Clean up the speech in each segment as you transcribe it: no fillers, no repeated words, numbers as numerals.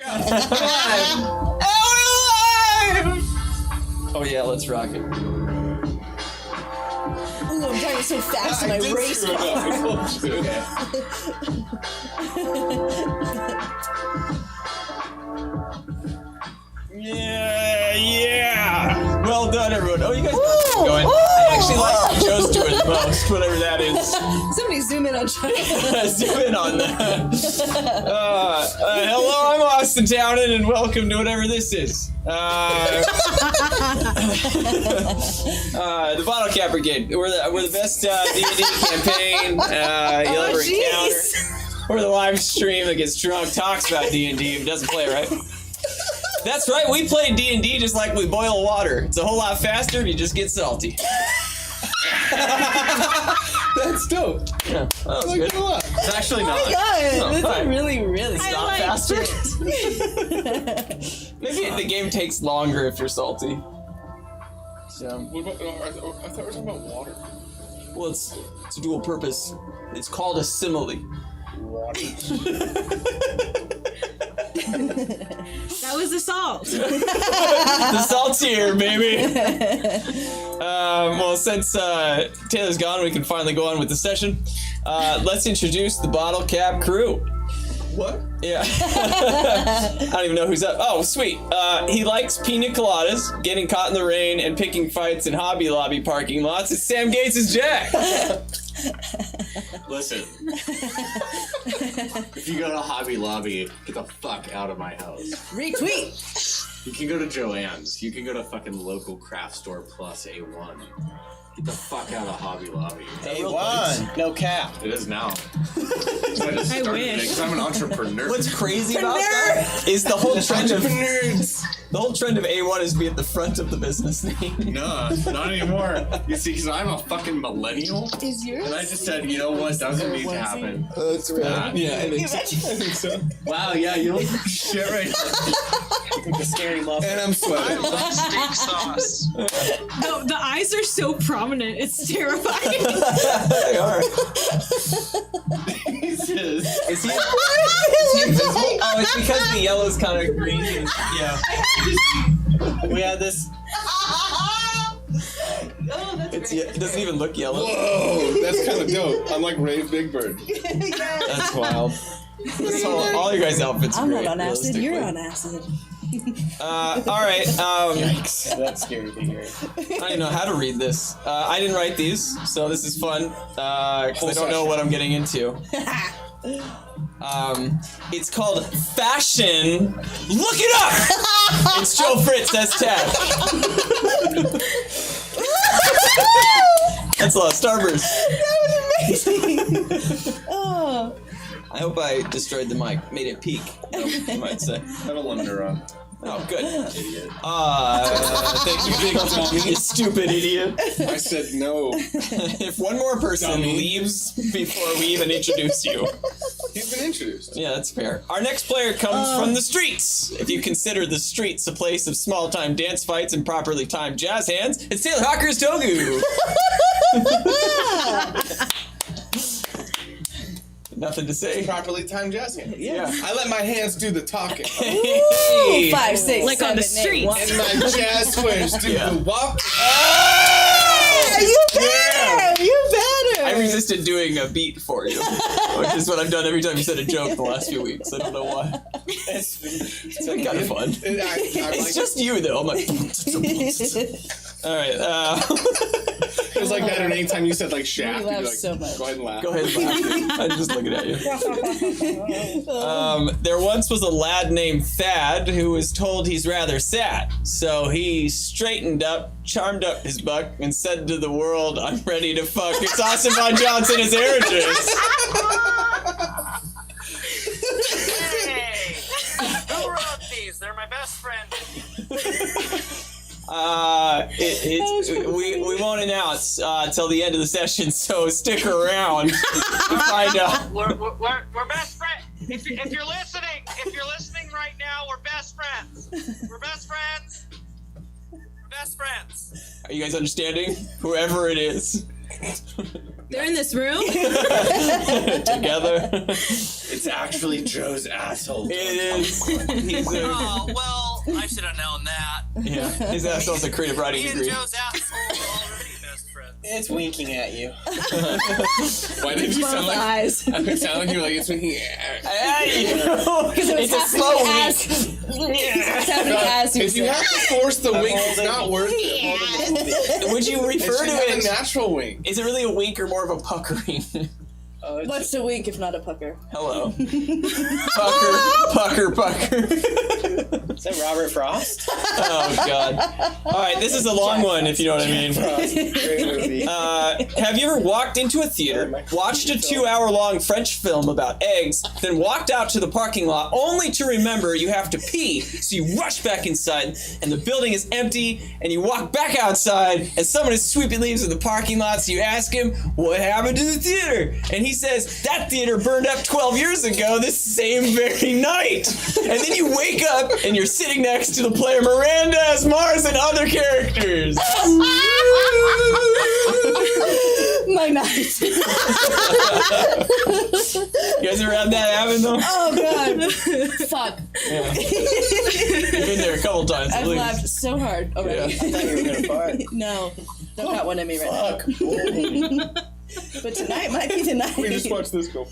alive! Oh yeah, let's rock it. Ooh, I'm driving so fast in my race car. Yeah! Well done, everyone. Oh, you guys are going. I actually like Joe's doing the most, whatever that is. Somebody zoom in on Joe. Zoom in on that. Hello, I'm Austin Townend, and welcome to whatever this is. The Bottlecap Brigade. We're the best D&D campaign you'll ever encounter. We're the live stream that gets drunk, talks about D&D, but doesn't play, right? That's right, we play D&D just like we boil water. It's a whole lot faster and you just get salty. That's dope. Yeah, that was good. It's actually not. Oh my god, this fine. is really It's not faster. Maybe the game takes longer if you're salty. So, What about, I thought we were talking about water. well, it's a dual purpose. It's called a simile. Water. That was the salt. The salt's here, baby. Well, since Taylor's gone, we can finally go on with the session. Let's introduce the Bottlecap crew. What? Yeah. I don't even know who's up. Oh, sweet. He likes pina coladas, getting caught in the rain, and picking fights in Hobby Lobby parking lots. It's Sam Gates' Jack. Listen, if you go to Hobby Lobby, get the fuck out of my house. Retweet. You can go to Joann's. You can go to fucking local craft store plus A1. Get the fuck out of Hobby Lobby. A1, no cap. It is now. So I just I started wish. it because I'm an entrepreneur. What's crazy about that is the whole trend of A1 is to be at the front of the business name. No, not anymore. You see, because I'm a fucking millennial. Is yours? And I just said, you know what doesn't need to happen. That's right. Yeah, I think so. I think so. Wow, yeah, you look like shit right now. The scary muffin. And I'm sweating. Steak sauce. The eyes are so prominent. It's terrifying. They are. Jesus. Is he invisible? Oh, it's because the yellow's kind of green. And, yeah. We had this. It doesn't even look yellow. Whoa, that's kind of dope. I'm like Rave Big Bird. That's wild. All your guys' outfits are I'm great. not on acid, you're realistically. on acid. Alright, Yikes. That's scary to hear. I don't even know how to read this. I didn't write these, so this is fun. Because I don't know what I'm getting into. It's called Fashion. Look it up! It's Joe Fritz, that's Tad. That's a lot of Starburst. That was amazing. Oh. I hope I destroyed the mic, made it peak, you might say. I have a limiter on. Oh, good. Idiot. Thank you, you stupid idiot. I said no. If one more person Dummy. leaves before we even introduce you. He's been introduced. Yeah, that's fair. Our next player comes from the streets. If you consider the streets a place of small-time dance fights and properly timed jazz hands, it's Taylor Hawker's Togu. Nothing to say. Properly timed jazz hands. Yeah. I let my hands do the talking. Ooh, 5, 6, Like on the 7, 8, 1. And my jazz twins do the walk. Yeah, you better! You better! I resisted doing a beat for you, which is what I've done every time you said a joke the last few weeks. I don't know why. It's been kind of fun. It's just you, though. I'm like... All right. It was like that, and anytime you said like shaft, you'd be laugh like, so much. go ahead and laugh. Go ahead and laugh. I'm just looking at you. There once was a lad named Thad who was told he's rather sad. So he straightened up, charmed up his buck, and said to the world, I'm ready to fuck. It's Austin Von Johnson as Aerogis. Hey! Who wrote these? They're my best friend. We won't announce till the end of the session, so stick around to find out. We're best friends. If you're listening right now, we're best friends. We're best friends. We're best friends. Are you guys understanding? Whoever it is. They're in this room. Together. It's actually Joe's asshole. It is. He's a, Oh, well, I should have known that. yeah, his asshole's a creative writing Me and degree. Joe's asshole are already best friends. It's winking at you. Why did you sound like? eyes. It sounded like you were like it's winking. It's a slow wink. If you have to force the wink, it's not worth it. Would you It refer should to have a it? natural wink. Is it really a wink or more of a puckering? Oh, it's What's a wink if not a pucker? Hello. Pucker. Is that Robert Frost? Oh, God. All right, this is a long one, if you know what I mean. Frost. Great movie. Have you ever walked into a theater, watched a 2-hour-long French film about eggs, then walked out to the parking lot only to remember you have to pee, so you rush back inside, and the building is empty, and you walk back outside, and someone is sweeping leaves in the parking lot, so you ask him, what happened to the theater? And he says, that theater burned up 12 years ago this same very night. And then you wake up, and you're sitting next to the player Miranda as Mars and other characters. My night. You guys ever had that happen, though? Oh god. Fuck. Yeah. You've been there a couple times, at I've least. laughed so hard already. I thought you were gonna fart. No, don't got one at me right Fuck. now. But tonight might be the night. We just watched this go.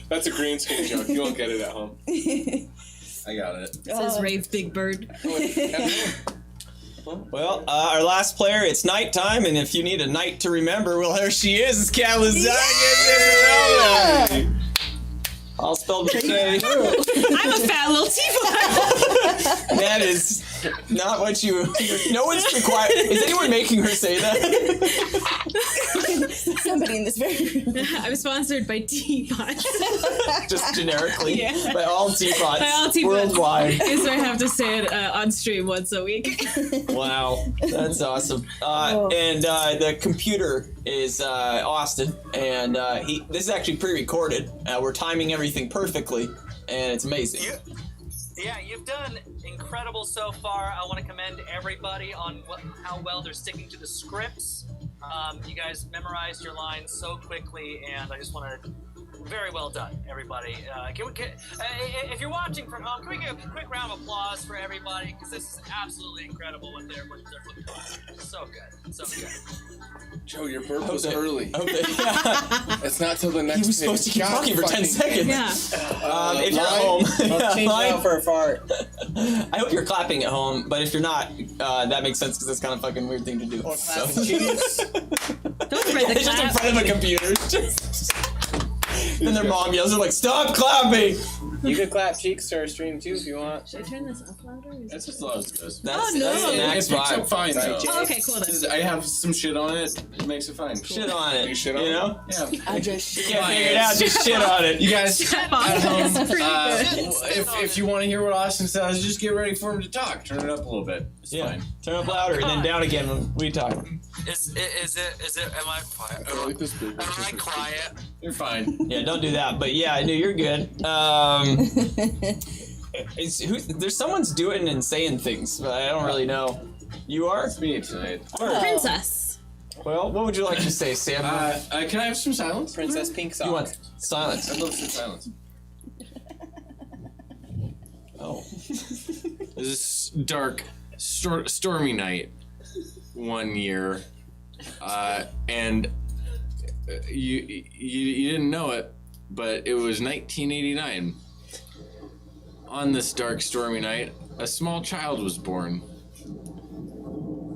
That's a green screen joke. You won't get it at home. I got it. Says Rave Big Bird. Well, our last player, it's nighttime, and if you need a night to remember, well, there she is. It's Kat Lazagis. All spelled with a. I'm a fat little teapot. That is not what you. No one's required. Is anyone making her say that? Somebody in this very room. I'm sponsored by Teapot. Just generically. Yeah. By all teapots. By all teapots. Worldwide. Is I have to say it on stream once a week. Wow. That's awesome. And the computer is Austin, and this is actually pre-recorded. We're timing everything perfectly, and it's amazing. Yeah, you've done incredible so far. I want to commend everybody on how well they're sticking to the scripts. You guys memorized your lines so quickly, and I just want to... Very well done, everybody. If you're watching from home, can we give a quick round of applause for everybody? Because this is absolutely incredible what they're putting on. So good. So good. Joe, your burp was early. Okay. It's not till the next. He was supposed to keep talking for 10 seconds. Yeah. If you're at home, I'll change it out for a fart. I hope you're clapping at home, but if you're not, that makes sense because that's kind of a fucking weird thing to do. Or So. clapping cheeks. Don't spread the It's just in clap. front of a computer. Then their mom yells, they're like, stop clapping! You could clap cheeks to our stream too if you want. Should I turn this up louder? That's as loud as it goes. That's, Oh, no. that's the It max picks up vibe. fine though. Oh, okay, cool then. I have some shit on it. It makes it fine. Shit on it. You shit on you it? know? Yeah. I just Can't figure it out, just shit on it. You guys at home, That's pretty good. if you want to hear what Austin says, just get ready for him to talk. Turn it up a little bit. It's Yeah. fine. Turn up louder and then down again when we talk. Is it, am I quiet? I like this big. Am I quiet? You're fine. Yeah, don't do that. But yeah, I knew you're good. There's someone's doing and saying things, but I don't really know. You are? It's me tonight. Princess. Well, what would you like to say, Sam? Can I have some silence? Princess Pink Sock. you want silence? I'd love some silence. Oh. It was this dark, stormy night one year, and you didn't know it, but it was 1989. On this dark, stormy night, a small child was born.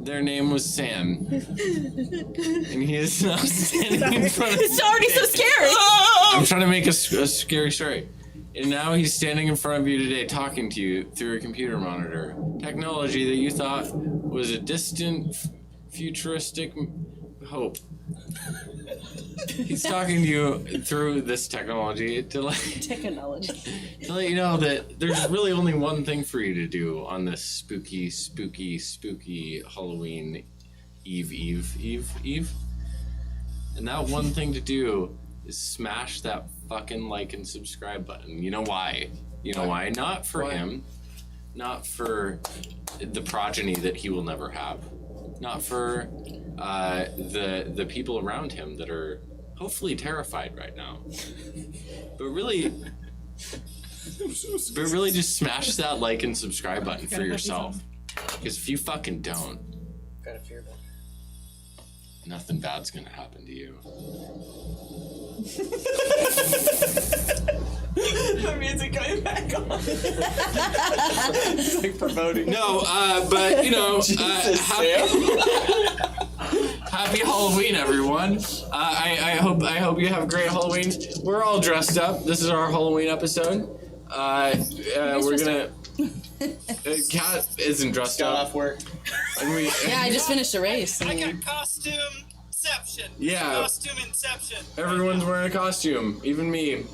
Their name was Sam, and he is now standing in front of. It's already so scary. I'm trying to make a scary story. And now he's standing in front of you today talking to you through a computer monitor. Technology that you thought was a distant, futuristic hope. He's talking to you through this technology to let you know that there's really only one thing for you to do on this spooky Halloween Eve. And that one thing to do is smash that fucking like and subscribe button. You know why? Not for him, not for the progeny that he will never have, not for the people around him that are hopefully terrified right now. But really just smash that like and subscribe button for yourself. Because if you fucking don't, Got a fear book. nothing bad's gonna happen to you. The music coming back on. It's like promoting. No, but you know, happy Halloween, everyone. I hope you have a great Halloween. We're all dressed up. This is our Halloween episode. We're gonna. Kat isn't dressed Got up. off work. And we, Yeah, I just finished a race. I got costume-ception. Yeah. Costume inception. Everyone's wearing a costume, even me,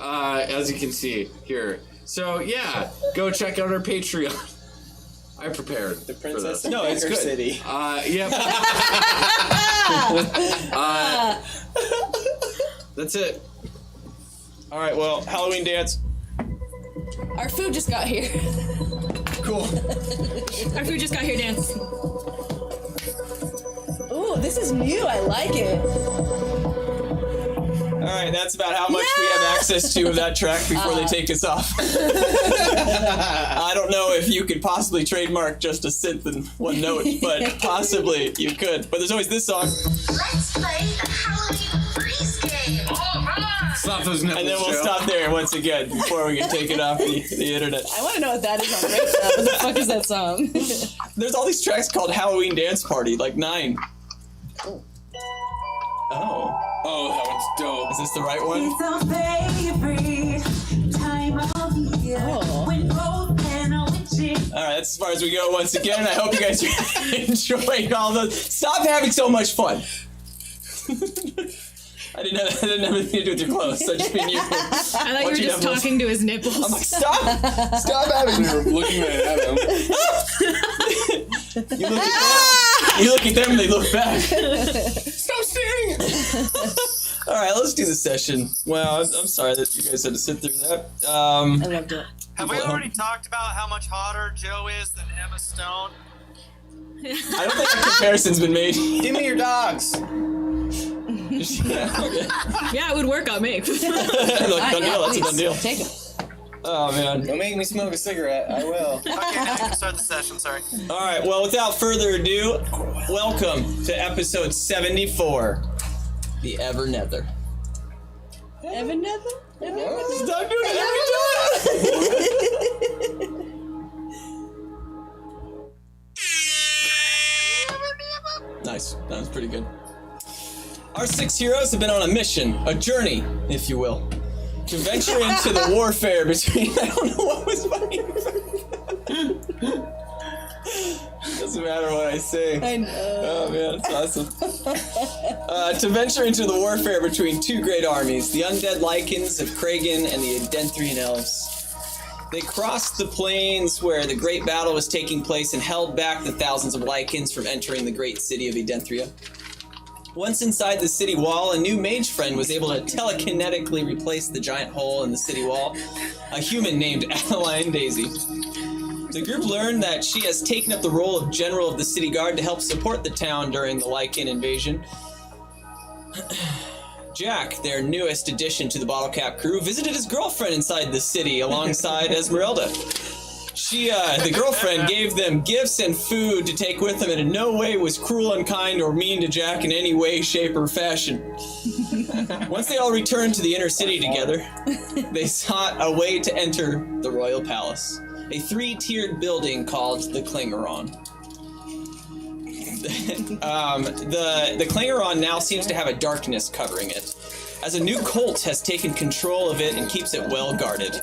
as you can see here. So yeah, go check out our Patreon. I prepared The princess for of this. No, it's Becker good. City. Yep. That's it. All right, well, Halloween dance. Our food just got here. Cool. Our food just got here, dance. Ooh, this is new. I like it. All right, that's about how much we have access to of that track before they take us off. I don't know if you could possibly trademark just a synth and one note, but possibly you could. But there's always this song. Let's play the Halloween freeze game. Stop those nipples, And then we'll Joe. stop there once again before we can take it off the internet. I want to know what that is on Break Up. What the fuck is that song? There's all these tracks called Halloween Dance Party, like 9. Oh. Oh, that one's dope. Is this the right one? It's our favorite time of year Oh. when both men are witching. All right, that's as far as we go once again. I hope you guys are enjoying all the. Stop having so much fun. I didn't have anything to do with your clothes. I just mean you. I thought you Once were you just have those- talking to his nipples. I'm like, stop having. Looking right at him. You look at them and they look back. Stop staring. All right, let's do the session. Wow, I'm sorry that you guys had to sit through that. I loved it. Have we already talked about how much hotter Joe is than Emma Stone? I don't think a comparison's been made. Give me your dogs. Yeah, okay. Yeah, it would work on me. Look, done deal. That's a done deal. Take it. Oh man. Don't make me smoke a cigarette. I will. Okay, now you can start the session, sorry. All right. Well, without further ado, welcome to episode 74, the EverNether. EverNether? Stop doing it every time. Nice. That was pretty good. Our 6 heroes have been on a mission, a journey, if you will, to venture into the warfare between. I don't know what was funny. Doesn't matter what I say. I know. Oh man, it's awesome. To venture into the warfare between two great armies, the undead Lycans of Kragan and the Edenthrian elves. They crossed the plains where the great battle was taking place and held back the thousands of Lycans from entering the great city of Edenthria. Once inside the city wall, a new mage friend was able to telekinetically replace the giant hole in the city wall, a human named Adeline Daisy. The group learned that she has taken up the role of general of the city guard to help support the town during the Lycan invasion. Jack, their newest addition to the Bottlecap crew, visited his girlfriend inside the city alongside Esmeralda. The girlfriend gave them gifts and food to take with them and in no way was cruel, unkind, or mean to Jack in any way, shape, or fashion. Once they all returned to the inner city together, they sought a way to enter the royal palace, a 3-tiered building called the Klingeron. The Klingeron now seems to have a darkness covering it, as a new cult has taken control of it and keeps it well guarded.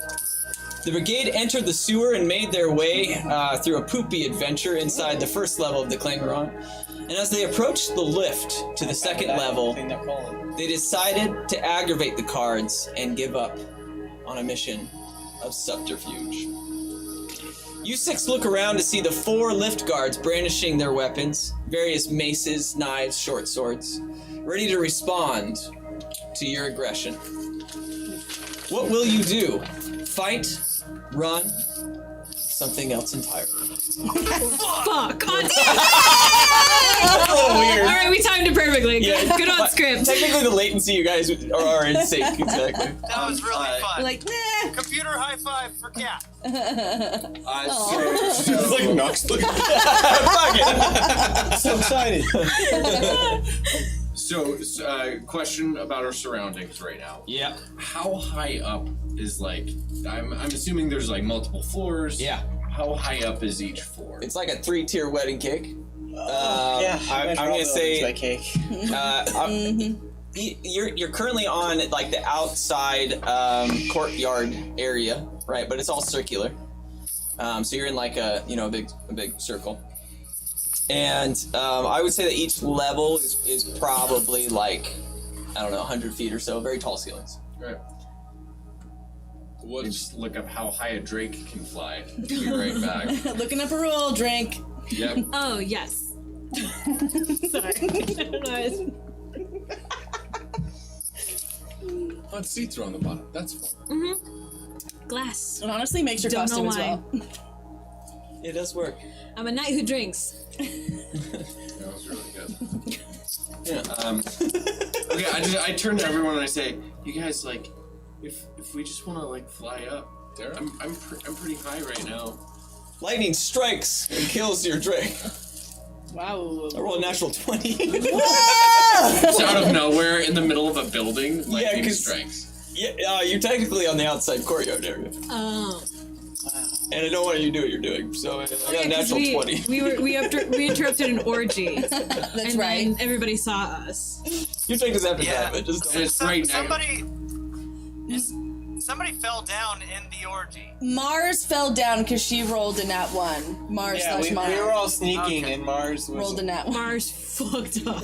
The brigade entered the sewer and made their way through a poopy adventure inside the first level of the Klingeron. And as they approached the lift to the second level, Clean that colon. they decided to aggravate the cards and give up on a mission of subterfuge. You 6 look around to see the 4 lift guards brandishing their weapons, various maces, knives, short swords, ready to respond to your aggression. What will you do? Fight? Run? something else entirely. Fuck. On That's a little weird. All right, we timed it perfectly. Yeah. Good on script. Technically, the latency you guys are in sync, exactly. That was really fun. Like, nah. Computer high five for Cat. Just like knocks the. Fuck it. So excited. So, question about our surroundings right now. Yeah. How high up is like? I'm assuming there's like multiple floors. Yeah. How high up is each floor? It's like a 3-tier wedding cake. Yeah, I'm gonna say my cake. you're currently on like the outside courtyard area, right? But it's all circular. So you're in like a big circle. And I would say that each level is probably like, I don't know, 100 feet or so. Very tall ceilings. Right. We'll just look up how high a drake can fly. Be right back. Looking up a roll, drink. Yep. Oh, yes. Sorry. I don't know. Oh, seats are on the bottom. That's fine. Glass. It honestly makes your Don't know costume as why. well. It does work. I'm a knight who drinks. That was really good. Yeah. Okay, I turn to everyone and I say, you guys like, if we just want to like fly up, there, I'm pretty high right now. Lightning strikes and kills your drake. Wow. I roll a natural 20. It's out of nowhere in the middle of a building. Lightning 'cause- strikes. Yeah, you're technically on the outside courtyard area. Oh. And I don't want you to do what you're doing, so I got a natural 20. We interrupted an orgy. That's and right. then everybody saw us. Your drink is after Yeah. that, but just don't. It's right now. Somebody fell down in the orgy. Mars fell down because she rolled a nat 1. Mars Yeah, slash we Mars were all sneaking, Okay. and Mars was rolled a nat 1. Mars fucked up.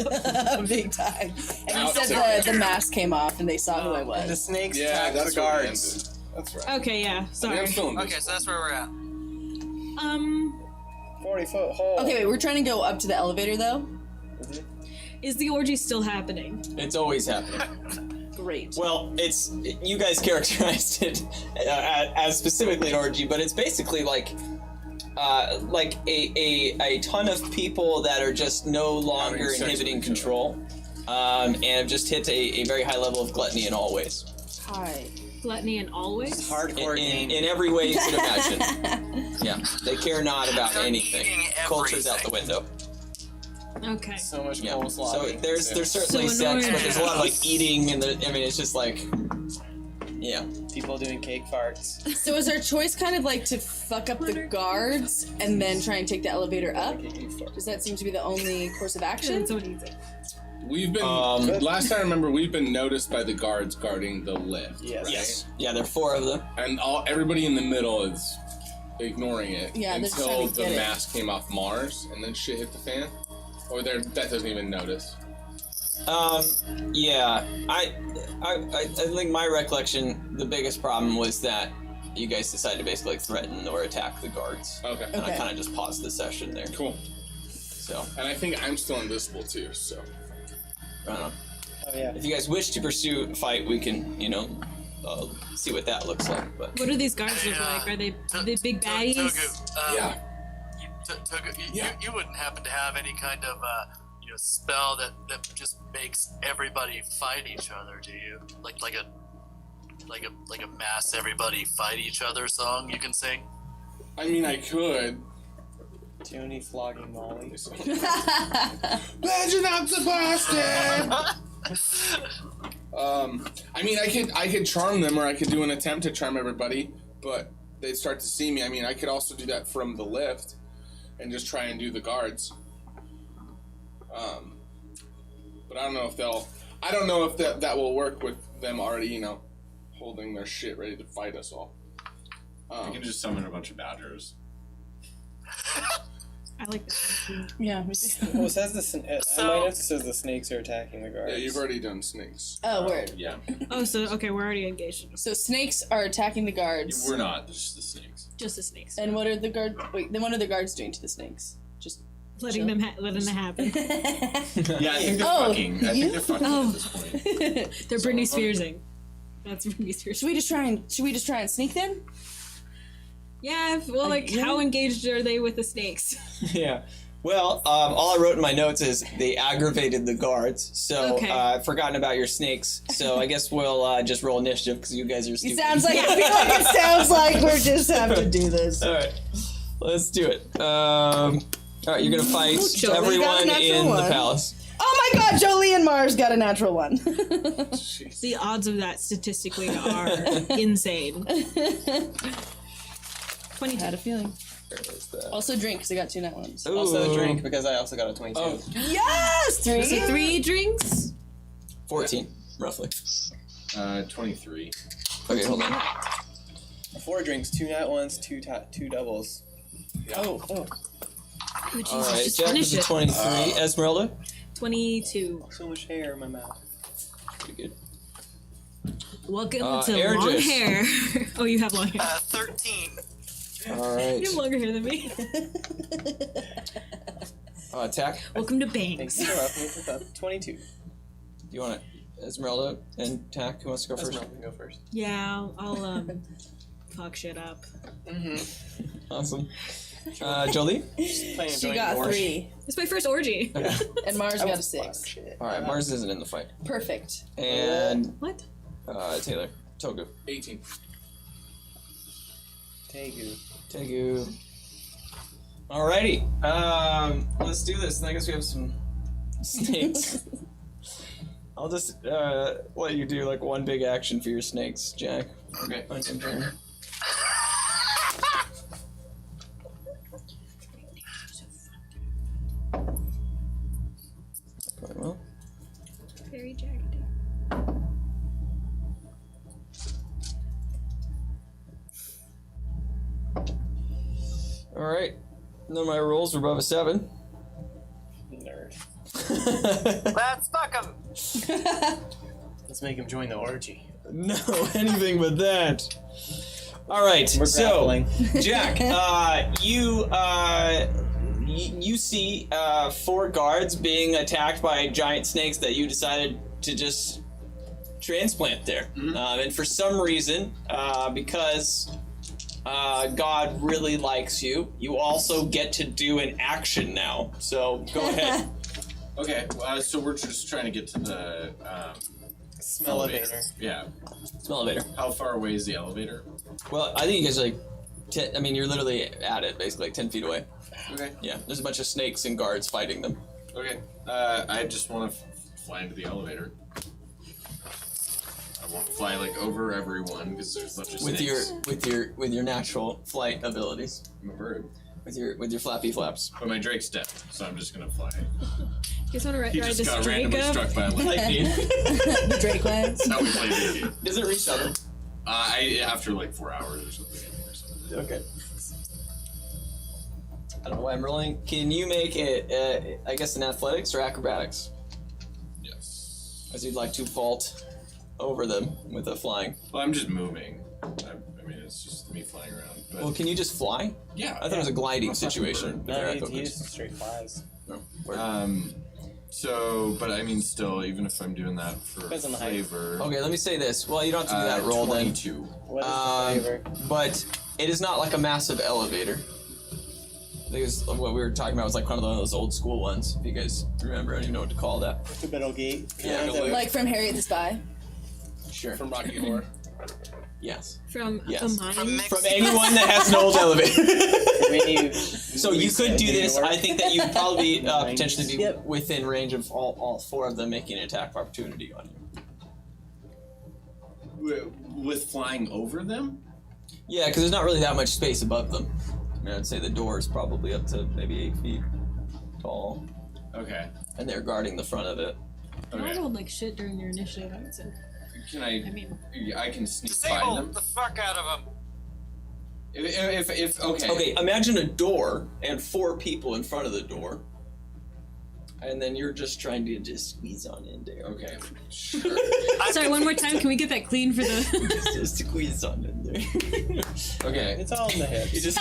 Big time. And Out you said the mask came off and they saw who I the was. snakes Yeah, attacked that's the what we guards. That's right. Okay, yeah. I mean, Sorry. I'm still in Okay, so that's where we're at. 40-foot hole. Okay, wait, we're trying to go up to the elevator though. Is the orgy still happening? It's always happening. Great. Well, you guys characterized it as specifically an orgy, but it's basically like a ton of people that are just no longer Having sex inhibiting with each control, and have just hit a very high level of gluttony in all ways. Hi. Gluttony and always? Hardcore game. In every way you could imagine. Yeah, they care not about They're anything. eating Culture's out the everything. window. Okay. So much Yeah. coleslaw. So being there's consumed. certainly So sex, but annoying. there's a lot of like eating, and it's just like, yeah. people doing cake farts. So is our choice kind of like to fuck up the guards and then try and take the elevator up? Does that seem to be the only course of action? That's so easy. We've been last time I remember we've been noticed by the guards guarding the lift. Yes. right? Yes. Yeah, there are 4 of them. And everybody in the middle is ignoring it Yeah, they're until trying to the get it. mask came off Mars and then shit hit the fan. Or that doesn't even notice. Yeah. I think my recollection, the biggest problem was that you guys decided to basically like threaten or attack the guards. Okay. And I kind of just paused the session there. Cool. So, And I think I'm still invisible too, so. I don't know. Oh yeah. If you guys wish to pursue a fight, we can, see what that looks like. But What do these guards look like? Are they big baddies? Togu, Yeah. Togu, you wouldn't happen to have any kind of spell that just makes everybody fight each other, do you? Like a mass everybody fight each other song you can sing? I mean I could. Toonie flogging Molly. Legend of the Boston! I mean I could charm them or I could do an attempt to charm everybody, but they'd start to see me. I mean I could also do that from the lift and just try and do the guards. But I don't know if that will work with them already, holding their shit ready to fight us all. I can just summon a bunch of badgers. I like that. Yeah. Well, it says my notes says the snakes are attacking the guards. Yeah, you've already done snakes. Oh, word. Yeah. Oh, so okay, we're already engaged. So snakes are attacking the guards. We're not, it's just the snakes. Just the snakes. And what are the guards? Wait, then what are the guards doing to the snakes? Just letting them happen. Yeah, I think they're Oh, fucking. I think they're fucking Oh. at this point. They're Britney Spearsing. That's Britney Spears. Should we just try and sneak then? Yeah, well, like, how engaged are they with the snakes? Yeah. Well, all I wrote in my notes is they aggravated the guards. So Okay. I've forgotten about your snakes. So I guess we'll just roll initiative because you guys are It stupid. sounds like I feel like it sounds like we just have to do this. All right, let's do it. All right, you're gonna fight Jolie got a everyone natural in the one. palace. Oh my God, Jolie and Mars got a natural one. The odds of that statistically are insane. 20 Had a feeling. Where is that? Also drink because I got 2 nat ones. Also Ooh. drink because I also got a 22. Oh, Yes, 3. So 3 drinks? 14, roughly. 23. Okay, hold on. 4 drinks, 2 nat ones, 2 doubles. Oh. Oh, Jesus, All right, just Jack finish is a it. 23. Esmeralda? 22. So much hair in my mouth. Pretty good. Welcome to Ergis. long hair. Oh, you have long hair. 13. All right. You have longer hair than me. Attack. Welcome to Thanks bangs. for welcome with 22. Do you want it? Esmeralda and Tack, who wants to go first? Esmeralda, go first. Yeah, I'll fuck shit up. Awesome. Jolie? She got 3. It's my first orgy. And Mars got a 6. All right, Mars isn't in the fight. Perfect. And What? Taylor. Togu. 18. Tegu. Alrighty. Let's do this. I guess we have some snakes. I'll just let you do like one big action for your snakes, Jack. Okay. On your turn. Quite well. Very jagged. Alright. None of my rolls were above a 7. Nerd. Let's fuck him. Let's make him join the orgy. No, anything but that. All right, We're so grappling. Jack, you see 4 guards being attacked by giant snakes that you decided to just transplant there, and for some reason, because God really likes you, you also get to do an action now. So go ahead. Okay, so we're just trying to get to the Smell elevator. Yeah. Smell elevator. How far away is the elevator? Well, I think you guys are like, you're literally at it, basically, like 10 feet away. Okay. Yeah, there's a bunch of snakes and guards fighting them. Okay. I just want to fly into the elevator. I want to fly like over everyone because there's a bunch of snakes. With your natural flight abilities. I'm a bird. With your flappy flaps. But my Drake's dead, so I'm just gonna fly. You guys want to ride He just this got Drake randomly up? struck by a lightning. The Drake lands. That's how we play D&D. Does it reach them? After like 4 hours or something. Okay. I don't know why I'm rolling. Can you make it, I guess, in athletics or acrobatics? Yes. As you'd like to vault over them with a flying. Well, I'm just moving. I mean, it's just me flying around. But Well, can you just fly? yeah. I thought it was a gliding situation. with No, your he echo just boost. straight flies. No. Word. So, but I mean, still, even if I'm doing that for Depends on the height. flavor. Okay, let me say this. Well, you don't have to do that roll then. 22. What is the flavor? But it is not like a massive elevator. I think it's what we were talking about was like one of those old school ones. If you guys remember, I don't even know what to call that. The middle gate. Yeah, Is that what- Like from Harriet the Spy. Sure. From Rocky Horror. Yes. From Yes. a mine? From anyone that has an old elevator. Maybe So you could do this. I think that you'd probably potentially be Yep. within range of all 4 of them making an attack of opportunity on you. With flying over them? Yeah, because there's not really that much space above them. I mean, I'd say the door is probably up to maybe 8 feet tall, Okay. and they're guarding the front of it. I Okay. rolled like shit during your initiative, I would say. Can I mean, I can sneak by Disable them? the fuck out of him. If okay. Okay, imagine a door and 4 people in front of the door, and then you're just trying to just squeeze on in there. Okay. Sure. sorry, one more time. Can we get that clean for the? Just squeeze on in there. Okay. It's all in the hips. You just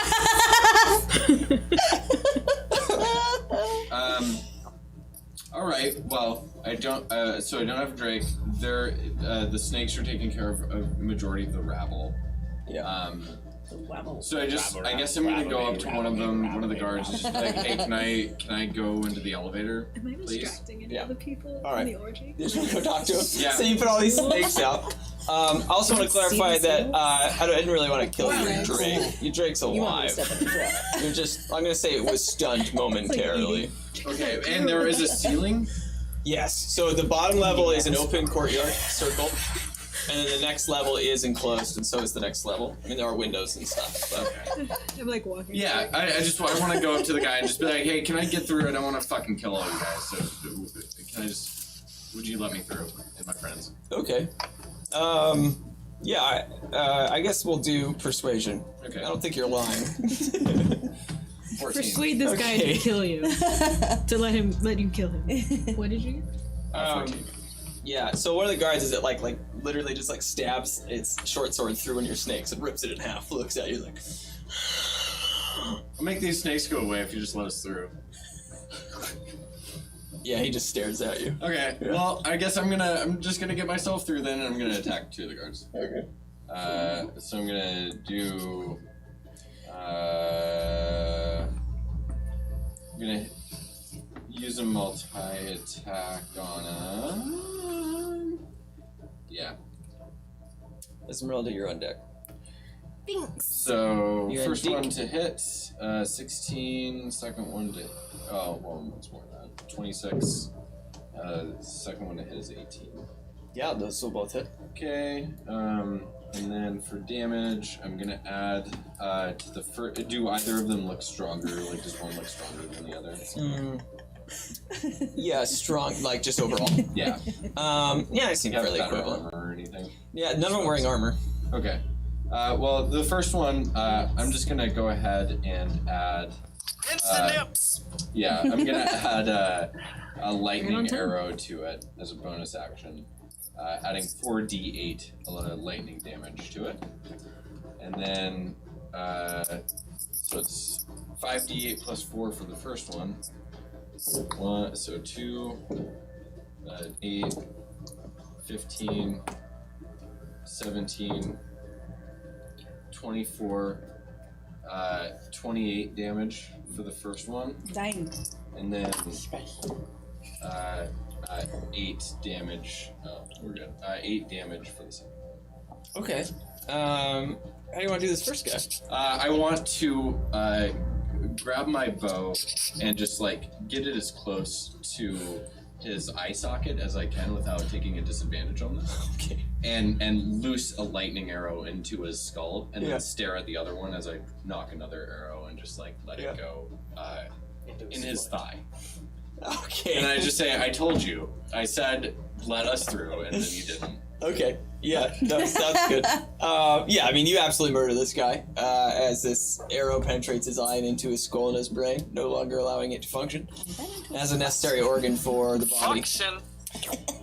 All right. Well, I don't. So I don't have Drake. The snakes are taking care of a majority of the rabble. yeah. So I guess I'm gonna go up to one of the guards, and just be like, hey, can I go into the elevator, Am I please? distracting any Yeah. other people All right. in the orgy? You just want to go talk to him? Yeah. So you put all these snakes out. I also want to clarify that I didn't really want to kill your Drake. Your Drake's You want me alive. to step in the trap. You're just, I'm going to say it was stunned momentarily. Okay, and there is a ceiling? Yes, so the bottom level is an open courtyard circle, and then the next level is enclosed, and so is the next level. I mean, there are windows and stuff, but... I'm like walking. Yeah, I want to go up to the guy and just be like, hey, can I get through? I don't want to fucking kill all you guys, so can I just, would you let me through and my friends? Okay. Yeah, I guess we'll do persuasion. Okay. I don't think you're lying. 14. Persuade this guy Okay. to kill you. To let you kill him. What did you get? 14. Yeah, so one of the guards is it like literally just like stabs its short sword through one of your snakes and rips it in half, looks at you like... I'll make these snakes go away if you just let us through. Yeah, he just stares at you. Okay, well, I guess I'm just gonna get myself through then, and I'm gonna attack 2 of the guards. Okay. So I'm gonna do, I'm gonna use a multi-attack on yeah. Esmeralda, you're on deck. So, You're first deep. one to hit, 16, second one to, oh, well, it's more than that, 26, second one to hit is 18. Yeah, those will both hit. Okay, and then for damage, I'm gonna add to the first. Do either of them look stronger? Like, does one look stronger than the other? Yeah, strong, like just overall. Yeah. Yeah, I seem Have fairly better equivalent. armor or anything? Yeah, none of them wearing armor. Okay. Well, the first one, I'm just gonna go ahead and add. Instant nips! Yeah, I'm gonna add a lightning on time. arrow to it as a bonus action, adding 4d8 lightning damage to it, and then so it's 5d8 plus 4 for the first one. So 2, 8, 15, 17, 24, 28 damage for the first one. Dang. And then 8 damage. Oh, we're good. 8 damage for the second. Okay. How do you want to do this first guy? I want to grab my bow and just like get it as close to his eye socket as I can without taking a disadvantage on this. Okay. And loose a lightning arrow into his skull and then stare at the other one as I knock another arrow and just like let it go in his thigh. Okay. And I just say, I told you. I said, let us through, and then you didn't. Okay. Yeah, that sounds good. Yeah, I mean, you absolutely murder this guy as this arrow penetrates his eye and into his skull and his brain, no longer allowing it to function as a necessary organ for the body. Function.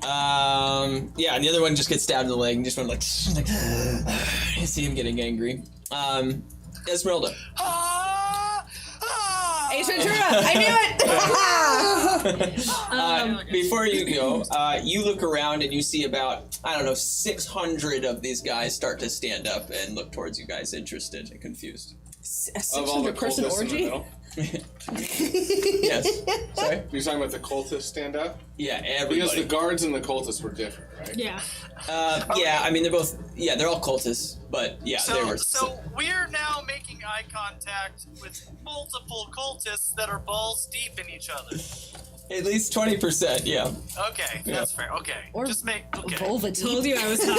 Yeah, and the other one just gets stabbed in the leg and just went like you see him getting angry. Esmeralda. Ace Ventura! I knew it! Before you go, you look around and you see about, 600 of these guys start to stand up and look towards you guys, interested and confused. A Of all the 600-person cultists in the orgy? middle. Yes. Sorry? You're talking about the cultists stand up? Yeah, everybody. Because the guards and the cultists were different, right? Yeah. Yeah, I mean, they're both, they're all cultists, but yeah, they were. So we're now making eye contact with multiple cultists that are balls deep in each other. At least 20%, yeah. Okay, that's fair. Okay, Or just make okay. Vulva deep. Told you I was hot.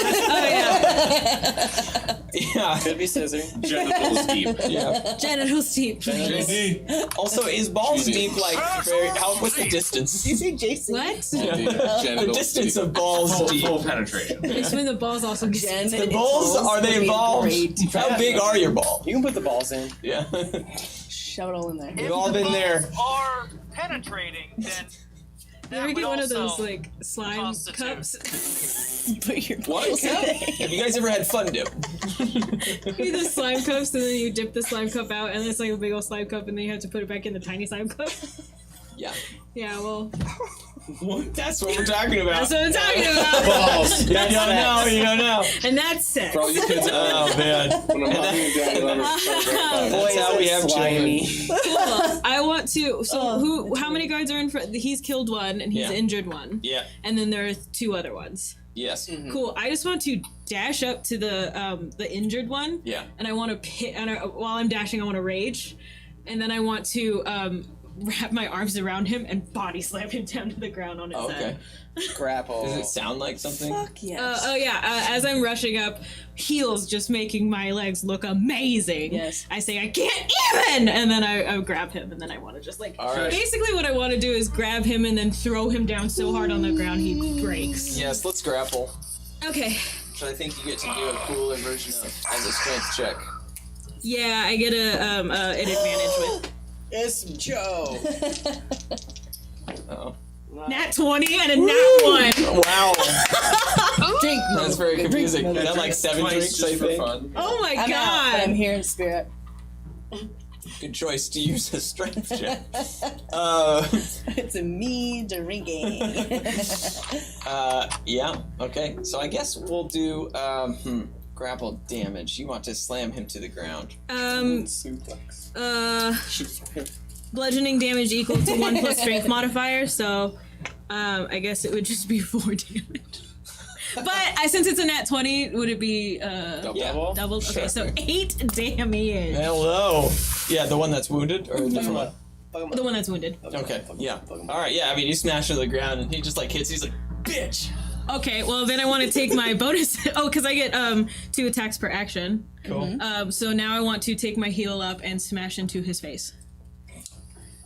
Oh Yeah. Could be scissor. Genitals deep. Yeah. yeah. Genitals deep. Also, is balls deep like very? What's the distance? Did you say Jason? What? The Genitals distance deep. of balls deep. Full penetration. It's when the balls also get Jen, The balls, are they involved? How big are your balls? You can put the balls in. Yeah. Shove it all in there. If all the been there. balls are penetrating, then You that ever would get one of those also like slime constitute- cups? Put your What? balls in there. Have you guys ever had fun dip? You get the slime cups and then you dip the slime cup out and it's like a big old slime cup and then you have to put it back in the tiny slime cup. Yeah. Yeah, well, That's what we're talking about. that's what I'm talking about. Balls. You don't know. You don't know. And that's sex. For all you kids out Oh man. when I'm talking to Daddy, let me celebrate That's how we have slimy. Cool. I want to. So who? How many guards are in front? He's killed one and he's Yeah. injured one. Yeah. And then there are 2 other ones. Yes. Cool. I just want to dash up to the injured one. Yeah. And I want to hit. And while I'm dashing, I want to rage, and then I want to wrap my arms around him and body slam him down to the ground on his Oh, okay. head. Grapple. Does it sound like something? Fuck yes. Oh yeah! As I'm rushing up, heels just making my legs look amazing. Yes. I say I can't even, and then I grab him, and then I want to just like. All right. Basically, what I want to do is grab him and then throw him down so hard on the ground he breaks. Yes. Let's grapple. Okay. Which I think you get to do a cooler version of as a strength check. Yeah, I get an advantage with It's Joe. Oh. nat 20 and a nat 1. Wow. Drink. That's very confusing. Drink. Is that like 7 Twice drinks? just I for think. fun. Oh my I'm out, but I'm god! here in spirit. Good choice to use a strength check. It's a me drinking. Yeah. Okay. So I guess we'll do grapple damage. You want to slam him to the ground. Suplex. Bludgeoning damage equal to 1 plus strength modifier, so I guess it would just be 4 damage. But since it's a nat 20, would it be Yeah. doubled? Okay, Sure. so 8 damage. Hello. Yeah, the one that's wounded or a different one. The one that's wounded. Okay. Yeah. All right. Yeah. I mean, you smash him to the ground, and he just like hits. He's like, bitch. Okay, well then I want to take my bonus. Oh, because I get 2 attacks per action. Cool. So now I want to take my heel up and smash into his face.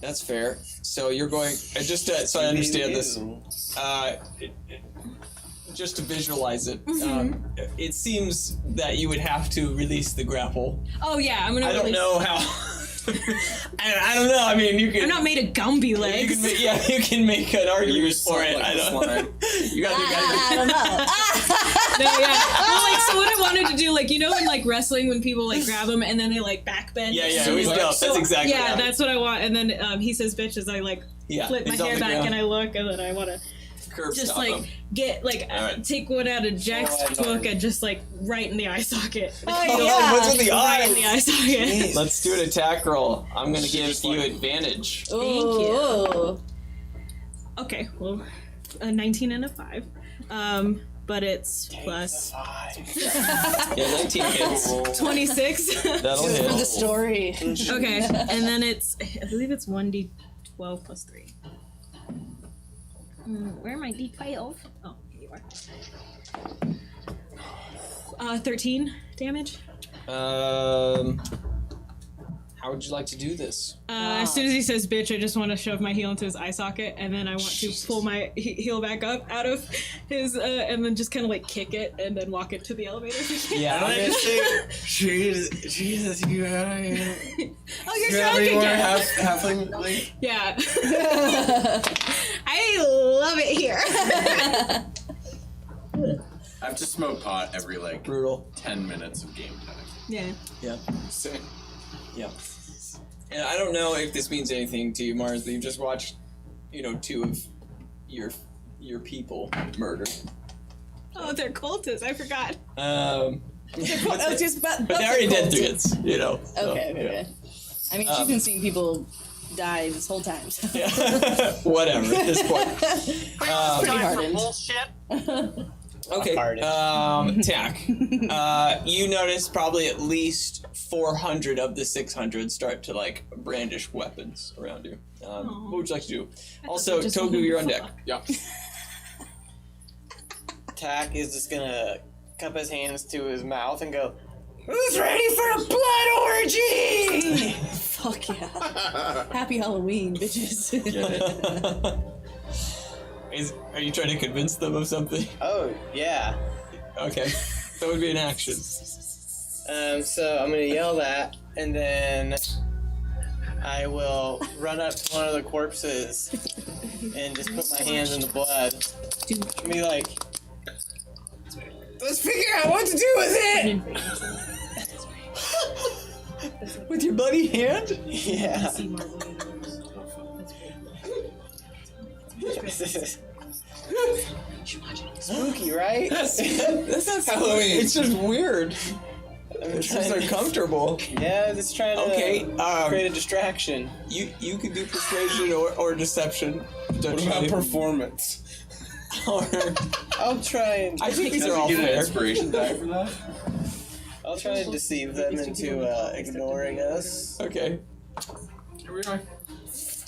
That's fair. So you're going just so I understand this. Just to visualize it, it seems that you would have to release the grapple. Oh yeah, I'm gonna. I don't release- know how. I don't know. I mean, you can. I'm not made of Gumby You legs. can make, yeah, you can make an argument for it. like I a don't. slime. You got I don't know. No, yeah. Well, like, so what I wanted to do, like, you know, in like wrestling when people like grab them and then they like backbend. Yeah, yeah. So He's like- dope. That's exactly. Yeah, what that's what I want. And then he says bitch as I like flip my he's on hair the back ground. and I look and then I want to Curb just stop like him. get like Alright. take one out of Jack's Oh, I know. book and just like right in the eye socket. Oh, Oh, yeah. what's with the Right in the eye eyes? socket. Let's do an attack roll. I'm gonna give you advantage. Thank you. Ooh. Okay, well, a 19 and a 5. But it's plus Yeah, 19 hits. 26. That'll For the hit. story. Okay, and then it's, I believe it's 1d12 plus 3. Where are my d12? Oh, here you are. 13 damage. How would you like to do this? As soon as he says bitch, I just want to shove my heel into his eye socket, and then I want to pull my heel back up out of his, and then just kind of like kick it, and then walk it to the elevator. Yeah, I'm gonna Jesus, you Oh, you're have drunk any more again. halfling like Yeah. I love it here. I have to smoke pot every like brutal. 10 minutes of game time. Yeah. Yeah, same. yeah. And I don't know if this means anything to you, Mars, but you've just watched, 2 of your people murdered. Oh, they're cultists. I forgot. I was just about, But they already did dudes, so, Okay, yeah. okay. I mean, she's been seeing people die this whole time. So. Yeah. Whatever at this point. Pretty Time for hardened. bullshit. Okay. Hardened. Tack. You notice probably at least 400 of the 600 start to like brandish weapons around you. What would you like to do? Also, just Togu, wanted you're on to deck. Yeah. Tack is just gonna cup his hands to his mouth and go, "Who's ready for a blood orgy?" Fuck yeah. Happy Halloween, bitches. Are you trying to convince them of something? Oh yeah. Okay. That would be an action. So I'm gonna yell that, and then I will run up to one of the corpses and just put my hands in the blood. And be like, "Let's figure out what to do with it." With your bloody hand? Yeah. spooky, right? That's not Halloween. It's just weird. It's just uncomfortable. Yeah, just trying to Okay, create a distraction. You could do persuasion or deception. What about performance? I'll try and I think these are Does all he get an fair. inspiration die for that? I'll try and deceive them into ignoring us. Okay. Here we are.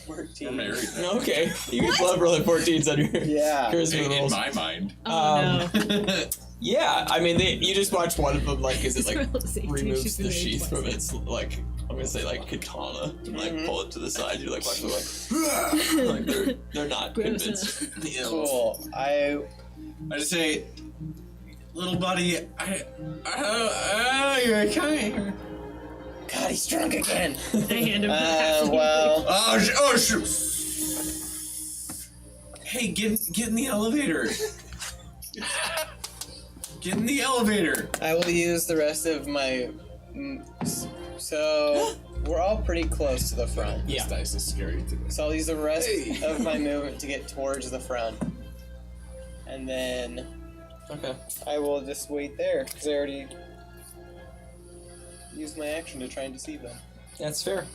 14. We're married. Okay. You can love rolling 14s on your Yeah. charisma In rolls. my mind. Oh no. Yeah, I mean, you just watch one of them, like, is it like Let's see. removes She's the been married sheath from twice. its, like, I'm gonna say, like, katana, and, like, pull it to the side. You're like, watch them, like, they're not Gross, convinced. Yeah. Cool. I just say, little buddy, you're coming. God, he's drunk again. I hand him half the Well, Oh, shoot. Hey, get in the elevator. Get in the elevator. I will use the rest of my. So we're all pretty close to the front. Yeah. This dice is scary to me. So I'll use the rest of my movement to get towards the front, and then Okay. I will just wait there because I already used my action to try and deceive them. That's fair.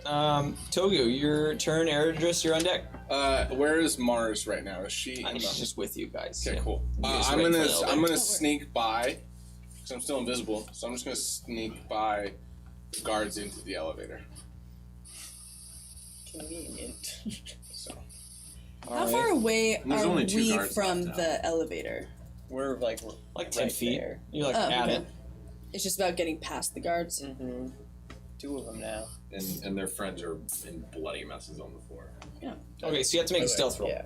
Togu, your turn. Eridris, you're on deck. Where is Mars right now? Is she? She's just with you guys. Okay, yeah. cool. You guys I'm wait for gonna the elevator. I'm gonna sneak by, because I'm still invisible. So I'm just gonna sneak by the guards into the elevator. Convenient. So How far away There's are only 2 we guards from left the elevator? We're like Like 10 right feet. there. You're like Oh, at okay. it. It's just about getting past the guards. Mm-hmm. 2 of them now. And their friends are in bloody messes on the floor. Okay, so you have to make a stealth roll. Yeah.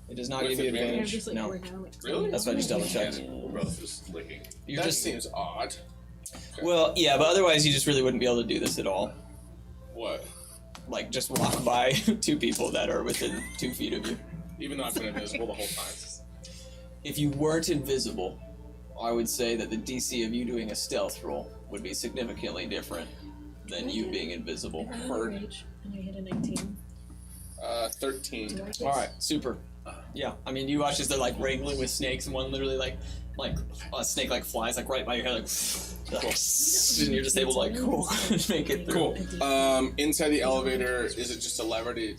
It does not With give you Yeah, I'm advantage. just like No. working on it. Really? That's why I just double checked. We're both just licking. You're that just seems odd. well, yeah, but otherwise you just really wouldn't be able to do this at all. What? Like just walk by 2 people that are within 2 feet of you. Even though I've been invisible the whole time. If you weren't invisible, I would say that the DC of you doing a stealth roll would be significantly different than you being invisible. Bird. And I hit a 19. 13. All right, super. Yeah, I mean, you watch as they're like wrangling with snakes, and one literally like a snake like flies like right by your head, like, and you're just able to like cool make it through. Cool. Inside the elevator, is it just a lever to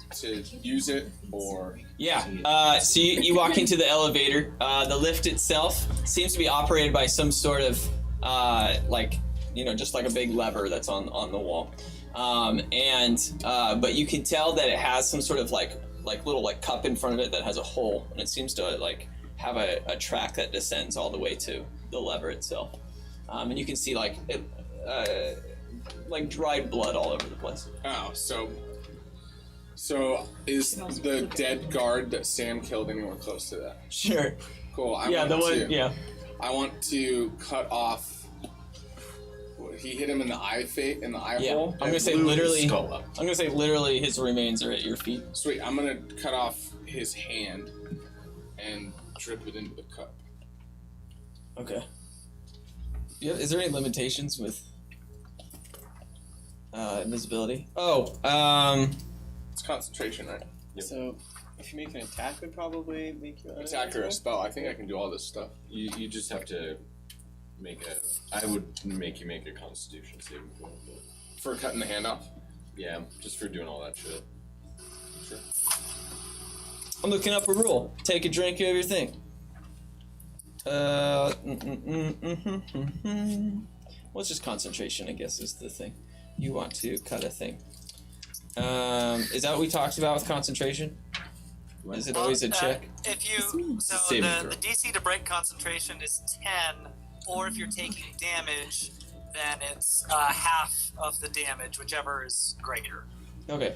use it, or? Yeah. So you walk into the elevator. The lift itself seems to be operated by some sort of like, you know, just like a big lever that's on the wall. But you can tell that it has some sort of like little like cup in front of it that has a hole, and it seems to like have a track that descends all the way to the lever itself. And you can see like dried blood all over the place. Oh, so is the dead guard that Sam killed anywhere close to that? Sure. Cool. I want to cut off. He hit him in the eye Yeah. hole. I'm gonna say blew his literally. skull up. I'm gonna say literally his remains are at your feet. Sweet. I'm gonna cut off his hand and drip it into the cup. Okay. Yeah. Is there any limitations with invisibility? It's concentration, right? So if you make an attack, would probably make you Attack or a spell. I think I can do all this stuff. You just have to I would make you make a Constitution saving throw. For cutting the hand off? Yeah, just for doing all that shit. Sure. I'm looking up a rule. Take a drink of your thing. What's just concentration, I guess, is the thing. You want to cut a thing. Is that what we talked about with concentration? Is it always a check? If you so Saving throw. the DC to break concentration is 10, or if you're taking damage, then it's half of the damage, whichever is greater. Okay.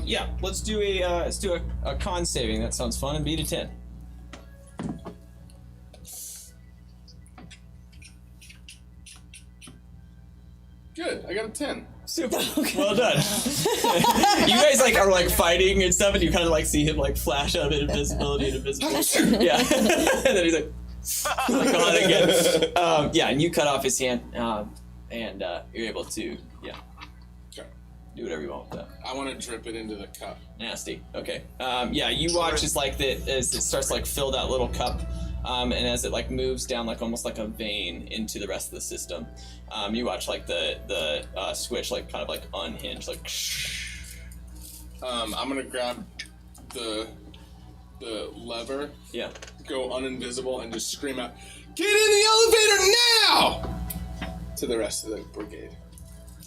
Yeah, let's do a con saving. That sounds fun. And beat a 10. Good. I got a 10. Super. Well done. You guys are like fighting and stuff, and you kind of like see him like flash out of invisibility to invisibility. Yeah. And then he's like on again. Yeah, and you cut off his hand, and you're able to, yeah. Okay. do whatever you want with that. I want to drip it into the cup. Nasty. Okay. Yeah, you watch as as it starts to like fill that little cup, and as it like moves down like almost like a vein into the rest of the system, you watch like the switch like kind of like unhinge like. I'm gonna grab the lever. Yeah. Go uninvisible and just scream out, "Get in the elevator now!" to the rest of the brigade.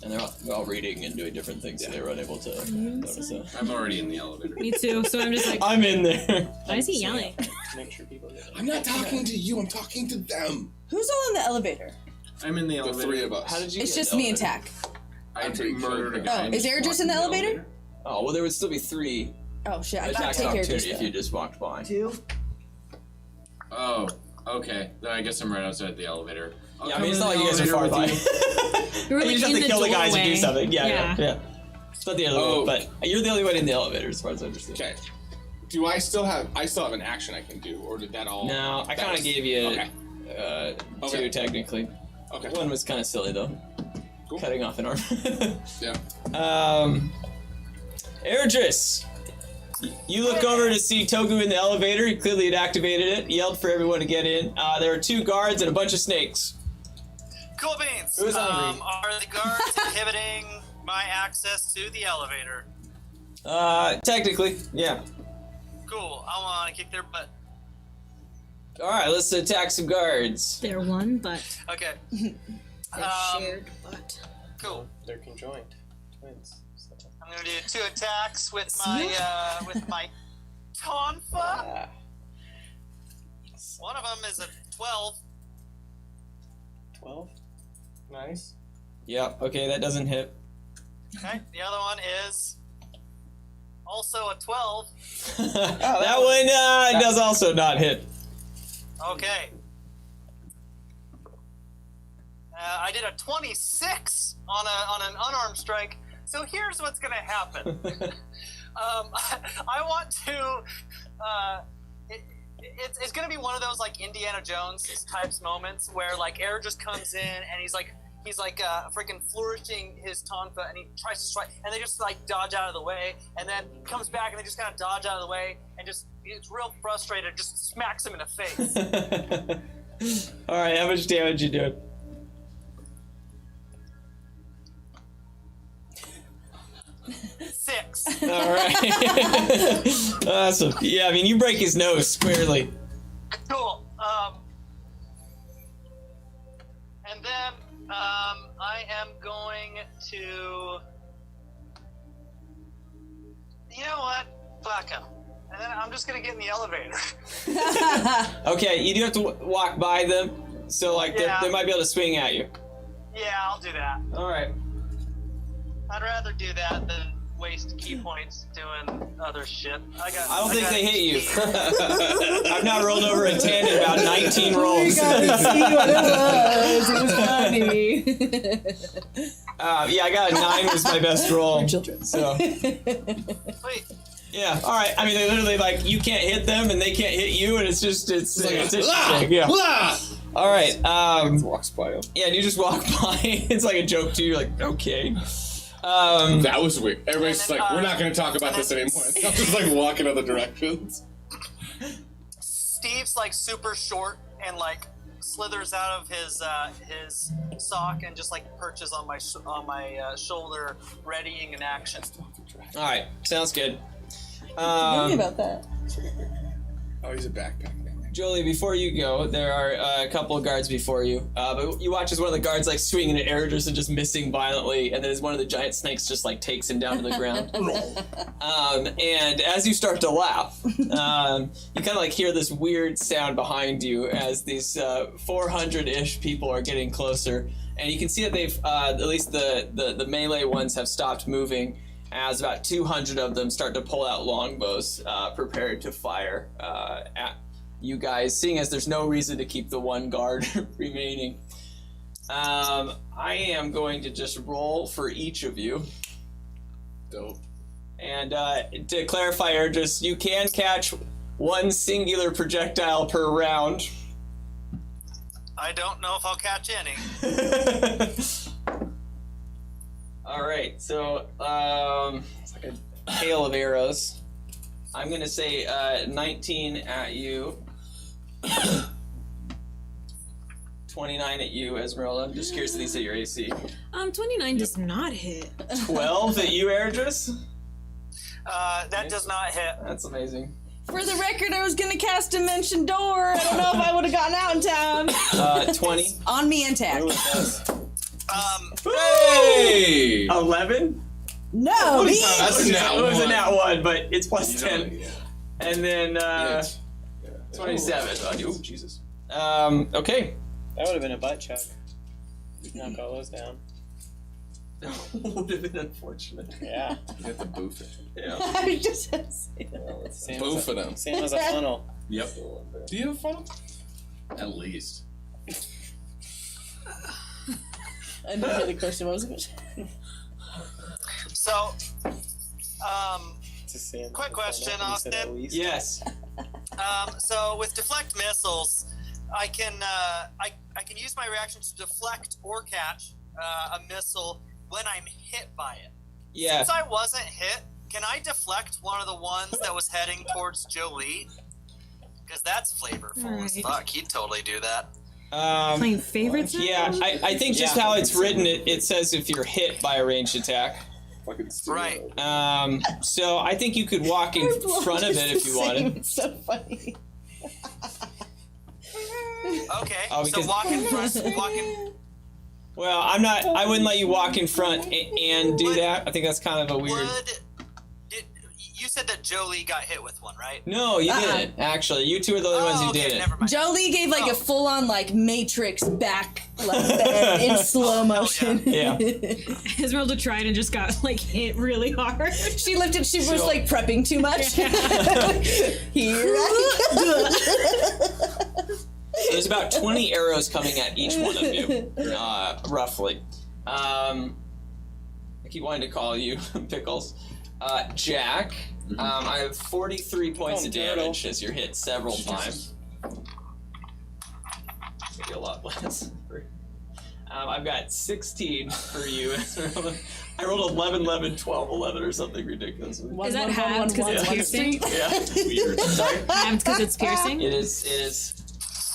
And they're all reading and doing different things, so they were unable to notice it. I'm already in the elevator. Me too. So I'm just like, I'm in there. why is he yelling? Make sure people get it. I'm not talking to you. I'm talking to them. Who's all in the elevator? I'm in the The elevator. three of us. How did you? It's get just the me and elevator? Tack. I pretty murdered a sure. guy. Oh, and is just Eric just walked in the elevator? Oh well, there would still be 3 Oh shit, I can't attacks take care of opportunity just if you just walked by. 2. Oh, okay. Then I guess I'm right outside the elevator. I'll Yeah, I come mean it's in not the like you guys are far elevator by. with We were You like just have in to kill the guys and do doorway. something. Yeah. It's not the other Oh. one, but you're the only one in the elevator as far as I understand. Okay. Do I still have an action I can do, or did that all? No, I that kind was- of gave you Okay. 2 Okay. technically. Okay. One was kind of silly though, Cool. cutting off an arm. Yeah. Erdris, you look over to see Togu in the elevator. He clearly had activated it. He yelled for everyone to get in. There are 2 guards and a bunch of snakes. Cool beans. Who's hungry? Are the guards inhibiting my access to the elevator? Technically, yeah. Cool. I want to kick their butt. All right, let's attack some guards. They're one, but Okay. they're shared butt. Cool. They're conjoined twins. So. I'm gonna do 2 attacks with my tonfa. One of them is a 12. 12. Nice. Yep. Okay, that doesn't hit. Okay. The other one is also a 12. That one does also not hit. Okay. I did a 26 on an unarmed strike. So here's what's gonna happen. I want to. It's gonna be one of those like Indiana Jones types moments where like Air just comes in and he's like freaking flourishing his tonfa and he tries to strike and they just like dodge out of the way and then comes back and they just kind of dodge out of the way and just he's real frustrated, just smacks him in the face. All right, how much damage you doing? Six. All right. Awesome. Yeah, I mean you break his nose squarely. Cool. And then I am going to. You know what? Fuck him. And then I'm just gonna get in the elevator. Okay, you do have to walk by them, so like Yeah. they might be able to swing at you. Yeah, I'll do that. All right. I'd rather do that than waste key points doing other shit. I don't think they hit you. I've not rolled over a 10 in about 19 rolls. See what it was funny. Yeah, I got a 9 was my best roll. Children. So Wait, yeah, all right. I mean, they literally like you can't hit them and they can't hit you, and it's interesting. Yeah. All right. Walks by him. Yeah, and you just walk by. It's like a joke too. You're like, okay. That was weird. Everybody's just like, we're not going to talk about this anymore. I'm just like walking other directions. Steve's like super short and like slithers out of his sock and just like perches on my shoulder, readying an action. All right, sounds good. Tell me about that. Oh, he's a backpack man. Jolie, before you go, there are a couple of guards before you. But you watch as one of the guards like swinging at Eridris and just missing violently, and then as one of the giant snakes just like takes him down to the ground. And as you start to laugh, you kind of like hear this weird sound behind you as these 400-ish people are getting closer, and you can see that they've at least the melee ones have stopped moving. As about 200 of them start to pull out longbows, prepared to fire at you guys, seeing as there's no reason to keep the one guard remaining. I am going to just roll for each of you. Dope. And to clarify, just you can catch one singular projectile per round. I don't know if I'll catch any. All right, so it's like a hail of arrows. I'm gonna say 19 at you. 29 at you, Esmeralda. I'm just curious if these are your AC. 29 does not hit. 12 at you, Eredris? That does not hit. That's amazing. For the record, I was gonna cast Dimension Door. I don't know if I would have gotten out in time. 20. On me and Tack. Hey! 11? No, me. That's a nat It was a one. nat 1, but it's plus You know, 10. yeah. And then Yeah. 27 on you. Oh, Jesus. Okay. That would have been a butt chuck. Knock all those down. Would have been unfortunate. Yeah. You have to boof it. Yeah. I just had to say that. Same Boof as it them. Same as a funnel. Yep. Do you have fun? At least. I didn't hear the question. What was the question? So, To say it Quick as a funnel, question, you said at Austin. least. Yes. so with deflect missiles, I can use my reaction to deflect or catch a missile when I'm hit by it. Yeah. Since I wasn't hit, can I deflect one of the ones that was heading towards Jolie? Because that's flavorful as Alright. fuck. He'd totally do that. Playing favorites? now? Yeah, I think just Yeah. how it's written, it says if you're hit by a ranged attack. Fucking steal Right. it. So I think you could walk in front of it if you wanted. It's so funny. Okay, Oh, so because- walking. Well, I wouldn't let you walk in front and do Would- that. I think that's kind of a weird. You said that Jolie got hit with one, right? No, you didn't. Actually, you two are the only ones who okay, did it. never mind. Jolie gave like Oh. a full-on like Matrix back like bend in slow motion. Yeah. Esmeralda tried and just got like hit really hard. She lifted. She was like prepping too much. Here There's about 20 arrows coming at each one of you, roughly. I keep wanting to call you Pickles. Jack, I have 43 points of damage as you're hit several times. Maybe a lot less. I've got 16 for you. I rolled 11, 11, 12, 11 or something ridiculous. Is that halved because it's piercing? Yeah. Weird. Sorry. Halved because it's piercing? It is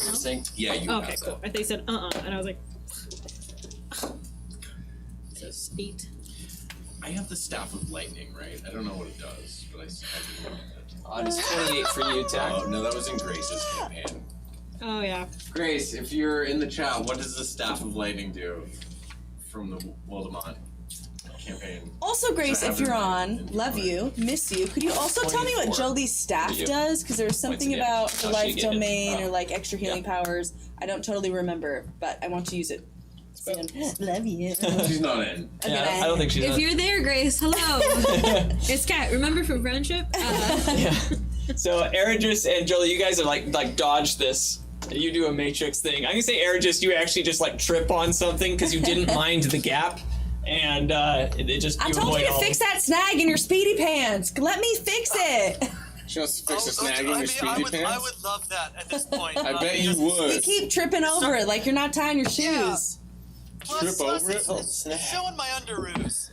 piercing. Yeah, you Okay, got cool. that. They said and I was like, so 8. I have the Staff of Lightning, right? I don't know what it does, but I do know that. It's 28 for you, Tack. Oh, no, that was in Grace's campaign. Oh yeah. Grace, if you're in the chat, what does the Staff of Lightning do from the Waldemont campaign? Also, Grace, So I if you're haven't- on, love you, miss you. Could you also tell me what 24 Jolie's staff for you. does? Because there was something of about damage. the Oh, she life get it. domain Oh. or like extra healing powers. I don't totally remember, but I want to use it. Love you. She's not in. Yeah, I don't think she's If on. you're there, Grace, hello. It's Kat. Remember from Friendship? Yeah. So Eredris and Jolie, you guys have like dodged this. You do a matrix thing. I'm gonna say Eredris, you actually just like trip on something because you didn't mind the gap, and it just. I you told avoid you to all fix the- that snag in your speedy pants. Let me fix it. She wants to fix a snag in I your mean, speedy I pants. would love that at this point. I bet you You would. keep tripping over it like you're not tying your shoes. Trip over it? It's showing my underoos.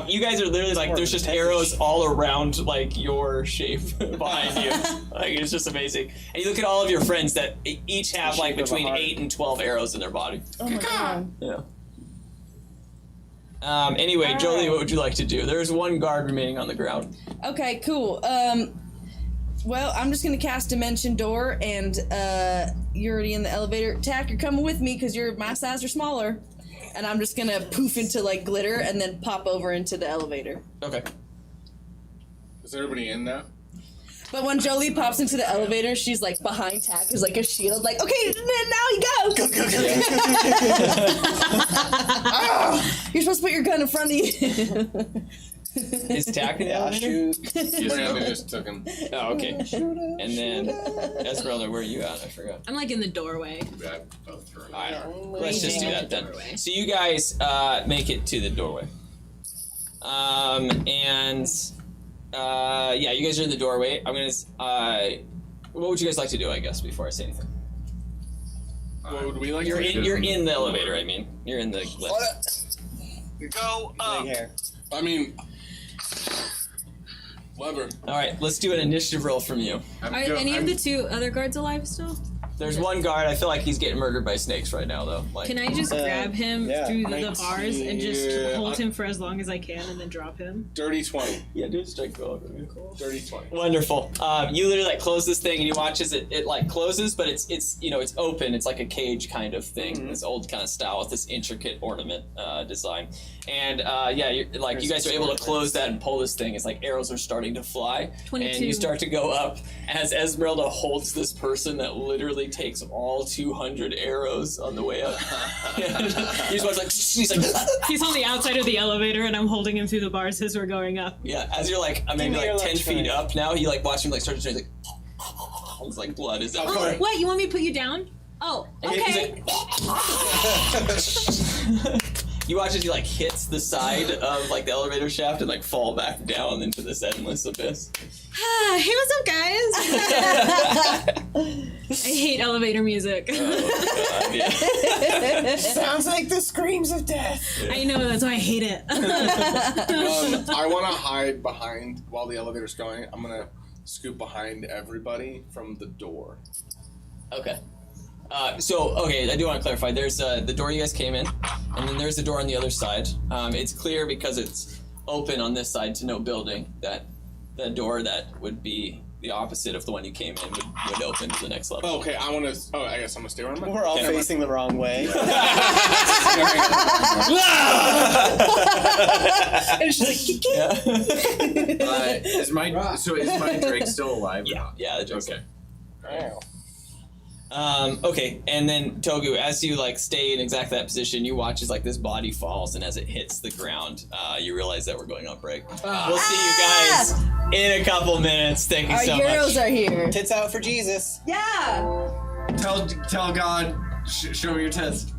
You guys are literally like there's just arrows all around like your shape behind you. Like it's just amazing. And you look at all of your friends that each have like shape of a between heart. 8 and 12 arrows in their body. Oh my god. Yeah. Anyway, Jolie, what would you like to do? There's one guard remaining on the ground. Okay, cool. Well, I'm just gonna cast Dimension Door, and you're already in the elevator. Tack, you're coming with me because you're my size or smaller, and I'm just gonna poof into like glitter and then pop over into the elevator. Okay. Is everybody in now? But when Jolie pops into the elevator, she's like behind Tack, there's like a shield, like, okay, now you go. You're supposed to put your gun in front of you. Is Tack in the elevator? Brandon just took him. Oh, okay. And then Esmeralda, where are you at? I forgot. I'm like in the doorway. Let's just do that then. So you guys make it to the doorway. Yeah, you guys are in the doorway. I'm gonna. What would you guys like to do? I guess before I say anything. What would we like You're to do? in the elevator. I mean, you're in the lift. go up. Big hair. I mean, lever. All right, let's do an initiative roll from you. Are any of the two other guards alive still? There's one guard. I feel like he's getting murdered by snakes right now, though. Like, Can I just grab him through the bars and just Yeah. hold him for as long as I can and then drop him? Dirty 20. yeah, do a strike roll. Dirty 20. Wonderful. You literally like close this thing and you watch as it like closes, but it's it's open. It's like a cage kind of thing. This old kind of style with this intricate ornament design. And you're, like you guys are able to close that and pull this thing. It's like arrows are starting to fly, 22. and you start to go up as Esmeralda holds this person that literally takes all 200 arrows on the way up. You just watch like he's like He's on the outside of the elevator and I'm holding him through the bars as we're going up. yeah. As you're like maybe me your like 10 feet electronic. up now, you like watch him like start to turn. He's like it's like blood is Oh, everywhere. what? You want me to put you down? Oh, And he's okay. like, you watch as he like hits the side of like the elevator shaft and like fall back down into this endless abyss. Hey, what's up, guys? I hate elevator music. Oh, God, yeah. Sounds like the screams of death. I know, that's why I hate it. I want to hide behind while the elevator's going. I'm going to scoot behind everybody from the door. Okay. I do want to clarify. There's the door you guys came in, and then there's the door on the other side. It's clear because it's open on this side to no building that the door that would be the opposite of the one you came in would open to the next level. Oh, okay, I guess I'm going to stay around. We're all facing the wrong way. And she's like, Is my Drake still alive? Yeah, yeah, the joke's Okay. Wow. Okay, and then Togu, as you like stay in exactly that position, you watch as like this body falls, and as it hits the ground, you realize that we're going on break. We'll see you guys in a couple minutes. Thank you our so heroes much. are here. Tits out for Jesus. Yeah. Tell God, show me your tits.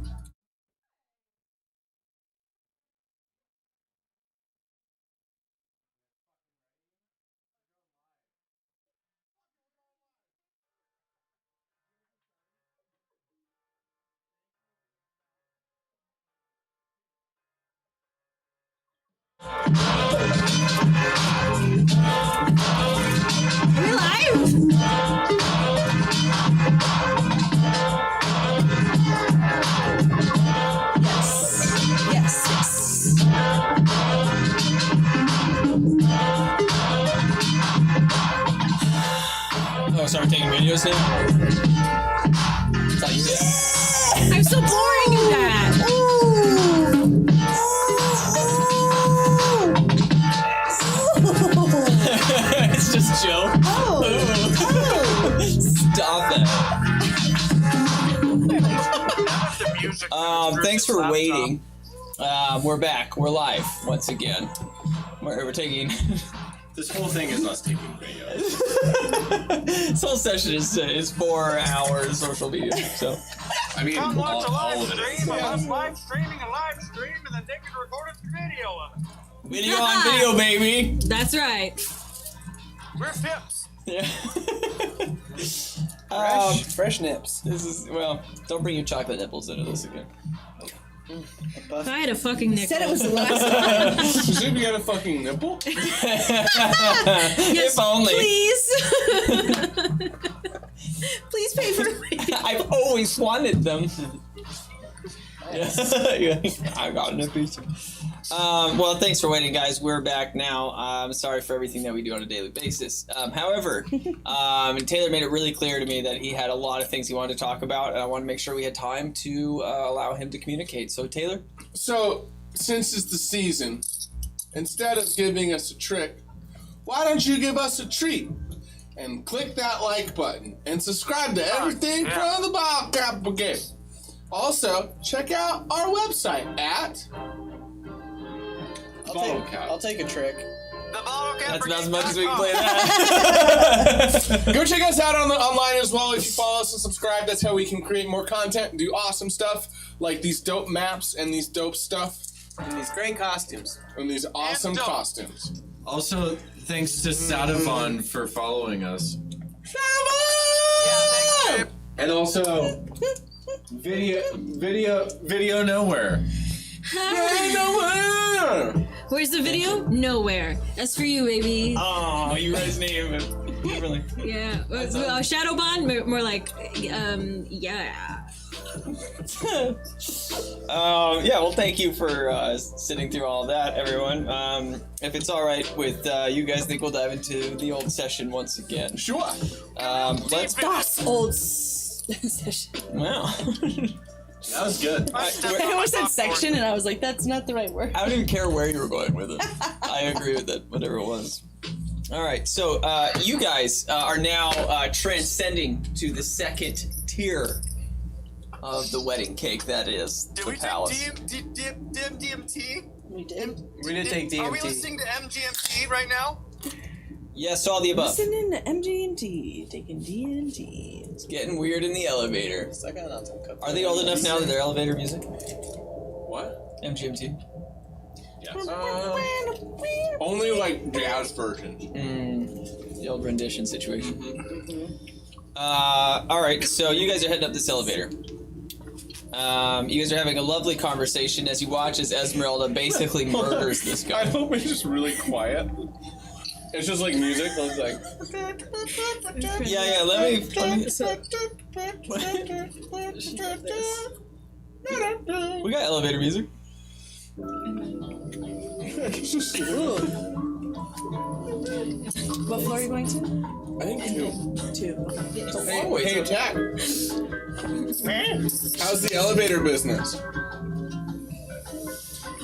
Are we live? Yes. Oh, sorry, taking videos now? That's how you do it. I'm so boring in that. It's just Joe. Stop it. The music Thanks for waiting. We're back. We're live once again. We're taking. This whole thing is us taking videos. This whole session is 4 hours social media. So I mean, Come watch a live all of it. stream of us live streaming a live stream and then taking a recorded video of it. video on video, baby. That's right. We're Fips. Yeah. Fresh nips. This is don't bring your chocolate nipples into this again. If I had a fucking nickel. Said it was the last time. Presume you got a fucking nipple? If only. Please. Please pay for it. I've always wanted them. Yeah. I got nippies. Well, thanks for waiting, guys. We're back now. I'm sorry for everything that we do on a daily basis. However, Taylor made it really clear to me that he had a lot of things he wanted to talk about, and I wanted to make sure we had time to allow him to communicate. So, Taylor? So, since it's the season, instead of giving us a trick, why don't you give us a treat? And click that like button and subscribe to everything from the Bottlecap Brigade. Also, check out our website at I'll take a trick. The Bottlecap That's about as Brigade. much as we can play that. Go check us out online as well. If you follow us and subscribe, that's how we can create more content and do awesome stuff like these dope maps and these dope stuff And these great costumes. and these awesome dope. costumes. Also, thanks to Sadavon for following us. Yeah, thanks, And also, video nowhere. Where's the video? Nowhere. That's for you, baby. Oh, you read his name. Really? Yeah. Shadow Bond, more like, yeah. Yeah, well, thank you for sitting through all that, everyone. If it's all right with you guys, I think we'll dive into the old session once again. Sure. Let's. Das old session. Wow. That was good. I almost said section, and I was like, that's not the right word. I don't even care where you were going with it. I agree with it, whatever it was. All right, so you guys are now transcending to the second tier of the wedding cake that is Did the we palace. take DMT? We did. We did take Are we DMT. listening to MGMT right now? Yes, all the above. Listening to MGMT, taking DMT. It's getting weird in the elevator. Suck on some cocaine. Are they old enough now that they're elevator music? What? MGMT? Yes. Only like jazz versions. The old rendition situation. Alright, so you guys are heading up this elevator. You guys are having a lovely conversation as you watch as Esmeralda basically murders this I guy. hope it's just really quiet. It's just like music. It's like. Yeah, let me we got elevator music. What floor are you going to? I think two. 2. Hey, Jack. How's the elevator business?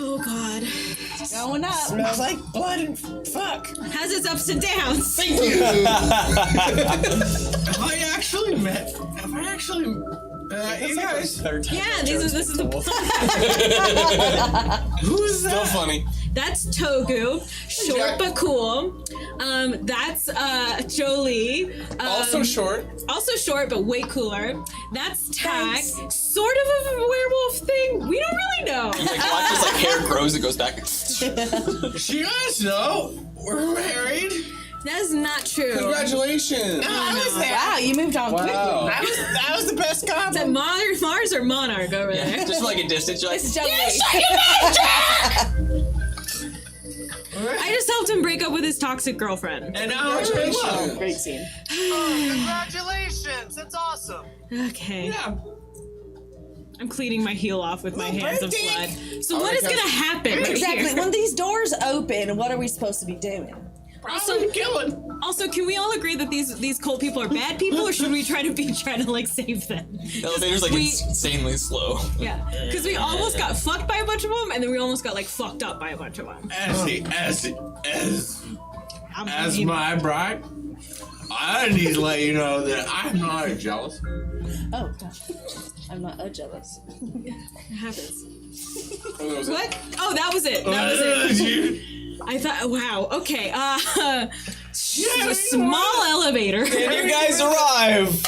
Oh, God. Going up. Smells like blood and fuck. Has its ups and downs. Have I actually met? You guys. Yeah, this is the. Who is that? Still funny. That's Togu, short Jack. but cool. That's Jolie. Also short. Also short but way cooler. That's Tak, sort of a werewolf thing. We don't really know. Like watch as like hair grows and goes back. You guys know we're married. That is not true. Congratulations. I was there. Wow, you moved on quickly. That was the best Is that compliment. Mars or Monarch over there? Yeah, just like a distance, you're like, It's Jolie. I just helped him break up with his toxic girlfriend. And now congratulations. Great scene. Congratulations! That's awesome. Okay. Yeah. I'm cleaning my heel off with my hands of blood. So what is Okay. gonna happen? right Exactly. here? When these doors open, what are we supposed to be doing? Also, can we all agree that these cold people are bad people, or should we try to like save them? the elevator's like insanely slow. Yeah, because we almost got fucked by a bunch of them, and then we almost got like fucked up by a bunch of them. As my bride, I need to let you know that I'm not jealous. Oh, gosh. I'm not jealous. It happens. Oh, that was it. What? Oh, that was it. That was it. I thought, wow, okay. Small elevator. And you guys arrive.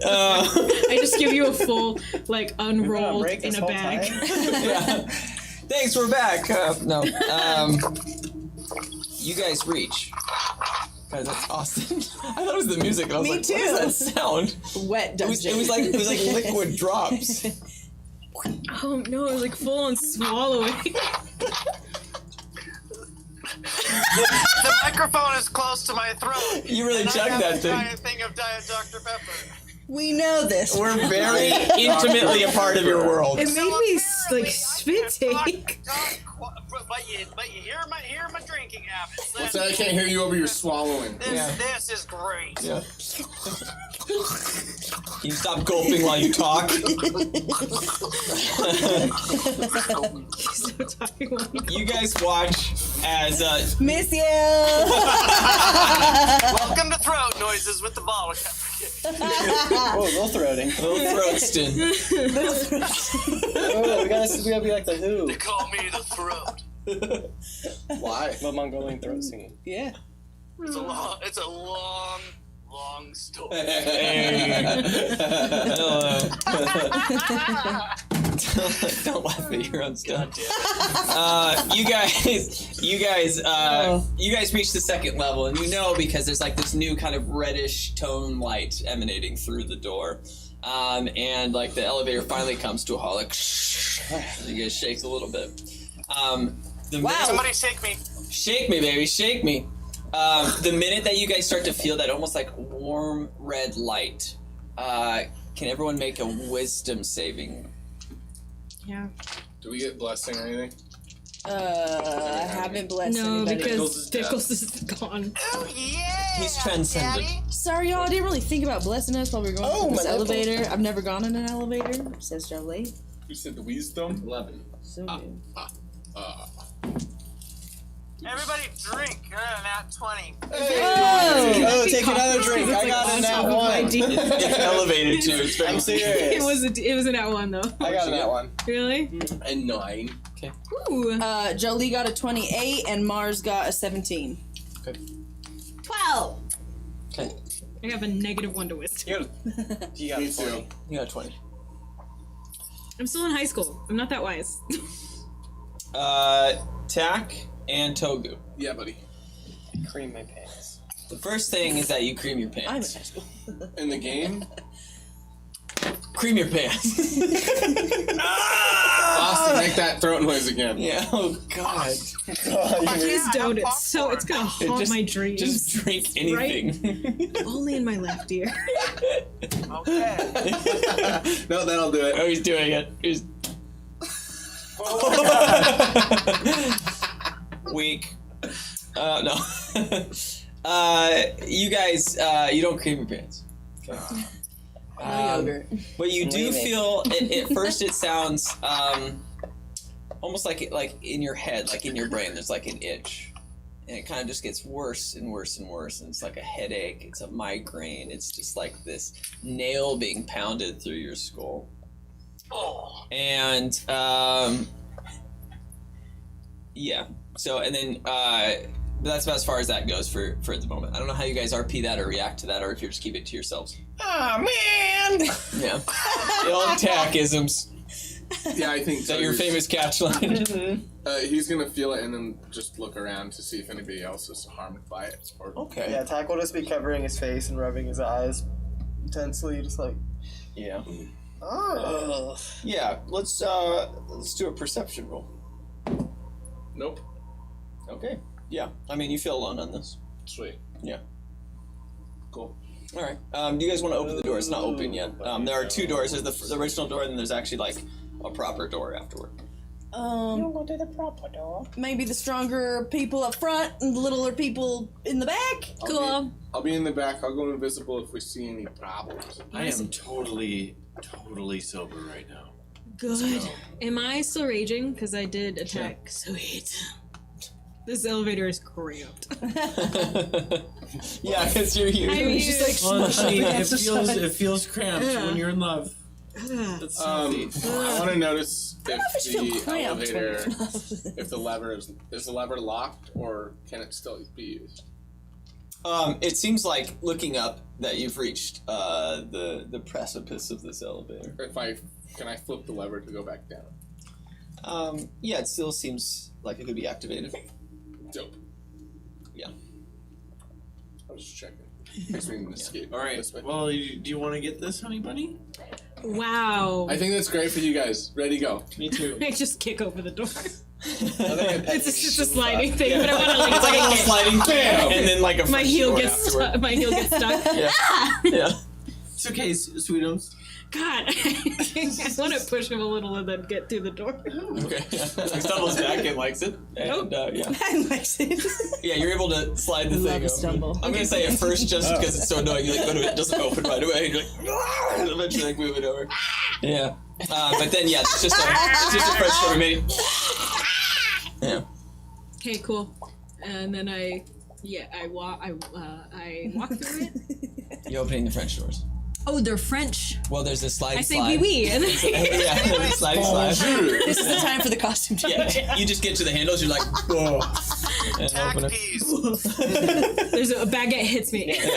I just give you a full, like, unrolled break in this a whole bag. Yeah. Thanks, we're back. No. You guys reach. Guys, that's Austin. I thought it was the music. And I was Me like, too. what does that sound? Wet It was dungeon. like liquid drops. Oh no, it was like full on swallowing. The microphone is close to my throat. You really and chugged I have that a thing. giant thing of Diet Dr. Pepper. We know this. We're very intimately a part of your world. It made me like spit take. But you hear my drinking habits. What's that? I can't hear you over your swallowing. This is great. Yeah. Can you stop gulping while you talk? You guys watch as Miss you. Welcome to Throat Noises with the Bottlecap Brigade. Oh, little throating. little Throatston. Oh, we gotta be like the Who. They call me the Throat. Why? The Mongolian throat singing. Yeah. It's a long story. Hello. Don't laugh at your own stuff. You guys reach the second level, and you know because there's like this new kind of reddish tone light emanating through the door, and like the elevator finally comes to a halt. Like, You guys shake a little bit. Somebody shake me. Shake me, baby, shake me. The minute that you guys start to feel that almost like warm red light, can everyone make a wisdom saving? Yeah. Do we get blessing or anything? I haven't blessed No, anybody. because Pickles is gone. Oh yeah. He's transcended. Daddy. Sorry, y'all. I didn't really think about blessing us while we were going Oh, through this my nipple. elevator. I've never gone in an elevator, says Jolie. You said the wisdom? 11. So good. Everybody drink. You're at nat 20. Oh, take another drink. I got in that one. It's elevated too. It's very I'm serious. It was an at one though. I got in that one. Really? A 9. Ooh. Jolie got a 28 and Mars got a 17. 12. Okay. I have a -1 to wisdom. You got Me 20. too. You got 20. I'm still in high school. I'm not that wise. Tack and Togu. Yeah, buddy. Cream my pants. The first thing is that you cream your I'm in pants. high school. In the game, Cream your pants. Austin, make that throat noise again. Yeah. Oh God. Please don't. It's gonna haunt Just- my dreams. Just drink anything. Only in my left ear. Okay. No, that'll do it. Oh, he's doing it. He's weak. No. You guys, you don't cream your pants. But you do feel. At first, it sounds almost like in your head, like in your brain. There's like an itch, and it kind of just gets worse and worse and worse. And it's like a headache. It's a migraine. It's just like this nail being pounded through your skull. Oh. And yeah. So and then that's about as far as that goes for the moment. I don't know how you guys RP that or react to that, or if you just keep it to yourselves. Oh man! Yeah. The old attack-isms. Yeah, I think Is so. that your famous catch line? He's gonna feel it and then just look around to see if anybody else is harmed by it. Or Okay. Yeah, Tack will just be covering his face and rubbing his eyes intensely, just like. Yeah. Oh. Yeah. Let's do a perception roll. Nope. Okay. Yeah. I mean, you feel alone on this. Sweet. Yeah. Cool. All right. Do you guys want to open the door? It's not open yet. There are two doors. There's the original door, and then there's actually like a proper door afterward. Go to the proper door. Maybe the stronger people up front and the littler people in the back. Cool. I'll be in the back. I'll go invisible if we see any problems. I am totally sober right now. Good. Am I still raging? Because I did attack. Sweet. This elevator is cramped. Yeah, because you're here. I mean, Honestly, it feels cramped when you're in love. That's I want to notice if feel the cramped when elevator, if the lever is the lever locked or can it still be used? It seems like looking up that you've reached the precipice of this elevator. Can I flip the lever to go back down? Yeah, it still seems like it could be activated. Dope. Yeah. I was just checking. Makes me escape. All right. This way. Well, do you want to get this, honey bunny? Wow. I think that's great for you guys. Ready, go. Me too. I just kick over the door. It's It's a sliding thing, but I want to like. It's like a little kick it. sliding bam, and then like a My fresh heel door gets afterward. stuck. My heel gets stuck. Yeah. It's okay, sweetums. God, I want to push him a little and then get through the door. Okay. He stumbles back and likes it. And yeah. I likes it. Yeah, you're able to slide the Love thing a open. stumble. I'm gonna say at first just because it's so annoying, you like go to it, it doesn't open right away, and you're like, and eventually like move it over. Yeah. But then yeah, it's just a fresh door remaining. Yeah. Okay, cool. And then I walk through it. You're opening the French doors. Oh, they're French. Well, there's this sliding I say slide. wee wee. And then Yeah, sliding slide. This is the time for the costume change. Yeah, you just get to the handles, you're like, whoa. And Tack open it. peas. there's a baguette hits me. Can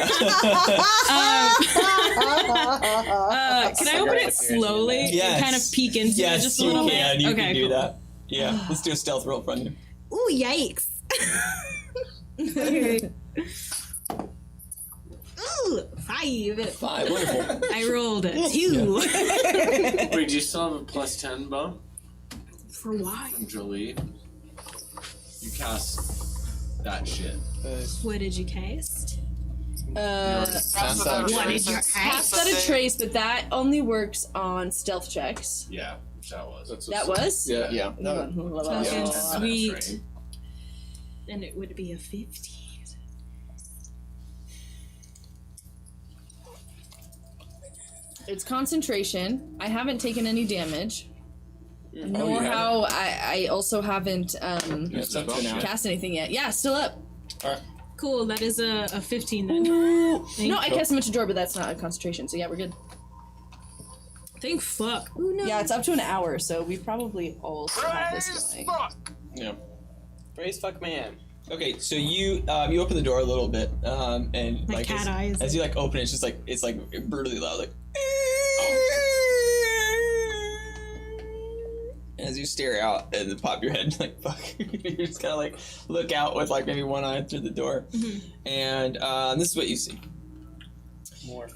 I open it slowly Yes. and kind of peek into it Yes, just a you little can. bit? You Okay, can do cool. that. Yeah, let's do a stealth roll from you. Ooh, yikes. Okay. Ooh, 5. 5, wonderful. I rolled a 2. Wait, do you still have a +10 bump? For why? From Jolie. You cast that shit. What did you cast? Pass that What did you Pass that a trace, but that only works on stealth checks. Yeah, that was. That was? Yeah. Yeah. Fucking Yeah. sweet. That's right. And it would be a 50. It's concentration. I haven't taken any damage. Nor you how I also haven't It's up to now. cast anything yet. Yeah, still up. Cool, that is a 15 then. No, I cast a bunch of door, but that's not a concentration, so yeah, we're good. Thank fuck. Ooh, no. Yeah, it's up to an hour, so we probably all still have this going. Yeah. Praise fuck man. Okay, so you open the door a little bit, and My like cat eyes. as you like open it, it's just like it's like brutally loud, like. And as you stare out and pop your head, like fuck, you just kind of like look out with like maybe one eye through the door, and this is what you see. More.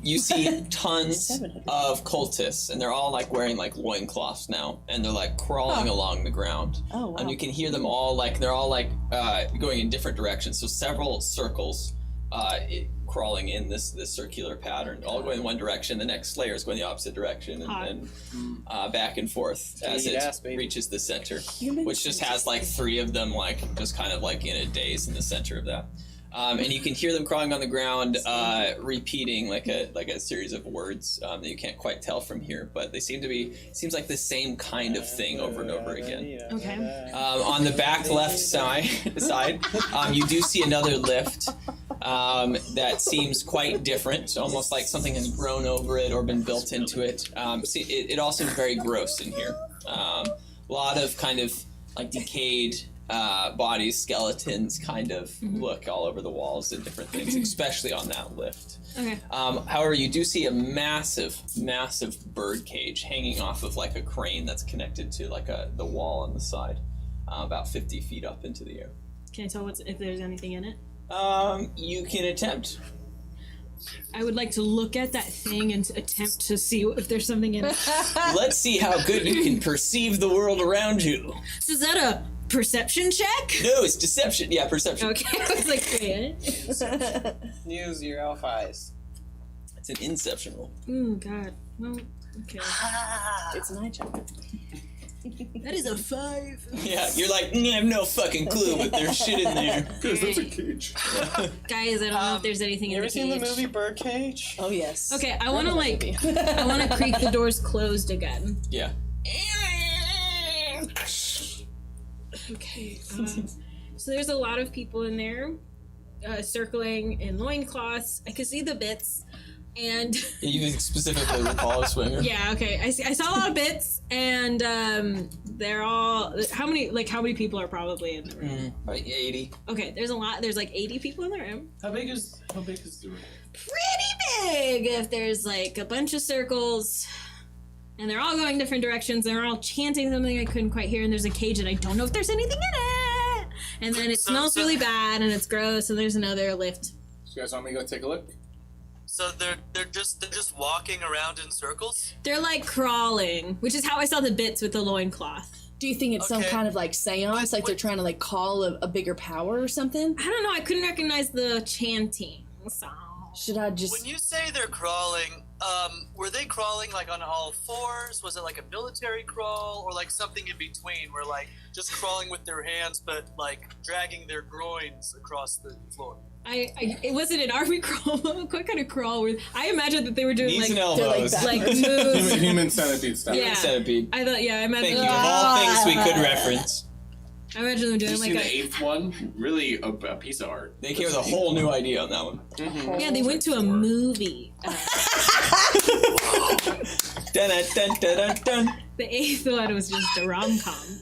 You see tons of cultists, and they're all like wearing like loincloths now, and they're like crawling along the ground. Oh, wow. And you can hear them all like they're all like going in different directions. So several circles crawling in this circular pattern, all going in one direction. The next layer is going the opposite direction, and back and forth as Eat it ass, baby. reaches the center, which just has like 3 of them like just kind of like in a daze in the center of that. And you can hear them crawling on the ground, repeating like a series of words that you can't quite tell from here, but they seem to be seems like the same kind of thing over and over again. Okay. On the back left side, you do see another lift that seems quite different, almost like something has grown over it or been built into it. It all seems very gross in here. A lot of kind of like decayed bodies, skeletons kind of look all over the walls and different things, especially on that lift. Okay. However, you do see a massive bird cage hanging off of like a crane that's connected to like the wall on the side, about 50 feet up into the air. Can I tell if there's anything in it? You can attempt. I would like to look at that thing and attempt to see if there's something in it. Let's see how good you can perceive the world around you. So is that a perception check? No, it's deception. Yeah, perception. Okay, I was like, wait. Use your elf eyes. It's an inception roll. Oh, God. Well, okay. It's an eye check. That is a 5. Yeah, you're like, I have no fucking clue, but there's shit in there. Because that's a cage. Guys, I don't know if there's anything You in ever the seen cage. the movie Birdcage? Oh, yes. Okay, I want to I want to creak the doors closed again. Yeah. Okay. So there's a lot of people in there, circling in loincloths. I could see the bits, and You specifically recall a swinger. yeah. Okay, I saw a lot of bits, and they're all. How many people are probably in the room? Like 80. Okay, there's a lot. There's like 80 people in the room. How big is the room? Pretty big. If there's like a bunch of circles. And they're all going different directions. They're all chanting something I couldn't quite hear. And there's a cage, and I don't know if there's anything in it. And then it smells really bad, and it's gross. And there's another lift. You guys want me to go take a look? So they're just walking around in circles. They're like crawling, which is how I saw the bits with the loincloth. Do you think it's some Okay. kind of like seance, like they're trying to like call a bigger power or something? I don't know. I couldn't recognize the chanting. So Should I just? When you say they're crawling, were they crawling like on all fours? Was it like a military crawl or like something in between where like just crawling with their hands but like dragging their groins across the floor? it wasn't an army crawl. What kind of crawl were? I imagined that they were doing Knees and like elbows. like moves. Human centipede style. Yeah. Centipede. I thought, yeah, I Thank imagined. you. Of all things we could reference, I imagine them Did doing you see like the 8th one? Really a piece of art. they came with a whole new idea on that one. yeah, they went to a movie. Dun, dun, dun, dun, dun. The 8th one was just a rom-com.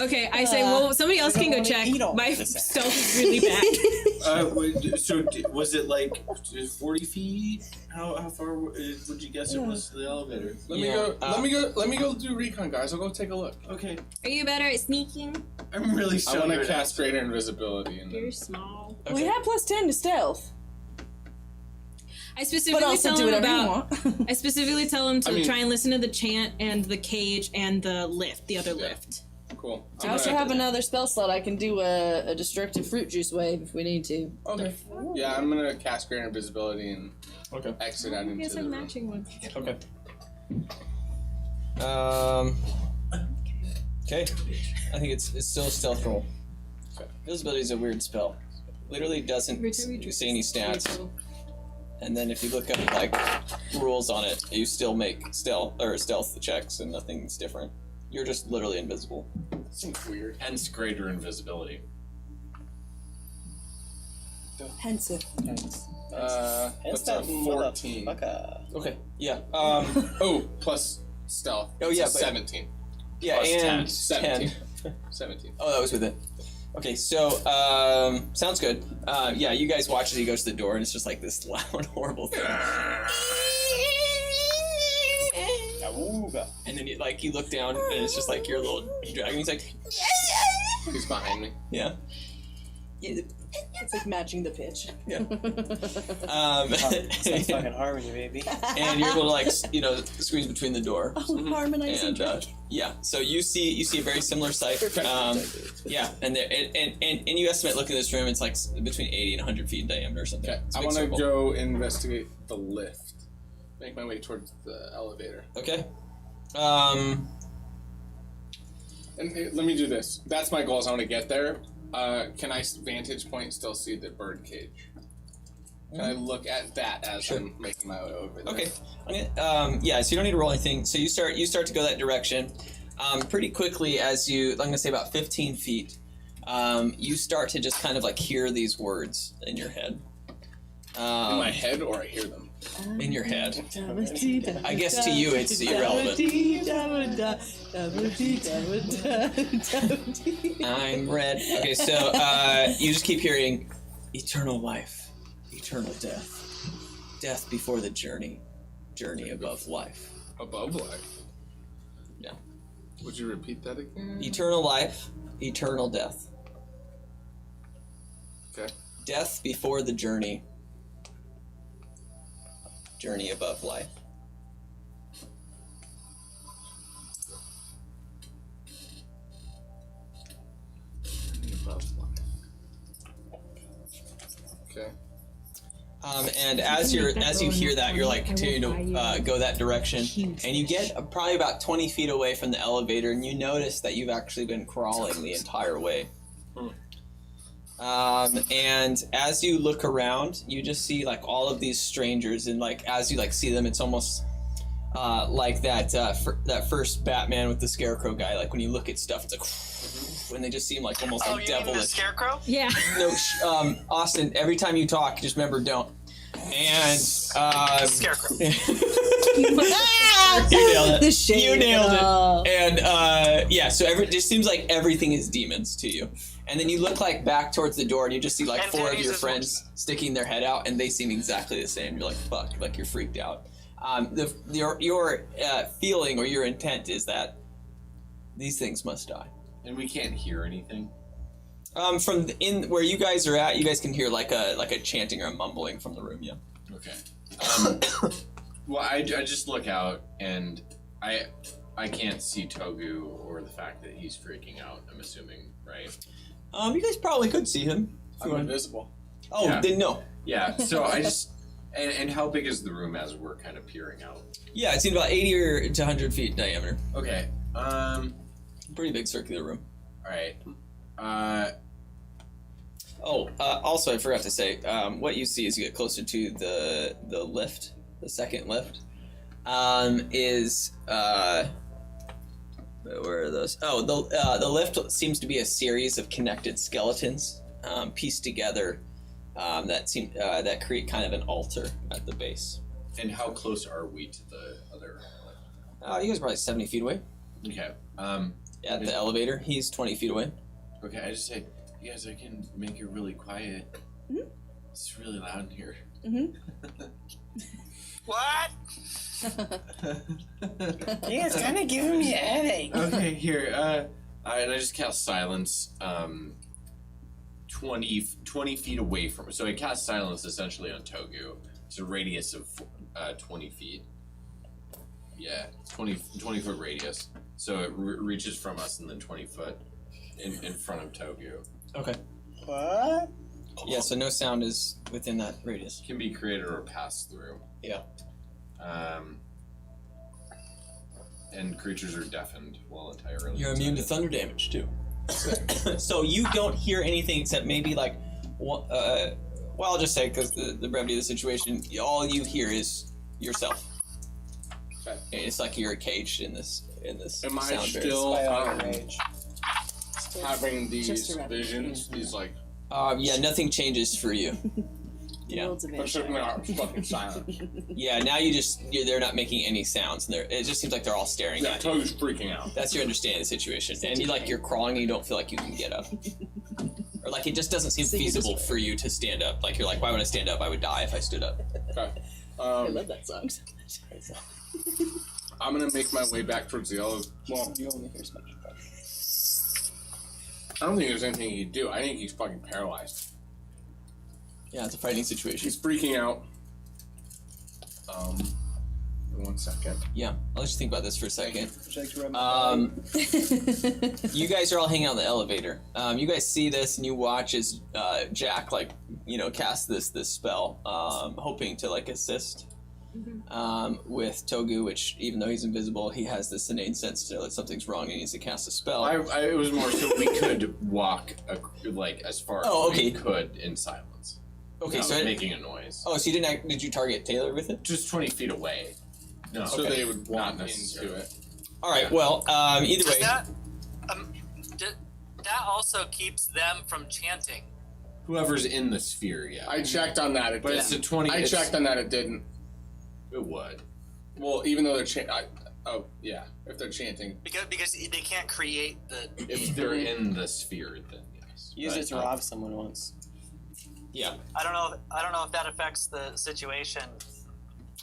Okay, I say, well, somebody else can go check. My stealth is really bad. So was it like 40 feet? How far would you guess it was to the elevator? Let me go do recon, guys. I'll go take a look. Okay, Are you better at sneaking? I'm really I want to good. cast greater invisibility. And You're small. We have +10 to stealth. I specifically But also tell do him whatever you about. want. I specifically tell him to I mean- try and listen to the chant and the cage and the lift, the other lift. Cool. I also have another spell slot. I can do a destructive fruit juice wave if we need to. Okay. Yeah, I'm gonna cast Greater Invisibility and Okay. exit out I into guess the I'm room. matching one. Okay. Okay. I think it's still a stealth roll. Invisibility is a weird spell. Literally doesn't say any stats. And then if you look up like rules on it, you still make stealth checks and nothing's different. You're just literally invisible. Seems weird. Hence greater invisibility. Pensive. Hence That's a that 14. motherfucker. Okay. Yeah. Oh, plus stealth. Oh, It's yeah, a but- 17. Yeah, Plus and 17. 10. 17. Oh, that was with it. Okay, so sounds good. Yeah, you guys watch as he goes to the door, and it's just like this loud, horrible thing. And then you look down, and it's just like your little dragon. He's like, He's behind me. yeah. It's like matching the pitch. Yeah. Sounds fucking harmony, baby. And you're able to squeeze between the door. Oh, harmonizing And dragon. yeah, so you see a very similar sight. Yeah, and you estimate looking at this room, it's like between 80 and 100 feet in diameter or something. Okay, It's a I big want to circle. go investigate the lift. Make my way towards the elevator. Okay. And let me do this. That's my goal. Is I want to get there. Can I vantage point still see the bird cage? Can I look at that as I'm making my way over there? Okay. Yeah, so you don't need to roll anything. So you start to go that direction. Pretty quickly, as I'm gonna say about 15 feet, you start to just kind of like hear these words in your head. In my head, or I hear them. In your head. I guess to you it's irrelevant. I'm red. Okay, so you just keep hearing eternal life, eternal death, death before the journey above life. Above life. Yeah. Would you repeat that again? Eternal life, eternal death. Okay. Death before the journey above life. Above life. Okay. And as you hear that, you're like continuing to go that direction, and you get probably about 20 feet away from the elevator, and you notice that you've actually been crawling the entire way. And as you look around, you just see like all of these strangers, and like as you like see them, it's almost like that first Batman with the Scarecrow guy. Like when you look at stuff, it's like when they just seem like almost Oh, like you mean the devilish. scarecrow? Yeah. No, Austin. Every time you talk, just remember don't. And Scarecrow. you nailed it. The shade You of it nailed all. it. And yeah, so it just seems like everything is demons to you. And then you look like back towards the door, and you just see like And 4 of Teddy's your is friends sticking their head out, and they seem exactly the same. You're like, fuck, like you're freaked out. Your feeling or your intent is that these things must die. And we can't hear anything. From where you guys are at, you guys can hear like a chanting or a mumbling from the room. Yeah. Okay. Well, I just look out, and I can't see Togu or the fact that he's freaking out. I'm assuming, right? You guys probably could see him. I'm invisible. Oh, Yeah. then no. Yeah. So I just and how big is the room as we're kind of peering out? Yeah, it's in about 80 or to 100 feet diameter. Okay. Pretty big circular room. All right. Also, I forgot to say, what you see as you get closer to the lift, the second lift, is where are those? Oh, the lift seems to be a series of connected skeletons pieced together that create kind of an altar at the base. And how close are we to the other? You guys are probably 70 feet away. Okay. At the elevator, he's 20 feet away. Okay, I just say, you guys, I can make it really quiet. Mm-hmm. It's really loud in here. Mm-hmm. What? Yeah, it's kind of giving me a headache. Okay, here. And I just cast silence. 20 feet away from. So I cast silence essentially on Togu, It's a radius of 20 feet. Yeah, 20 foot radius. So it reaches from us and then 20 foot in front of Togu. Okay. What? Yeah, so no sound is within that radius. Can be created or passed through. Yeah. And creatures are deafened while entirely. You're immune to thunder damage too. So you don't hear anything except maybe like, well, I'll just say because the brevity of the situation, all you hear is yourself. Okay. And it's like you're caged in this Am I sound barrier. still Rage. having these Just around. visions? These like, Yeah, nothing changes for you. Yeah. Worlds of but certainly are fucking silent. Yeah, now they're not making any sounds. And it just seems like they're all staring Yeah, at you. Togu's freaking out. That's your understanding of the situation. And you're crawling and you don't feel like you can get up. Or like it just doesn't seem feasible for you to stand up. Like you're like, why would I stand up? I would die if I stood up. Okay. I love that song. I'm gonna make my way back towards the other. Well, You only hear smash. I don't think there's anything he can do. I think he's fucking paralyzed. Yeah, it's a fighting situation. He's freaking out. 1 second. Yeah, I'll let you think about this for a second. Would you like to rub my You guys are all hanging out in the elevator. You guys see this and you watch as Jack cast this spell, hoping to assist with Togu, which even though he's invisible, he has this innate sense to know that something's wrong and he needs to cast a spell. It was more so we could walk as far as we could in silence. Okay, without making a noise. Oh, so you didn't? Did you target Taylor with it? Just 20 feet away. No, So they would walk not into it. All right. Well, either way. That also keeps them from chanting. Whoever's in the sphere, yeah. I checked on that. It But didn't. it's a 20. I checked on that. It didn't. It would. Well, even though they're if they're chanting. Because they can't create the. If they're in the sphere, then yes. Use it to rob someone once. Yeah. I don't know if that affects the situation,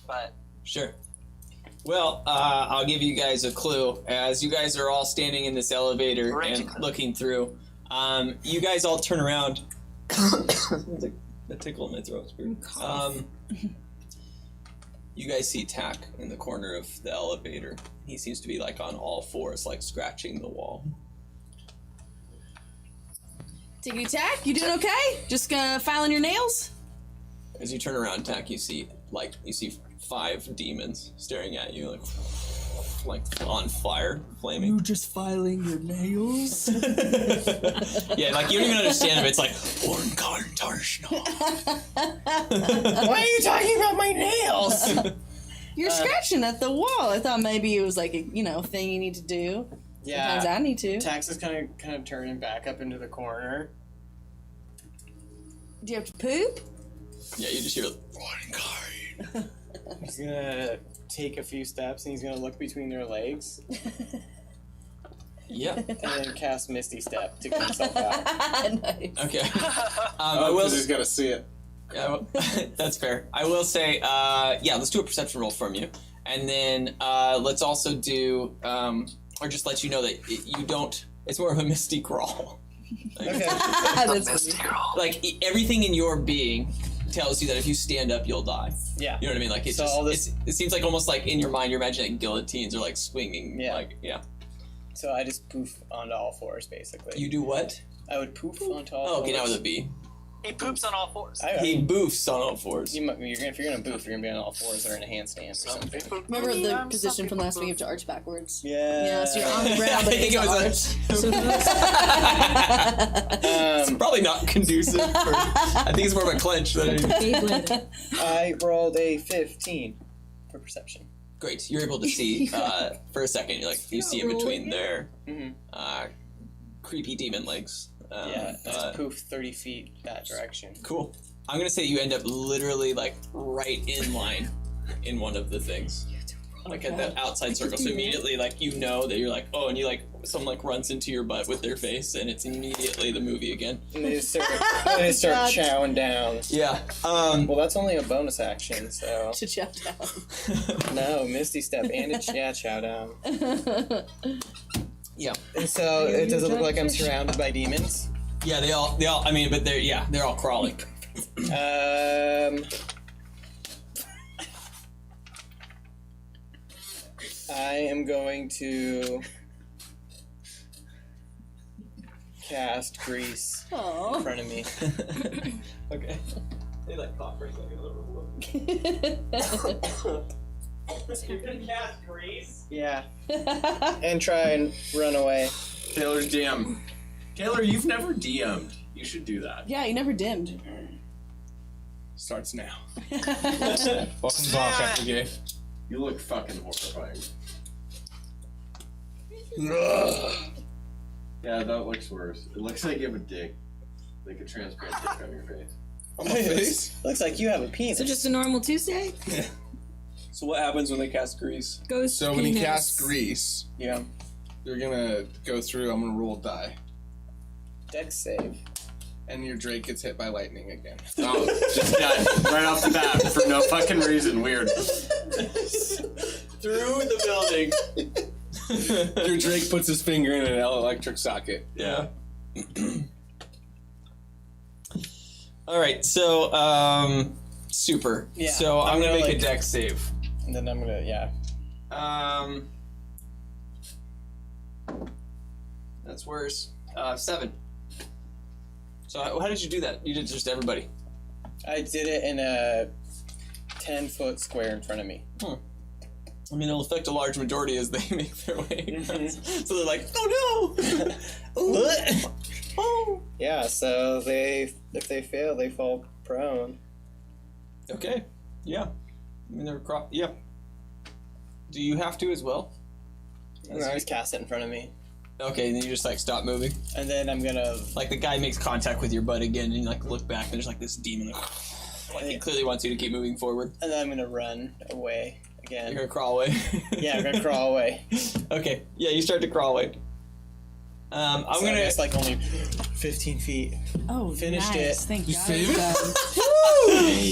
but. Sure. Well, I'll give you guys a clue. As you guys are all standing in this elevator and looking through, you guys all turn around. A tickle in my throat. It's weird. You guys see Tack in the corner of the elevator. He seems to be on all fours, scratching the wall. Tickety Tack, you doing okay? Just filing your nails? As you turn around, Tack, you see 5 demons staring at you, like on fire, flaming. You just filing your nails? Yeah, you don't even understand them. It's like Ornkarn Tarshna. Why are you talking about my nails? You're scratching at the wall. I thought maybe it was a thing you need to do. Yeah. Sometimes I need to. Tax is kind of turning back up into the corner. Do you have to poop? Yeah, you just hear Ornkarn. He's gonna take a few steps and he's gonna look between their legs. Yeah. And then cast Misty Step to get himself out. Nice. Okay. He's got to see it. Yeah, well, that's fair. I will say, let's do a perception roll from you, and then let's also do, or just let you know that you don't. It's more of a misty crawl. Okay. That's funny. Everything in your being tells you that if you stand up, you'll die. Yeah. You know what I mean? It seems almost in your mind, you're imagining guillotines or swinging. Yeah. So I just poof onto all fours, basically. You do what? I would poof onto all Oh, fours. okay, now with a B. He poops on all fours. He boofs on all fours. If you're gonna boof, you're gonna be on all fours or in a handstand or something. Remember the position from last week? You have to arch backwards. Yeah. Yeah, so you're on the ground, but I think it's it was it's probably not conducive for. I think it's more of a clench than anything. I rolled a 15 for perception. Great, you're able to see for a second. You see in between their creepy demon legs. Let's poof 30 feet that direction. Cool. I'm gonna say you end up literally right in line in one of the things. At that outside circle. So immediately you know that you're oh, and you someone runs into your butt with their face and it's immediately the movie again. And they start chowing down. Yeah. Well, that's only a bonus action, so. To chow down. No, Misty Step and chow down. Yeah. And so does it look like I'm surrounded by demons? Yeah, they all I mean, but they're all crawling. I am going to cast grease in Aww. front of me. Okay. They like cough for a second. You're gonna cast grease? Yeah. And try and run away. Taylor's DM. Taylor, you've never DM'd. You should do that. Yeah, you never dimmed. Starts now. Welcome to Bottlecap Brigade. You look fucking horrifying. Yeah, that looks worse. It looks like you have a dick. Like a transparent dick on your face. On my face? Looks like you have a penis. So just a normal Tuesday? So what happens when they cast grease? Ghost So when you penis. cast grease, Yeah. you're gonna go through. I'm gonna roll a die, Dex save. and your Drake gets hit by lightning again. Oh, just done. Right off the bat for no fucking reason. Weird. Through the building. Your Drake puts his finger in an electric socket. Yeah. All right, so super. Yeah, So I'm gonna I'm gonna, make a like- dex save. And then I'm gonna, yeah. That's worse. 7. So how did you do that? You did just everybody. I did it in a 10-foot square in front of me. I mean, it'll affect a large majority as they make their way. So they're like, oh no! Ooh. Oh. Yeah, so if they fail, they fall prone. Okay. Yeah. I mean, they're yeah. Do you have to as well? And I just cast it in front of me. Okay, then you just like stop moving. And then I'm gonna... Like the guy makes contact with your butt again, and you like look back, and there's like this demon. Like he clearly wants you to keep moving forward. And then I'm gonna run away again. You're gonna crawl away. Yeah, I'm gonna crawl away. Okay. Yeah, you start to crawl away. I'm So gonna. it's like only 15 feet. Oh, Finished nice. it. Thank You God. save it?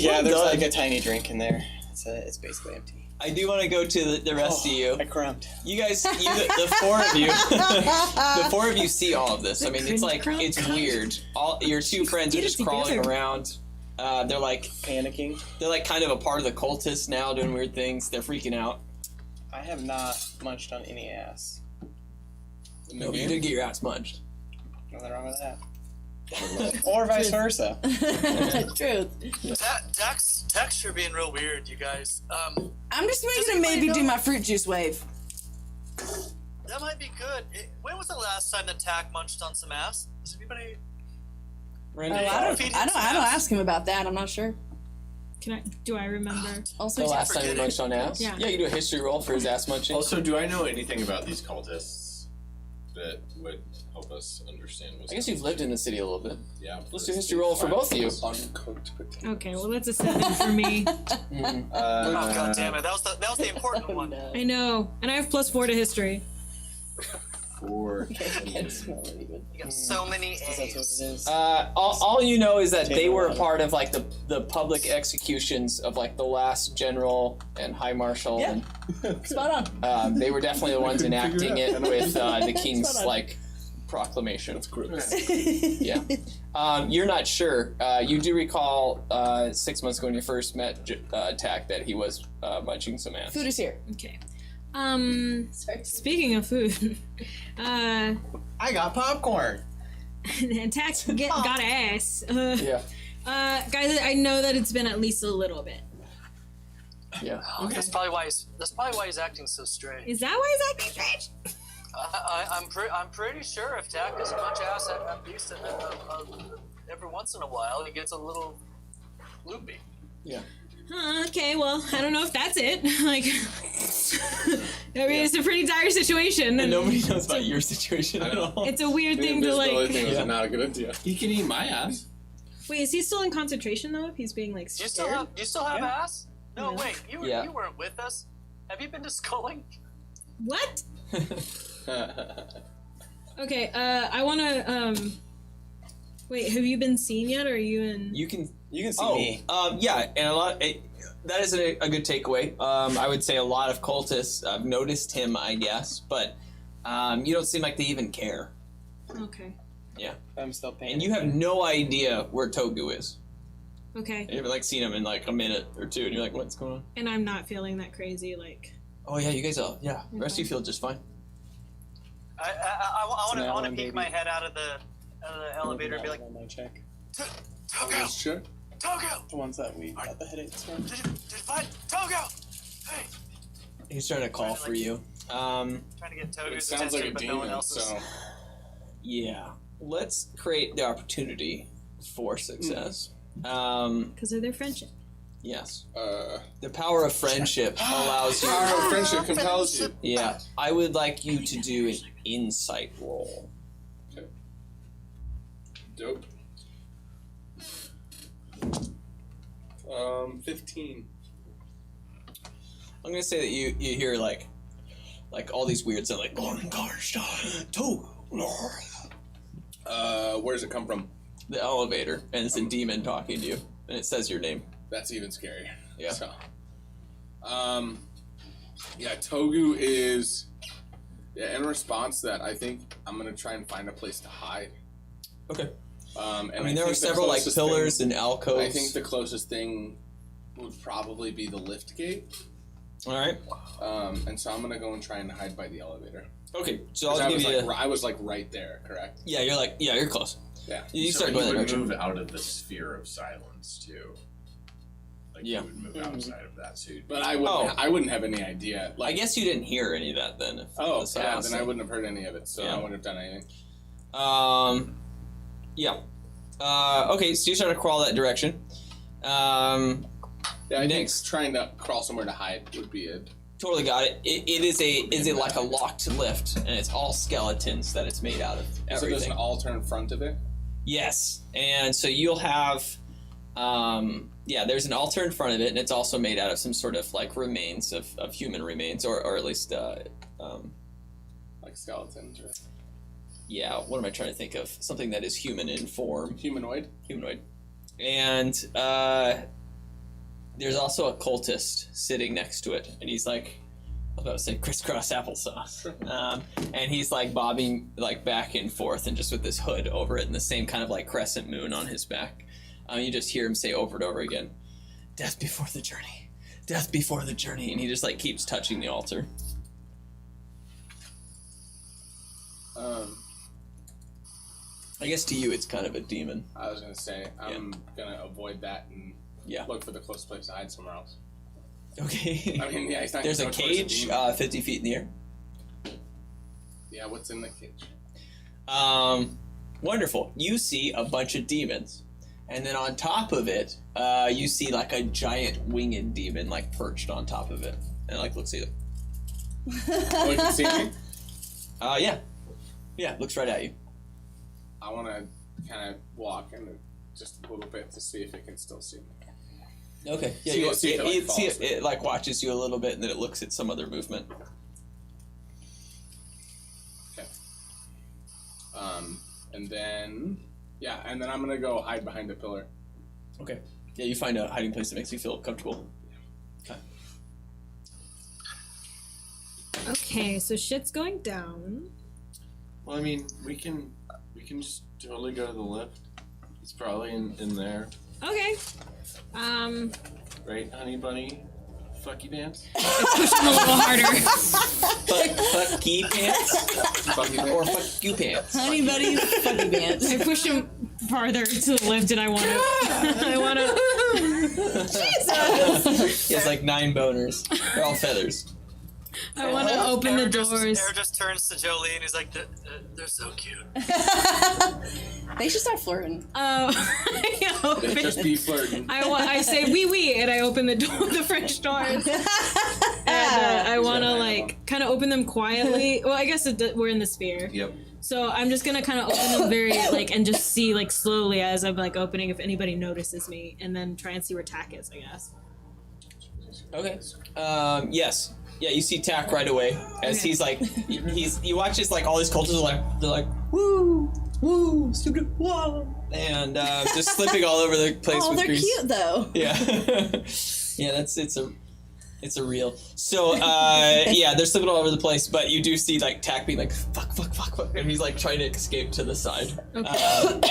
Yeah, Well there's done. like a tiny drink in there. It's basically empty. I do want to go to the rest of you. I crumped. You guys, the 4 of you, the 4 of you see all of this. I mean, it's like it's weird. All your 2 friends are Get it just crawling together. around. They're like Panicking. kind of a part of the cultists now, doing weird things. They're freaking out. I have not munched on any ass. No, you did get your ass munched. Nothing wrong with that. Or vice versa. Truth. Dex, you're being real weird, you guys. I'm just Does gonna maybe anybody do know- my fruit juice wave. That might be good. When was the last time that Tack munched on some ass? Does anybody? Oh, Randy, I don't feed him I don't some ass. ask him about that. I'm not sure. Do I remember? Also, the last time you forget it. munched on ass? Yeah. Yeah, you do a history roll for his ass munching. Also, do I know anything about these cultists that would help us understand what's I guess you've lived in the city a little bit. Yeah. Let's do a history roll for both of you. Uncooked potato. Okay, well that's a 7 for me. Oh god damn it! That was the important one. I know, and I have +4 to history. 4. You got so many That's what it A's. is. All you know is that Take they a were a while. part of like the public executions of like the last general and high marshal, Yeah. spot on. and they were definitely the ones Couldn't figure enacting it it out. with the king's Spot on. like proclamation. Gross. Yeah. You're not sure. You do recall 6 months ago when you first met Tack that he was munching some ass. Food is here. Okay. Sorry. Speaking of food, I got popcorn. Tax got ass. Yeah. Guys, I know that it's been at least a little bit. Yeah. Okay. That's probably why he's acting so strange. Is that why he's acting strange? I'm pretty sure if Tack doesn't much ass at least every once in a while, he gets a little loopy. Yeah. Okay, well, I don't know if that's it. Like, I mean, it's a pretty dire situation. And nobody knows about your situation at all. It's a weird thing to Invisibility like. thing was Yeah. not a good idea. He can eat my ass. Wait, is he still in concentration though? If he's being like Do you scared? still have Yeah. ass? No, Yeah. wait, you weren't with us. Have you been to Sculling? What? Okay, I wanna wait, have you been seen yet, or are you in? You can see me. Yeah, and that is a good takeaway. I would say a lot of cultists have noticed him, I guess, but you don't seem like they even care. Okay. Yeah, I'm still paying. and you have no idea where Togu is. Okay. You haven't like seen him in like a minute or two, and you're like, "What's going on?" And I'm not feeling that crazy, like. Oh yeah, you guys all. Yeah, the rest of you feel just fine. I want to baby. peek my head out of the elevator and be like, on my check. Oh, sure. Togo! The ones that we got the headaches from. Did you find Togo? Hey! He's trying to call for you. trying to get It Togu's sounds like attention, a but no one demon, else's. so Yeah. Let's create the opportunity for success. Because of their friendship. Yes. uh, The power of friendship allows you. power of friendship compels you. Yeah. I would like you to do an insight roll. Dope. 15. I'm gonna say that you hear like all these weird sounds like Where does it come from? the elevator, and it's a demon talking to you, and it says your name. That's even scarier. Yeah. So, yeah, Togu is. Yeah, in response to that, I think I'm gonna try and find a place to hide. Okay. And I mean, there are think the several like closest pillars thing- and alcoves. I think the closest thing would probably be the lift gate. All right. And so I'm gonna go and try and hide by the elevator. Okay. So 'Cause I'll give you. I was like right there, correct? Yeah, you're close. Yeah. You So start going that would direction. move out of the sphere of silence too. Like Yeah. you would move outside of that, so you'd But I wouldn't have any idea. I guess you didn't hear any of that then. If Oh, that's yeah, honest. then I wouldn't have heard any of it, so Yeah. I wouldn't have done anything. Yeah. Okay, so you start to crawl that direction. Yeah, I think Next. trying to crawl somewhere to hide would be it. Totally got it. Is it like a locked lift, and it's all skeletons that it's made out of So there's everything. an altar in front of it. Yes, and so you'll have, there's an altar in front of it, and it's also made out of some sort of like remains of human remains, or at least, Like skeletons or what am I trying to think of? Something that is human in form. humanoid. Humanoid. And there's also a cultist sitting next to it, and he's like, I was about to say crisscross applesauce. And he's like bobbing like back and forth, and just with this hood over it, and the same kind of like crescent moon on his back. You just hear him say over and over again, "Death before the journey, death before the journey," and he just like keeps touching the altar. I guess to you it's kind of a demon. I was gonna say I'm gonna avoid that and look for the closest place to hide somewhere else. Okay. I mean, yeah, he's not There's a gonna go towards cage, the demon. 50 feet in the air. Yeah, what's in the cage? Wonderful. You see a bunch of demons, and then on top of it, you see like a giant winged demon like perched on top of it, and it, like looks at you. Oh, you can see me? Yeah, looks right at you. I want to kind of walk in just a little bit to see if it can still see me. Okay. Yeah, See if it, like, see follows it like watches you a little bit, and then it looks at some other movement. Okay. And then I'm gonna go hide behind a pillar. Okay. Yeah, you find a hiding place that makes you feel comfortable. Okay. Okay, so shit's going down. Well, I mean, we can just totally go to the lift. It's probably in there, Okay. right, honey bunny? Fucky pants? Push him a little harder. Fuck key pants? Or fuck you pants? Honey buddy, fucking pants. I push him farther to the lift, and I want to. He has like 9 boners. They're all feathers. I want to open the doors. Air just turns to Jolene and he's like, they're so cute. They should start flirting. I open- Just be flirting. I say wee, and I open the door, the French doors. And I want to like kind of open them quietly. Well, I guess we're in the sphere. Yep. So I'm just gonna kind of open them very like and just see like slowly as I'm like opening if anybody notices me, and then try and see where Tack is. I guess. Okay. Yes. Yeah, you see Tack right away as Okay. he's like, you watch as like all these cultists they're like, woo, woo, stupid, whoa, and just slipping all over the place Oh, with they're grease. cute though. Yeah, yeah, it's a real. So they're slipping all over the place, but you do see like Tack being like fuck, and he's like trying to escape to the side. Okay.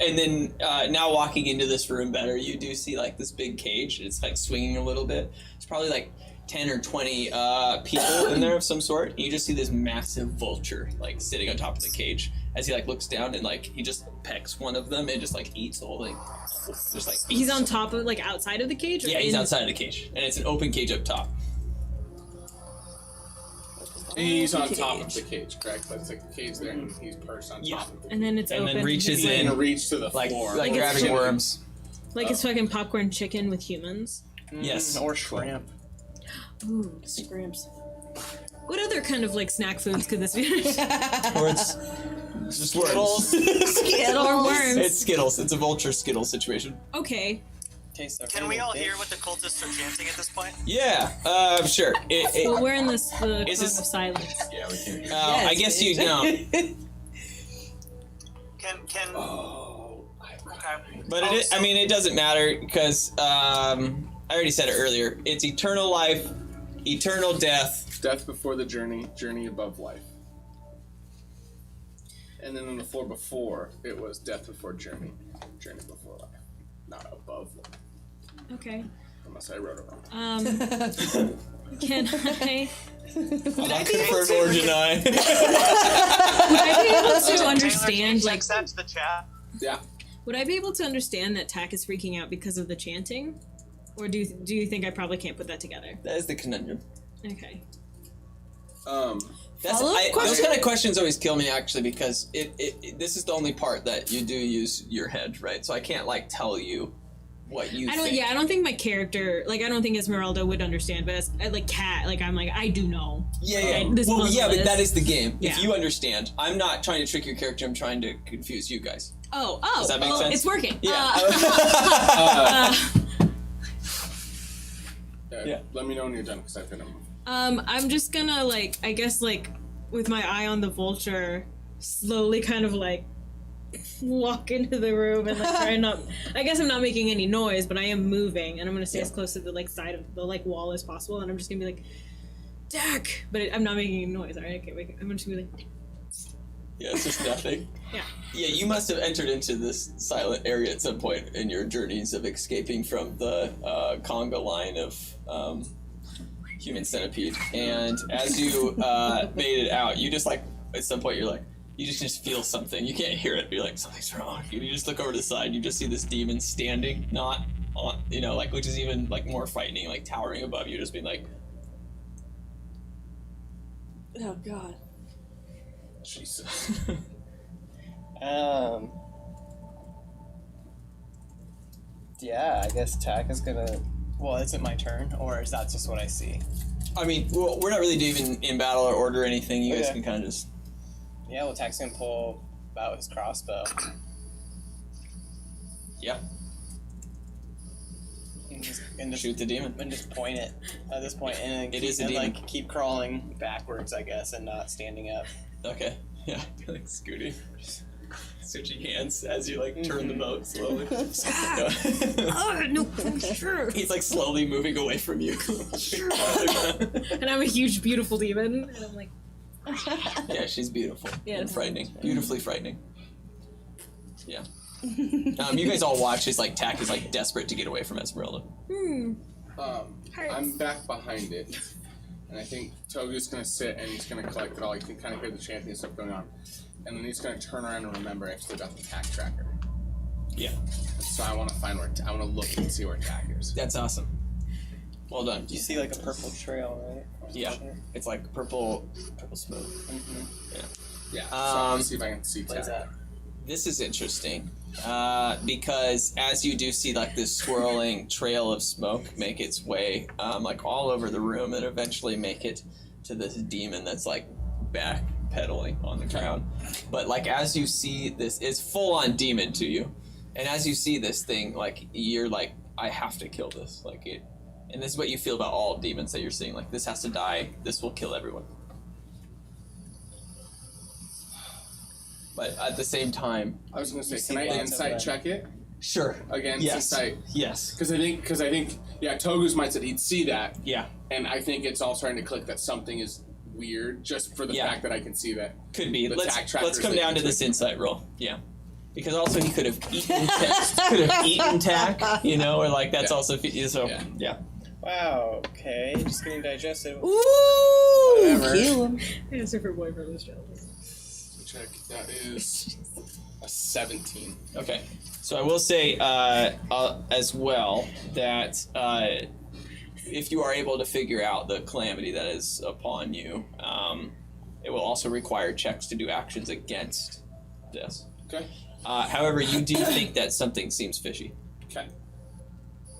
And then now walking into this room better, you do see like this big cage. It's like swinging a little bit. It's probably like 10 or 20 people in there of some sort. And you just see this massive vulture like sitting on top of the cage as he like looks down and like he just pecks one of them and just like eats the whole thing. Just like He's on top of, like, outside of the cage? Or yeah, he's in- outside of the cage, and it's an open cage up top. He's on top of the cage, correct? That's like the cage there, and he's perched on top of the cage. And then it's And open. then reaches He's in, gonna reach to the like floor. like Like it's grabbing chicken. worms. Like it's fucking popcorn chicken with humans. Yes. Or shrimp. Ooh. Scrimps. What other kind of, like, snack foods could this be? Or it's just worms. Skittles. Or worms. It's Skittles. It's a vulture Skittles situation. Okay. Tastes like Can we all hear what the cultists are chanting at this point? Yeah, sure. Well, we're in the cone Is this- of silence. Yeah, we can. I guess you know. Can Oh. okay. But it is, I mean, it doesn't matter because I already said it earlier. It's eternal life, eternal death. Death before the journey, journey above life. And then on the floor before, it was death before journey, journey before life. Not above life. Okay. Unless I wrote it wrong. Can I... Would I confirm or deny? Would I be able to Taylor, understand, can you like... text that to the chat? Yeah. Would I be able to understand that Tak is freaking out because of the chanting? Or do you think I probably can't put that together? That is the conundrum. Okay. Those kind of questions always kill me actually because this is the only part that you do use your head, right? So I can't like tell you what you think. Yeah, I don't think my character, like, I don't think Esmeralda would understand, but as, like, Kat, like, I'm like, I do know. Yeah. This Well, puzzle yeah, but is- that is the game. Yeah. If you understand, I'm not trying to trick your character. I'm trying to confuse you guys. Oh, Does that make well, sense? it's working. Yeah. Yeah. Let me know when you're done, because I've been on. I'm just gonna, like, I guess, like, with my eye on the vulture, slowly kind of, like, walk into the room and, like, try not... I guess I'm not making any noise, but I am moving, and I'm gonna stay as close to the, like, side of the, like, wall as possible, and I'm just gonna be like, Dak! But I'm not making any noise, alright? Okay, wait, I'm just gonna be like... Yeah, it's just nothing. Yeah. Yeah, you must have entered into this silent area at some point in your journeys of escaping from the conga line of human centipede. And as you made it out, you just like, at some point you're like, you just feel something. You can't hear it, but you're like, something's wrong. You just look over to the side, you just see this demon standing, not on, you know, like, which is even like more frightening, like towering above you, just being like, Oh god. Jesus. Yeah, I guess Tak is gonna. Well, is it my turn, or is that just what I see? I mean, well, we're not really doing in battle or order or anything. You guys Okay. can kind of just. Yeah, well, Tak's gonna pull out his crossbow. Yeah. And just Shoot the demon. and just point it at this point, and then It is a demon. like keep crawling backwards, I guess, and not standing up. Okay. Yeah. Like scooting. Switching hands as you like turn the boat slowly. No, sure. He's like slowly moving away from you. And I'm a huge, beautiful demon, and I'm like, Yeah, she's beautiful. Yeah. And frightening. Beautifully frightening. Yeah. You guys all watch as like Tak is like desperate to get away from Esmeralda. I'm back behind it, and I think Togu's gonna sit and he's gonna collect it all. You can kind of hear the chanting and stuff going on, and then he's gonna turn around and remember I've still got the Tak tracker. Yeah. So I want to find where I want to look and see where Tak is. That's awesome. Well done. You see like a purple trail, right? Yeah. It's like purple smoke. Yeah. So I want to see if I can see What is Tak. that? This is interesting because as you do see like this swirling trail of smoke make its way like all over the room and eventually make it to this demon that's like backpedaling on the ground. But like as you see this, it's full on demon to you, and as you see this thing, like you're like, I have to kill this. Like it, and this is what you feel about all demons that you're seeing. Like this has to die. This will kill everyone. But at the same time, I was gonna say, see can I lots of insight them. check it sure. again? Yes. Insight. Yes. Because I think, yeah, Togu's mindset, he'd see that, Yeah. and I think it's all starting to click that something is weird just for the Yeah. fact that I can see that. Could be. The Let's Tak trackers come that down you to this took. insight roll. Yeah. Because also he could have eaten Tak, you know, or like that's Yeah. also so Yeah. yeah. Wow. Okay. Just getting digested. Ooh, Whatever. kill him. Yes, if her boyfriend was jealous. Check. That is a 17. Okay. So I will say as well that if you are able to figure out the calamity that is upon you, it will also require checks to do actions against this. Okay. However, you do think that something seems fishy. Okay.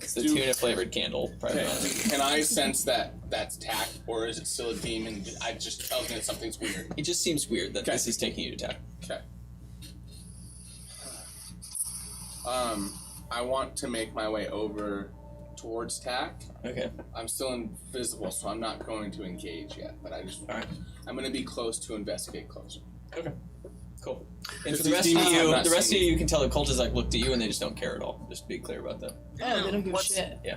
It's the tuna flavored candle. Okay. Can I sense that that's tack, or is it still a demon? I just tells me that something's weird. It just seems weird that this is taking you to tack. Okay. I want to make my way over towards tack. Okay. I'm still invisible, so I'm not going to engage yet. But I'm going to be close to investigate closer. Okay. Cool. And If for the these rest of demons have you, not the rest of seen you can tell the cultists like looked at you and they just don't care at all. Just be clear about that. Oh, they don't give a shit. Yeah.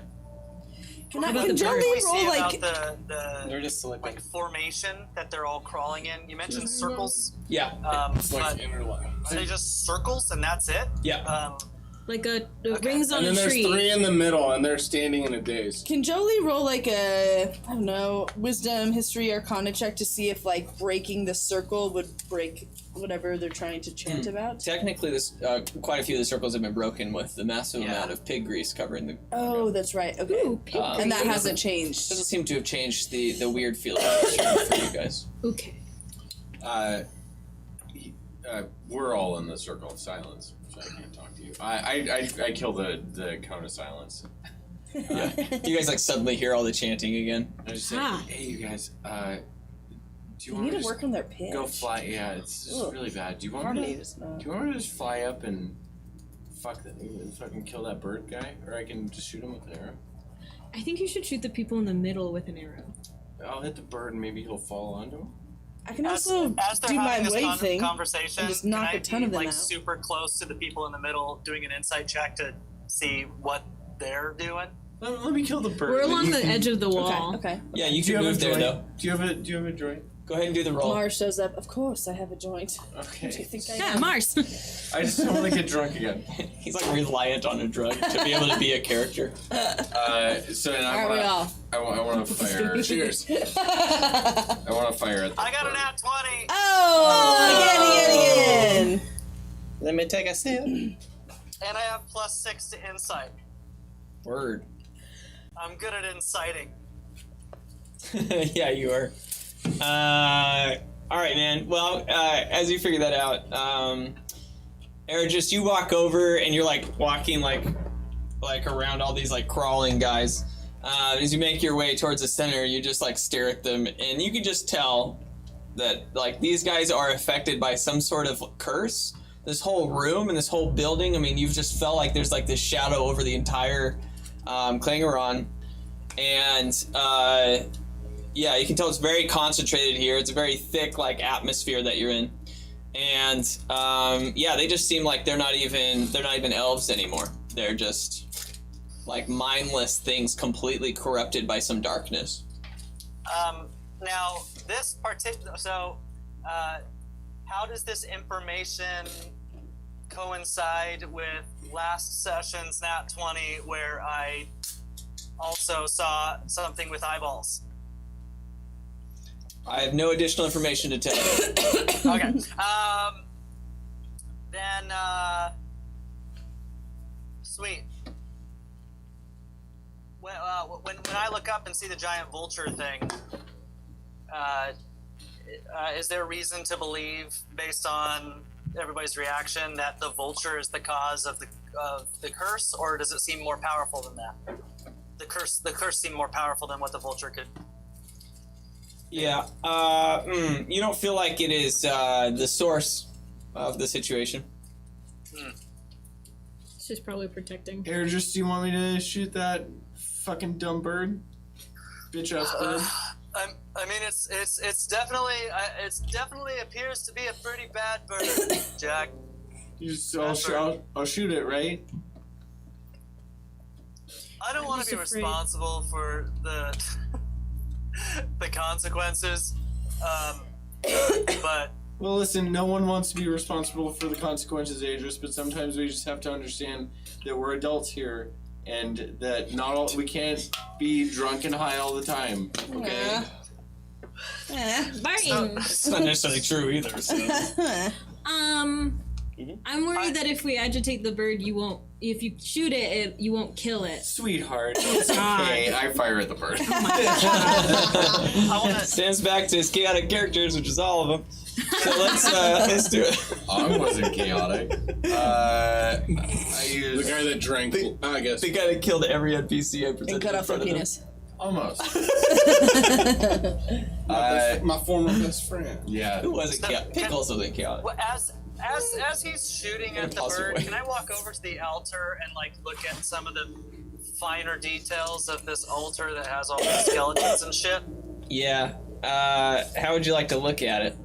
Can What Johnny did we roll see like? about the They're just sleeping. like formation that they're all crawling in? You mentioned circles. Yeah. It's like But interlock. are they just circles and that's it? Yeah. Like rings on And then a there's tree. 3 in the middle, and they're standing in a daze. Can Jolie roll like a, I don't know, wisdom, history, arcana check to see if like breaking the circle would break whatever they're trying to chant about? Technically, this quite a few of the circles have been broken with the massive amount of pig grease covering the. Oh, that's right. Okay. Ooh, pig And that it hasn't changed. doesn't seem to have changed the weird feeling for you guys. Okay. We're all in the circle of silence, so I can't talk to you. I kill the cone of silence. Yeah. You guys like suddenly hear all the chanting again. I just say, Ah. hey, you guys, do you They want need to to just work on their pitch. go fly? Yeah, it's Ugh. really bad. Do you want Harmony me to? is Do not. you want me to just fly up and fucking kill that bird guy, or I can just shoot him with an arrow? I think you should shoot the people in the middle with an arrow. I'll hit the bird and maybe he'll fall onto him. I can As also they're do my having this wave thing. conversation, and just knock can a ton I of be them like out. super close to the people in the middle, doing an insight check to see what they're doing? Let me kill the bird. We're along the edge of the wall. Okay. Yeah, you Do you can have move a there joint? though. Do you have a joint? Go ahead and do the roll. Mars shows up. Of course, I have a joint. Okay. Do you think I Yeah, am? Mars. I just don't want to get drunk again. He's like reliant on a drug to be able to be a character. So then Aren't we all? I want to fire. Cheers. I want to fire at the I got bird. an at 20! Oh, again. Let me take a sip. And I have +6 to insight. Word. I'm good at inciting. Yeah, you are. All right, man. Well, as you figure that out, Ergis, you walk over and you're like walking like around all these like crawling guys. As you make your way towards the center, you just like stare at them, and you can just tell that like these guys are affected by some sort of curse. This whole room and this whole building. I mean, you've just felt like there's like this shadow over the entire Klangeron, and yeah, you can tell it's very concentrated here. It's a very thick like atmosphere that you're in, and yeah, they just seem like they're not even elves anymore. They're just like mindless things, completely corrupted by some darkness. Now, this particular... So, how does this information coincide with last session's Nat 20, where I also saw something with eyeballs? I have no additional information to tell you. Okay. Then, sweet. When I look up and see the giant vulture thing, is there reason to believe, based on everybody's reaction, that the vulture is the cause of the curse, or does it seem more powerful than that? The curse seemed more powerful than what the vulture could. Yeah. You don't feel like it is the source of the situation. It's just probably protecting. Ergis, do you want me to shoot that fucking dumb bird? Bitch ass bird. I mean, it's definitely appears to be a pretty bad bird, Jack. I'll shoot it, right? I don't want to be just afraid. responsible for the the consequences, but Well, listen, no one wants to be responsible for the consequences, Adris, but sometimes we just have to understand that we're adults here, and that we can't be drunk and high all the time. Okay. Barton. It's not necessarily true either. So. I'm worried that if we agitate the bird, you won't. If you shoot it, you won't kill it. Sweetheart, it's okay. I fire at the bird. Stands back to his chaotic characters, which is all of them. So let's do it. I wasn't chaotic. I used The guy that drank, I guess. the guy that killed every NPC I presented And cut in off their front of him. penis. almost. My former best friend. Yeah. Who wasn't chaotic? Pickles wasn't chaotic. Well, as he's shooting at the Impossible bird, way. can I walk over to the altar and like look at some of the finer details of this altar that has all the skeletons and shit? Yeah. How would you like to look at it?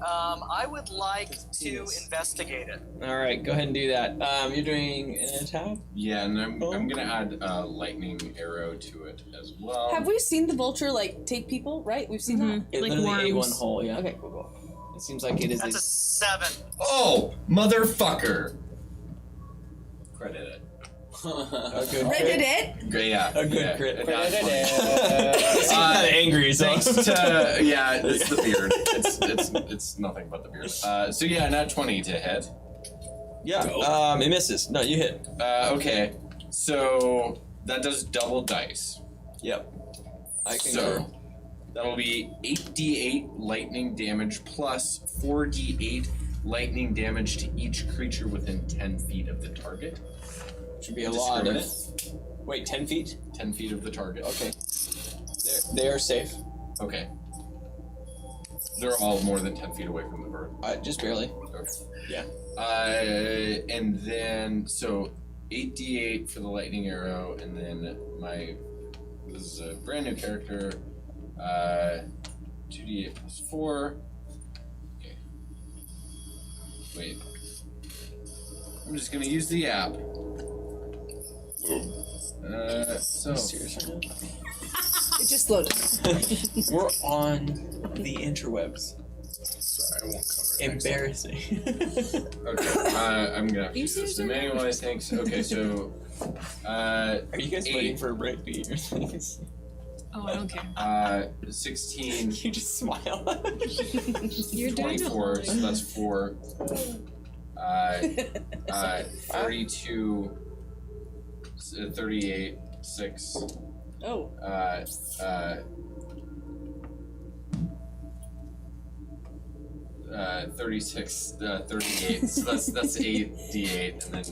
I would like to investigate it. All right, go ahead and do that. You're doing an attack? Yeah, and I'm gonna add a lightning arrow to it as well. Have we seen the vulture like take people? Right, we've seen that. It Like literally ate worms. one hole, yeah. Okay, cool. It seems like it is That's a 7. Oh, motherfucker! Credit it. a good Reddit crit. it. Great, yeah. A good yeah. crit. That's Credit fine. It seems kind of angry, so. Thanks to it's the beard. It's nothing but the beard. So yeah, not 20 to hit. Yeah, it misses. No, you hit. Okay, so that does double dice. Yep. I can So that'll be 8d8 lightning damage plus 4d8 lightning damage to each creature within 10 feet of the target. Should be a lot, isn't it? Wait, 10 feet? 10 feet of the target. Okay. They are safe. Okay. They're all more than 10 feet away from the bird. Just barely. Okay. Yeah. And then, so 8d8 for the lightning arrow, and then this is a brand new character, 2d8 plus 4. Okay. Wait. I'm just gonna use the app. So. It just loaded. We're on the interwebs. Sorry, I won't cover it. Embarrassing. Okay, I'm gonna have to use this to manualize things. Okay, so, Are you guys 8. waiting for a break to eat your things? Oh, I don't care. 16, You just smile. You're doing 24, it. so that's 4. 32, 38, 6. Oh. 36, 38. So that's 8d8, and then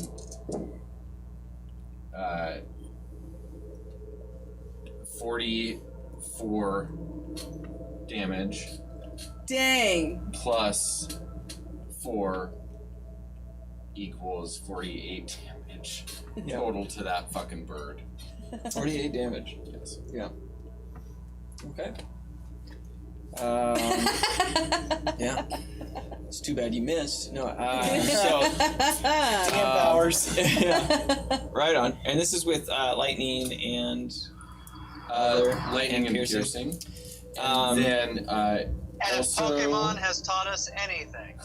44 damage Dang. plus 4 equals 48 damage total to that fucking bird. 48 damage. Yes. Yeah. Okay. Yeah. It's too bad you missed. No, so powers. yeah. Right on. And this is with lightning and Lightning and piercing. And then And also, if Pokemon has taught us anything,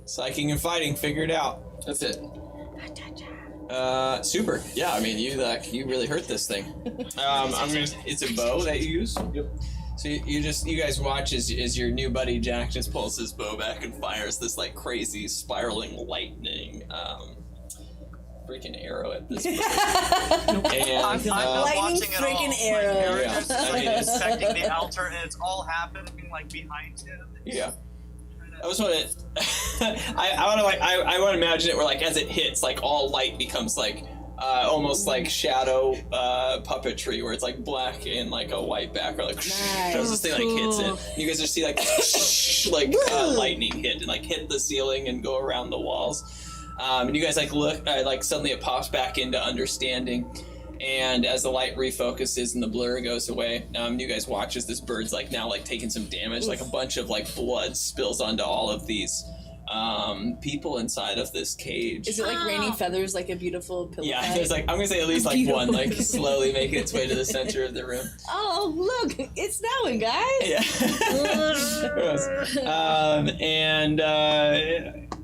psyching and fighting, figure it out. that's it. Super. Yeah, I mean, you really hurt this thing. It's a bow that you use. Yep. So you guys watch as your new buddy Jack just pulls his bow back and fires this like crazy spiraling lightning freaking arrow at this point. And I'm not Lightning watching it all. freaking My arrow. character's Yeah. just I mean, like it's- inspecting the altar, and it's all happening like behind him. yeah. I was want to. I want to imagine it where like as it hits, like all light becomes like almost like shadow puppetry, where it's like black and like a white background, like as this thing like hits it. You guys just see like lightning hit and like hit the ceiling and go around the walls. And you guys like look, like suddenly it pops back into understanding. And as the light refocuses and the blur goes away, you guys watch as this bird's like now like taking some damage, like a bunch of like blood spills onto all of these people inside of this cage. Is it like raining feathers, like a beautiful pillow? Yeah, fight? there's like I'm gonna say at least like one like slowly making its way to the center of the room. Oh, look, it's snowing, guys. Yeah. Gross.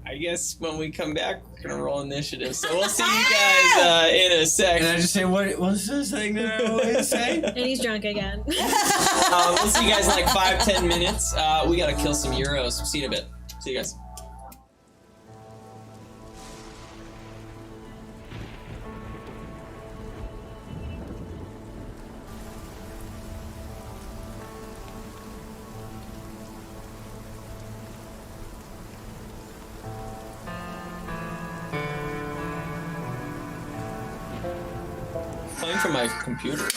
I guess when we come back, we're gonna roll initiative. So we'll see you guys in a sec. And I just say, what's this thing that I always say? And he's drunk again. We'll see you guys in like 5-10 minutes. We gotta kill some euros. See you in a bit. See you guys. Playing from my computer.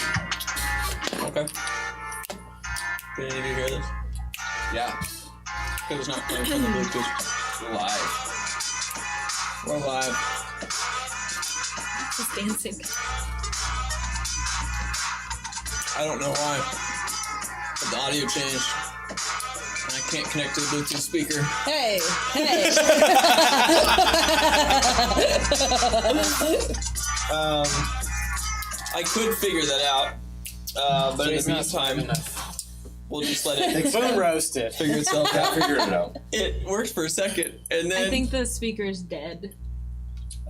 Okay. Did any of you hear this? Yeah. It was not playing from the Bluetooth. Live. We're live. Just dancing. I don't know why, but the audio changed. And I can't connect to the Bluetooth speaker. Hey. I could figure that out, but in It's the not smart meantime, enough. we'll just let it Boom roasted. figure itself out. Figure it out. It worked for a second, and then I think the speaker's dead.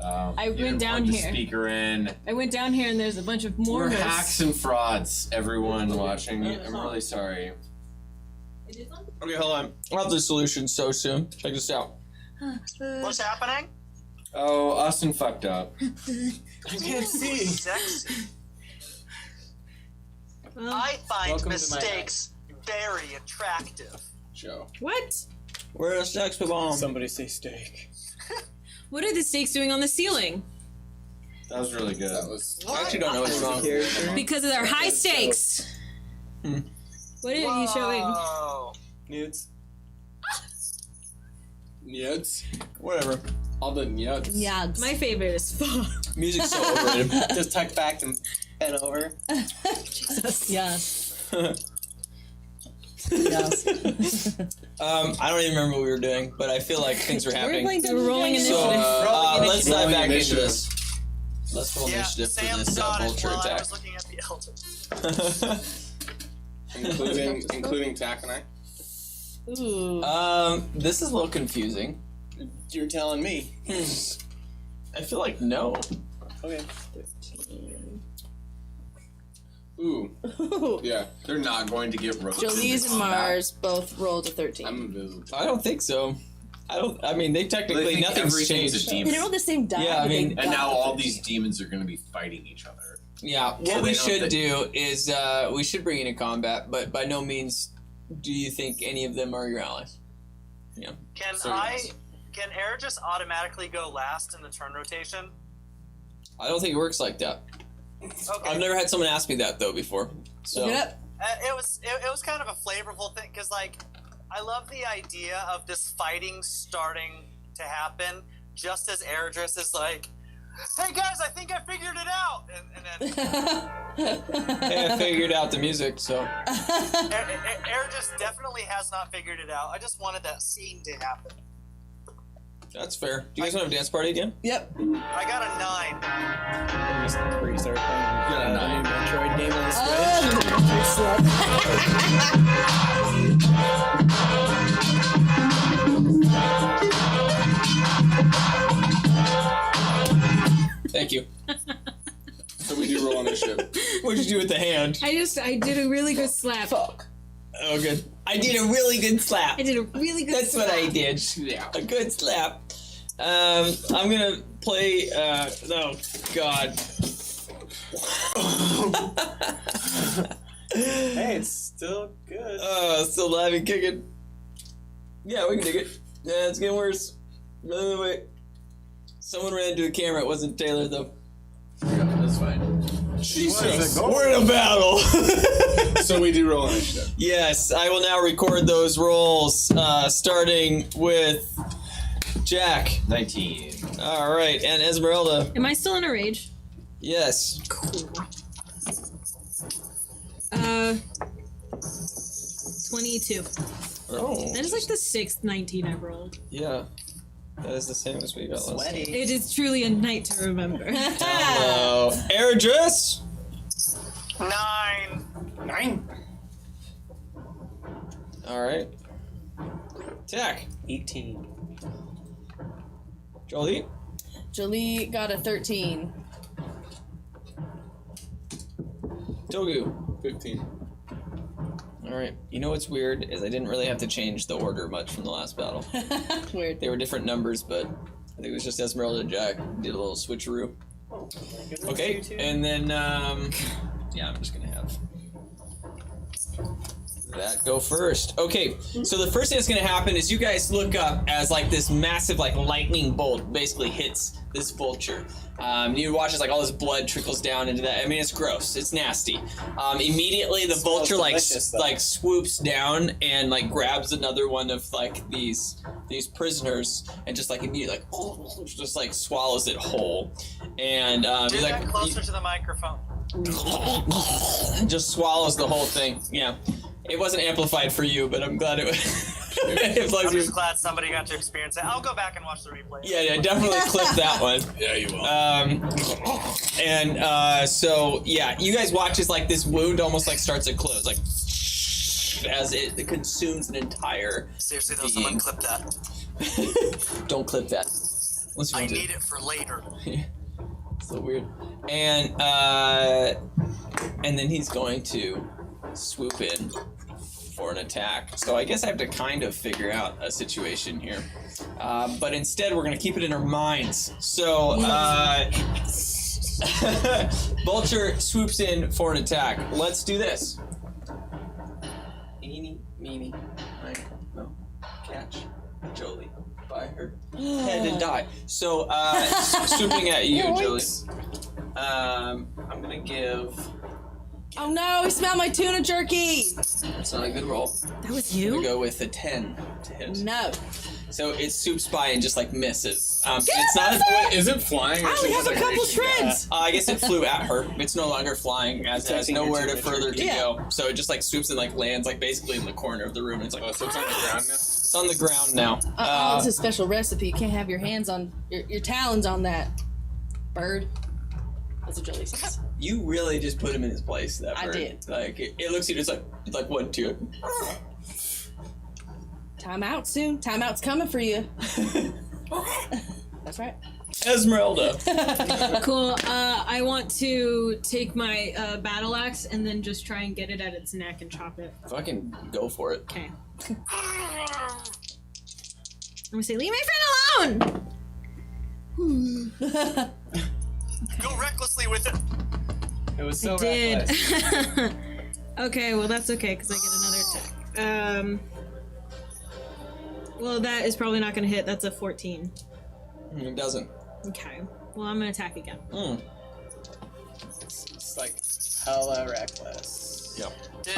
I You went didn't down plug here. The speaker in. I went down here and there's a bunch of We're Mormons. hacks and frauds, everyone watching. I'm really sorry. okay, hold on. I'll have the solution so soon. Check this out. What's happening? Oh, Austin fucked up. I can't see. Sex. Well, I find Welcome to my mistakes very attractive. Joe. what? Where's the sex bomb? Somebody say steak. What are the stakes doing on the ceiling? That was really good. I actually don't know what's wrong. Because of their high stakes. What are you showing? Whoa. Nudes. Nuts. Whatever. All the nuts. Yeah. My favorite is pho. Music's so overrated. Just tuck back and bend over. Yes. I don't even remember what we were doing, but I feel like things were happening. We're rolling So, initiative. let's dive Rolling back into initiative. this. Let's roll Yeah, initiative for Sam this got it vulture while I attack. was looking at the elder. including Tack and I. Ooh. This is a little confusing. You're telling me. I feel like no. Okay. Ooh. Yeah. They're not going to get roasted. Jolie's and Mars both rolled a 13. I'm invisible. I don't think so. I mean, they technically think nothing's everything's changed. a They demon. rolled the same die. Yeah, I but they mean- got And now the all 13. these demons are going to be fighting each other. Yeah, So what we they don't should think- do is we should bring in a combat, but by no means do you think any of them are your allies. Can So, yes. Can Air just automatically go last in the turn rotation? I don't think it works like that. Okay. I've never had someone ask me that though before. So Look it up. It was kind of a flavorful thing because like I love the idea of this fighting starting to happen just as Airdris is like, "Hey guys, I think I figured it out," and then hey, I figured out the music. So Airdris definitely has not figured it out. I just wanted that scene to happen. that's fair. Do you guys want to have a dance party again? Yep. I got a 9. Where you start playing the new Metroid game on the Thank you. So we do roll initiative. What'd you do with the hand? I did a really good slap. Fuck. Oh, good. I did a really good slap. I did a really good That's slap. what I did. Yeah. A good slap. I'm gonna play. Oh God. Hey, it's still good. Still alive and kicking. Yeah, we can dig it. Yeah, it's getting worse. Wait. Someone ran into a camera. It wasn't Taylor though. That's fine. Jesus. We're in a battle. So we do roll initiative. Yes, I will now record those rolls, starting with Jack. 19. All right, and Esmeralda. Am I still in a rage? Yes. Cool. 22. Oh. That is like the 6th 19 I've rolled. Yeah. That is the same as we got last time. Sweaty. It is truly a night to remember. Hello. Airdris. 9. 9. All right. Tack. 18. Jolie? Jolie got a 13. Togu? 15. Alright. You know what's weird is I didn't really have to change the order much from the last battle. Weird. They were different numbers, but I think it was just Esmeralda and Jack did a little switcheroo. Okay, and then, yeah, I'm just gonna have that go first. Okay, so the first thing that's gonna happen is you guys look up as like this massive like lightning bolt basically hits this vulture. You watch as like all this blood trickles down into that. I mean, it's gross. It's nasty. Immediately the vulture like swoops down and like grabs another one of like these prisoners and just like immediately like just like swallows it whole. And Do he's that like closer to the microphone. just swallows the whole thing. Yeah. It wasn't amplified for you, but I'm glad it was. I'm just glad somebody got to experience it. I'll go back and watch the replay. Yeah, definitely clip that one. Yeah, you will. So yeah, you guys watch as like this wound almost like starts to close, like as it consumes an entire. Seriously though, someone clip that. Don't clip that. Unless you I want to. need it for later. So weird. And then he's going to swoop in for an attack. So I guess I have to kind of figure out a situation here. But instead, we're going to keep it in our minds. So, Vulture swoops in for an attack. Let's do this. Eeny, meeny, miny, catch Jolie by her head and die. So, swooping at you, Jolie. I'm going to give... Oh no, he smelled my tuna jerky! That's not a good roll. That was I'm you? gonna go with a 10 to hit. No. So it swoops by and just like misses. It's not. Wait, is it flying? Or I only have a couple shreds! I guess it flew at her. It's no longer flying, as it has nowhere to further to go. So it just like swoops and like lands like basically in the corner of the room. It's like Oh, so it's on the ground now? it's on the ground now. It's a special recipe. You can't have your hands on your talons on that bird. That's what Jolie says. You really just put him in his place. That I bird. did. Like it looks at you. It's like 1, 2. Time out soon. Time out's coming for you. That's right. Esmeralda. Cool. I want to take my battle axe and then just try and get it at its neck and chop it. Fucking go for it. Okay. I'm gonna say, leave my friend alone! Go recklessly with it. It was so Did. reckless. Okay, well that's okay because I get another attack. Well, that is probably not gonna hit. That's a 14. It doesn't. Okay. Well, I'm gonna attack again. It's like hella reckless. Yep. Did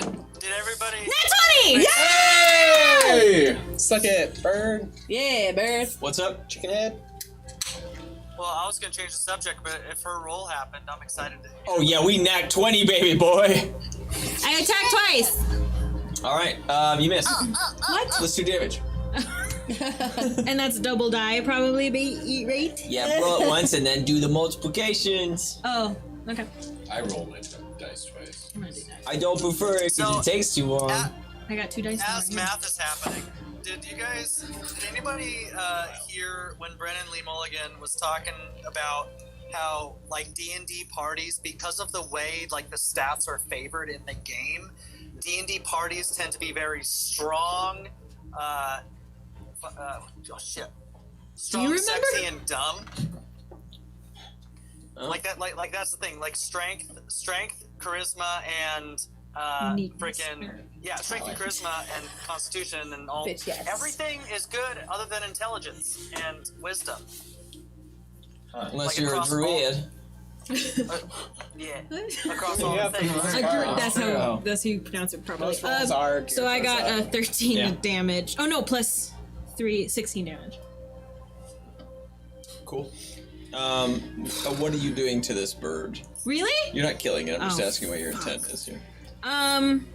everybody? Nat 20! Hey! Suck it, bird. Yeah, bird. What's up? Chicken head. Well, I was gonna change the subject, but if her roll happened, I'm excited to. Oh yeah, we knacked 20, baby boy. I attack twice! All right, you missed. What? Let's do damage. And that's double die, probably, be rate? Yeah, roll it once and then do the multiplications. Oh, okay. I roll my dice twice. I'm gonna do that. I don't prefer it because it takes too long. I got 2 dice. As more. math is happening, did anybody hear when Brennan Lee Mulligan was talking about how like D&D parties, because of the way like the stats are favored in the game, D&D parties tend to be very strong. Strong, remember? sexy, and dumb. Oh. Like that. Like that's the thing. Like strength, charisma, and Uniqueness. strength and charisma and constitution and all. Bitch, yes. Everything is good other than intelligence and wisdom. Unless Like you're a across the board. druid. Yeah, across all Yeah, the things. That's how Oh. that's how you pronounce it properly. Most rolls are So I got 13 Yeah. damage. Oh no, plus 3, 16 damage. Cool. What are you doing to this bird? Really? You're not killing it. I'm just Oh, asking what your intent is here. I'm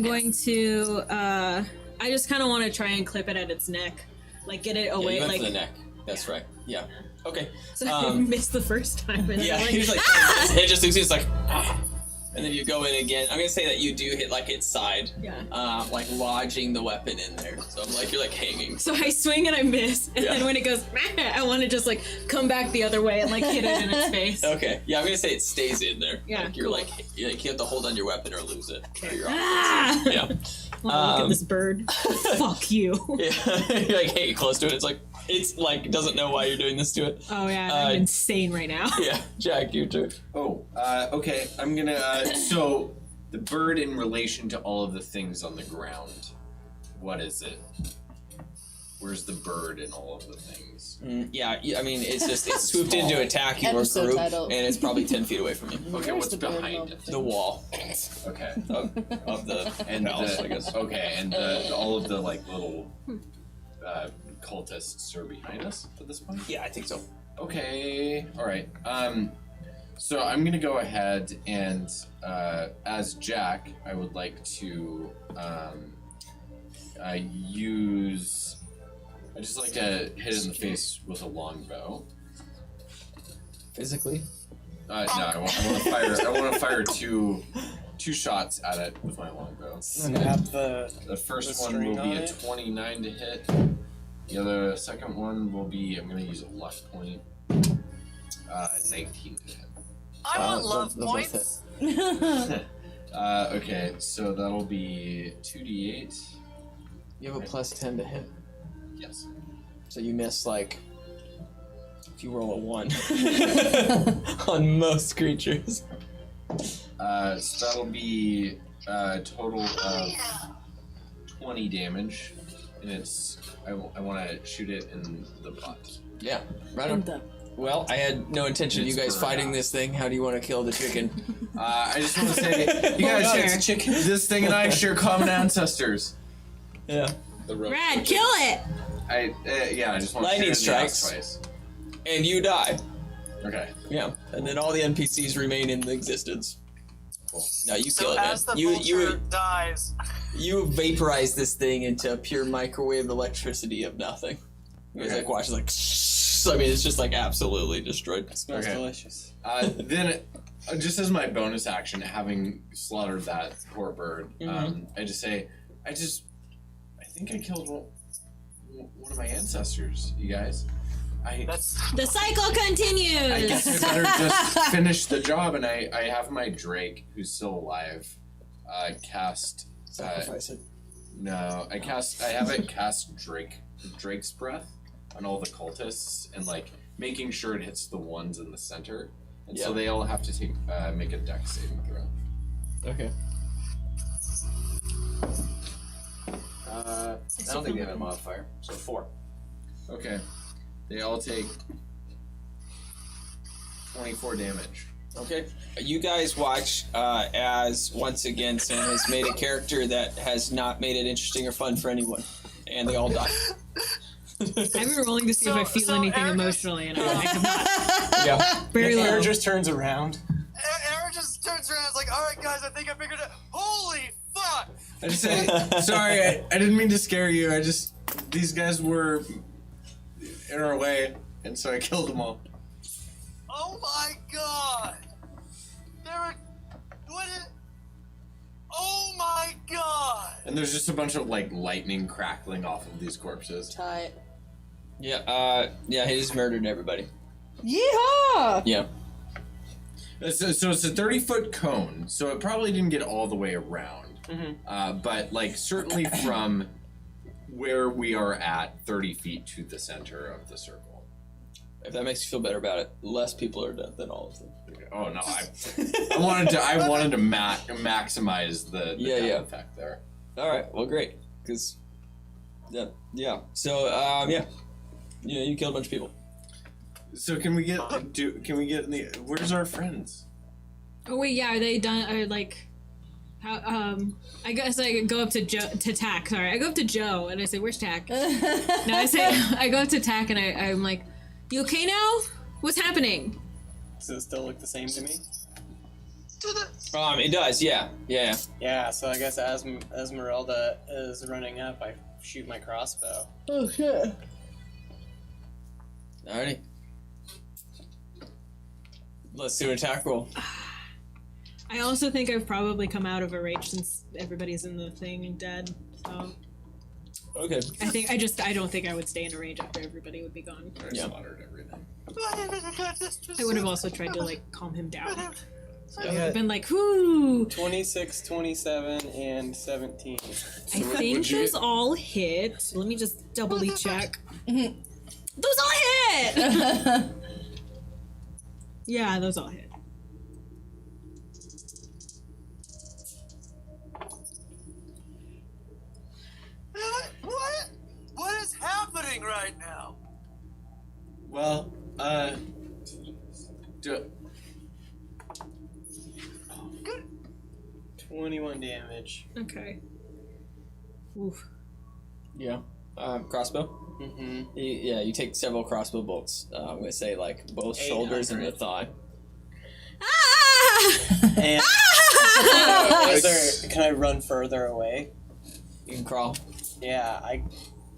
going to I just kind of want to try and clip it at its neck, like get it Yeah, away, you went like for the neck. That's right. Yeah. Okay. so I missed the first time. And Yeah. I'm like, He's like, ah! it just succeeds. Like, And then you go in again. I'm gonna say that you do hit like its side, like lodging the weapon in there. So like you're like hanging. So I swing and I miss, and then when it goes, I want to just like come back the other way and like hit it in its face. Okay, yeah, I'm gonna say it stays in there. Yeah, like you're cool. like you have to hold on your weapon or lose it. Or you're Ah! yeah. Look at this bird. Fuck you. Yeah, you're like hey, close to it. It's like doesn't know why you're doing this to it. Oh yeah, I'm insane right now. Yeah, Jack, you too. Oh, okay. I'm gonna. So, the bird in relation to all of the things on the ground, what is it? Where's the bird in all of the things? Yeah, I mean, it's swooped in to attack your Episode group, title. and it's probably 10 feet away from you. Okay, Where's what's the bird in all behind the it? The wall Okay. of the And palace, I guess. Okay, and all of the like little cultists are behind us at this point. Yeah, I think so. Okay. All right. So I'm gonna go ahead and as Jack, I would like to use. I just like to hit it in the face with a longbow. Physically? No, I want to fire. I want to fire two shots at it with my longbow. Snap The first one string will be on a it. 29 to hit. The second one will be. I'm going to use a luck point. 19 to hit. I want love points. Okay, so that'll be 2d8. You have a plus 10 to hit. Yes. So you miss, like, if you roll a 1 on most creatures. So that'll be a total of 20 damage, and it's I want to shoot it in the butt. Yeah, right on. Well, I had no intention of you guys fighting this thing. How do you want to kill the chicken? I just want to say, you guys, it's a chicken. This thing and I share common ancestors. Yeah. Rad, kill it! I just want Lightning to shoot it in the ass strikes. twice. And you die. Okay. Yeah. And then all the NPCs remain in existence. Cool. No, you So kill it, man. as the vulture dies, You vaporize this thing into pure microwave electricity of nothing. You guys Okay. like watch it like I mean it's just like absolutely destroyed. Smells Okay. delicious. Then, just as my bonus action, having slaughtered that poor bird, I just say, I think I killed one of my ancestors, you guys. The cycle continues! I guess I better just finish the job, and I have my Drake, who's still alive, cast... Sacrifice it. No, I have it cast Drake's Breath on all the cultists, and like making sure it hits the ones in the center, and so they all have to make a dex saving throw. Okay. I don't think they have a modifier, so 4. Okay, they all take 24 damage. Okay. You guys watch as once again Sam has made a character that has not made it interesting or fun for anyone, and they all die. I've been rolling to see if I feel anything emotionally, and I have not. Yeah. Very low. Aaron just turns around. Aaron just turns around and is like, alright guys, I think I figured it out. Holy fuck! I just say, sorry, I didn't mean to scare you. These guys were in our way, and so I killed them all. Oh my god! Oh my god! And there's just a bunch of like lightning crackling off of these corpses. Tight. Yeah, he just murdered everybody. Yeehaw! Yeah. So it's a 30-foot cone, so it probably didn't get all the way around. But like certainly from where we are at, 30 feet to the center of the circle. If that makes you feel better about it, less people are dead than all of them. Oh no, I wanted to maximize the death effect there. All right, well, great, because yeah. So you killed a bunch of people. So can we get where's our friends? Oh wait, yeah, are they done? Are like, how? I guess I go up to Tack. Sorry, I go up to Joe and I say, "Where's Tack?" No, I go up to Tack and I'm like, "You okay now? What's happening?" Does it still look the same to me? It does, yeah. Yeah, so I guess as Esmeralda is running up, I shoot my crossbow. Oh shit. Alrighty. Let's do an attack roll. I also think I've probably come out of a rage since everybody's in the thing and dead. So Okay. I don't think I would stay in a rage after everybody would be gone. I slaughtered everything. I would have also tried to like calm him down. So I would Yeah. have been like, whoo! 26, 27, and 17. I think those all hit. Let me just doubly check. Those all hit! Yeah, those all hit. What is happening right now? Well, do it. 21 damage. Okay. Oof. Yeah. Crossbow. Mm-hmm. Yeah, you take several crossbow bolts. I'm gonna say like both shoulders and the 800. thigh. And can I run further away? You can crawl. Yeah, I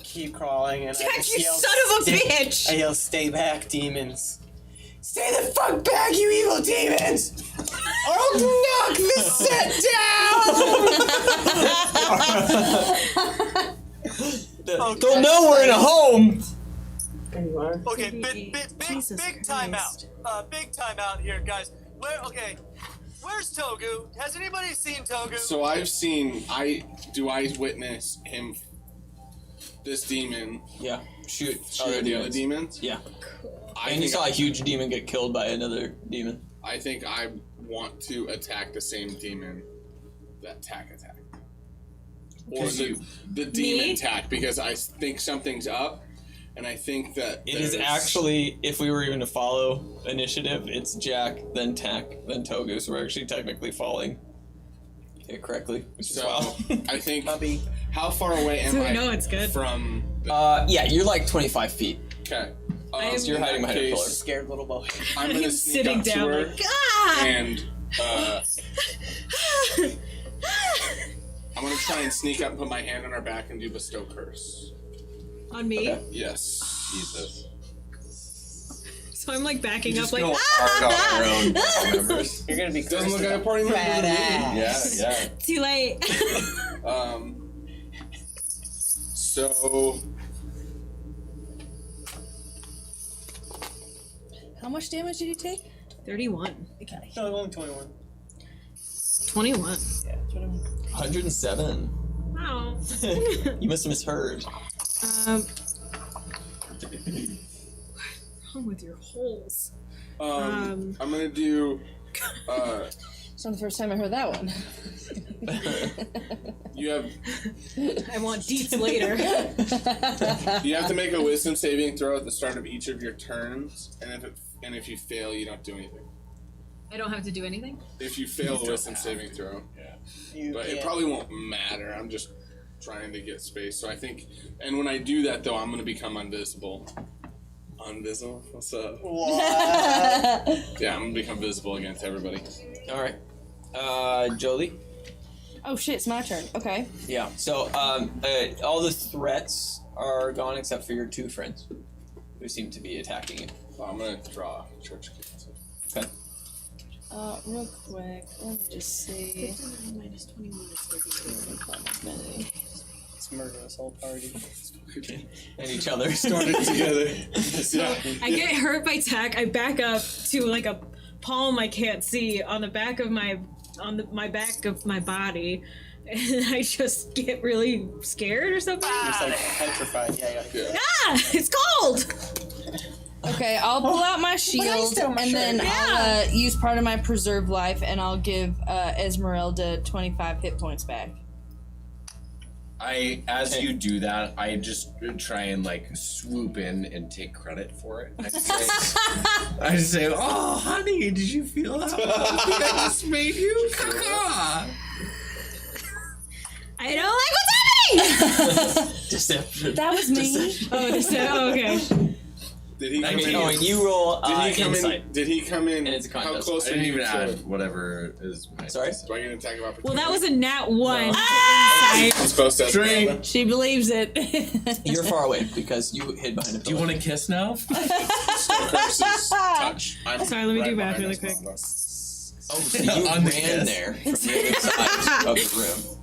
keep crawling and I Jack, just you yell, son of a bitch! I yell, "Stay back, demons! Stay the fuck back, you evil demons! I'll knock this set down!" They'll know we're in a home. Okay, big time out. Big time out here, guys. Where's Togu? Has anybody seen Togu? So I witness him, this demon, Yeah. Shoot shoot the other demons? Yeah. I And you think, saw a huge demon get killed by another demon. I think I want to attack the same demon that Tack attacked. Or the demon attack, because I think something's up, and I think that It is actually, if we were even to follow initiative, it's Jack, then Tack, then Togu, so we're actually technically following it correctly, which is So wild. I think. How far away am I No, it's good. from? Yeah, you're like 25 feet. Okay. So you're hiding behind a pillar. Scared little boy. I'm gonna I'm sneak sitting up to down her like, ah! and I'm gonna try and sneak up and put my hand on her back and do bestow curse. On me? Okay. Yes. Jesus. So I'm like backing up Just like, go hard on our own members. You're gonna be Doesn't look cursed like a party member to me. badass. Yeah. too late. So How much damage did you take? 31. Okay. No, only 21. 21. Yeah, 21. 107. Wow. You must have misheard. What's wrong with your holes? I'm gonna do It's not the first time I heard that one. you have I want deets later. you have to make a wisdom saving throw at the start of each of your turns, and if you fail, you don't do anything. I don't have to do anything? If you fail the wisdom saving throw. But it probably won't matter. I'm just trying to get space. So I think, and when I do that though, I'm gonna become invisible. Invisible? What's up? What? Yeah, I'm gonna become visible against everybody. Alright. Jolie? Oh shit, it's my turn. Okay. Yeah, so all the threats are gone except for your two friends, who seem to be attacking you. Well, I'm gonna draw church kids. Okay. Real quick, let me just see. Minus 21 is 30. Let's murder this whole party. And each other. Started together. Yeah. I get hurt by tack. I back up to like a palm I can't see on the back of my back of my body, and I just get really scared or something. It's like petrified. Yeah. Ah! It's cold. Okay, I'll pull out my shield and then I'll use part of my preserve life and I'll give Esmeralda 25 hit points back. As you do that, I just try and like swoop in and take credit for it. I just say, "Oh, honey, did you feel that? I just made you caca." I don't like what's happening. Deception. That was me. Oh, okay. Did he come in? Oh, and you roll Did he come insight. in? Did he come in? And it's a How contest. close I are didn't you even to add it? whatever is my. Sorry? Do I get an attack of opportunity? Well, that was a nat 1. No. Insight. I'm supposed to. Drink. She believes it. You're far away because you hid behind a pillar. Do you want to kiss now? Curses touch. I'm Sorry, let me do math behind really this quick. mother. Oh, so you On the ran kiss. there from the other side of the room.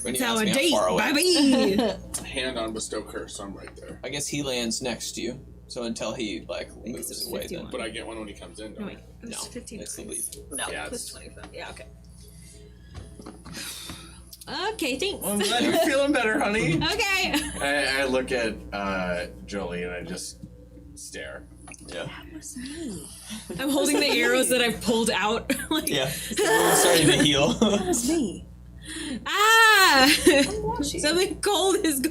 When you That's how asked a me date, far away. baby. Hand on bestow curse. I'm right there. I guess he lands next to you. So until he like moves away, then 51. But I get one when he comes in. No, Don't wait. It was no, 15. it's the leave. No. Yeah, Plus it's, 25. Yeah, okay. Okay, thanks. I'm glad you're feeling better, honey. Okay. I look at Jolie and I just stare. Yeah. I'm holding the arrows that I've pulled out. Like, Yeah. We're starting to heal. That's me. ah! Something cold is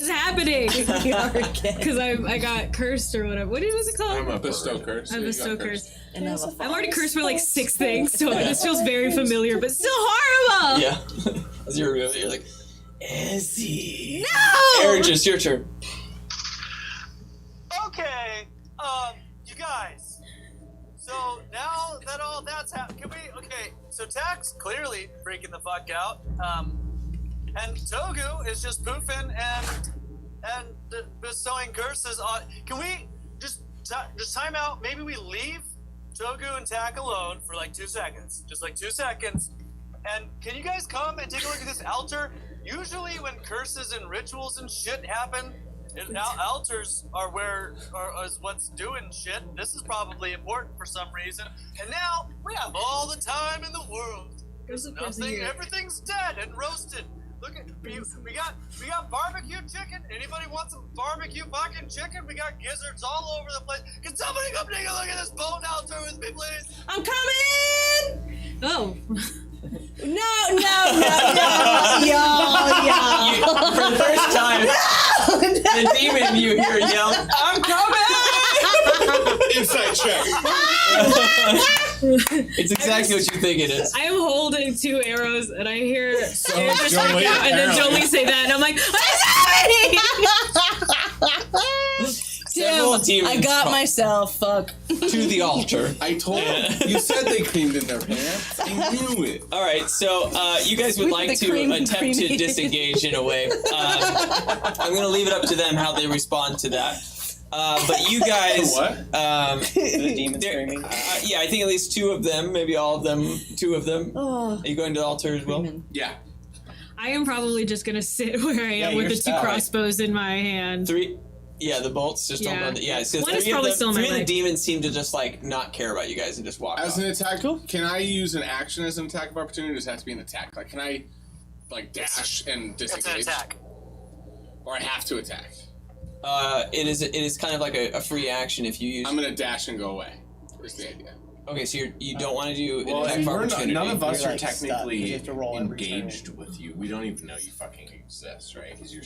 happening. Because I got cursed or whatever. What was it called? I'm a bestow bird. curse. I Yeah, you bestow got curse. And I I'm already cursed for like 6 things, so this feels very familiar, but still horrible. Yeah. As you're removing, you're like, Izzy. No! Aaron, just your turn. Okay, you guys. So now that all that's happened, can we? Okay, so Tack's clearly freaking the fuck out. And Togu is just poofing and bestowing curses on. Can we just time out? Maybe we leave Togu and Tack alone for like 2 seconds, just like 2 seconds. And can you guys come and take a look at this altar? Usually when curses and rituals and shit happen, altars is what's doing shit. This is probably important for some reason. And now we have all the time in the world. Everything's dead and roasted. Look at we got barbecue chicken. Anybody want some barbecue fucking chicken? We got gizzards all over the place. Can somebody come take a look at this bone altar with me, please? I'm coming! Oh. No, y'all. For the first time, the demon you hear yell, I'm coming! Inside check. It's exactly what you think it is. I am holding 2 arrows, and I hear Aaron just Jolie freak out, and then arrow. Jolie say that, and I'm like, what's happening? Several demons I got come myself. Fuck. to the altar. I told you. You said they creamed in their pants. I knew it. All right, so you guys would With like the to cream and attempt to creamy. disengage in a way. I'm going to leave it up to them how they respond to that. But you guys, What? The demon they're- screaming. yeah, I think at least 2 of them, maybe all of them, 2 of them. Oh, Are you going to the altar as well? Yeah. I am probably just going to sit where I am Yeah, with the you're 2 stuck. crossbows in my hand. 3. Yeah, the bolts just don't Yeah. run. Yeah, so One is 3 of probably them, still in my 3 of the leg. demons seem to just like not care about you guys and just walk As off. an attack, can I use an action as an attack of opportunity? Or does it have to be an attack? Like, can I, like, dash and It's an disengage? attack. Or I have to attack? It is kind of like a free action if you use. I'm gonna dash and go away. Is the idea. Okay, so you don't want to do an Well, attack and of we're not, opportunity. none of us You're, are like, stuck. You technically have to roll every turn. engaged with you. We don't even know you fucking exist, right? Because you're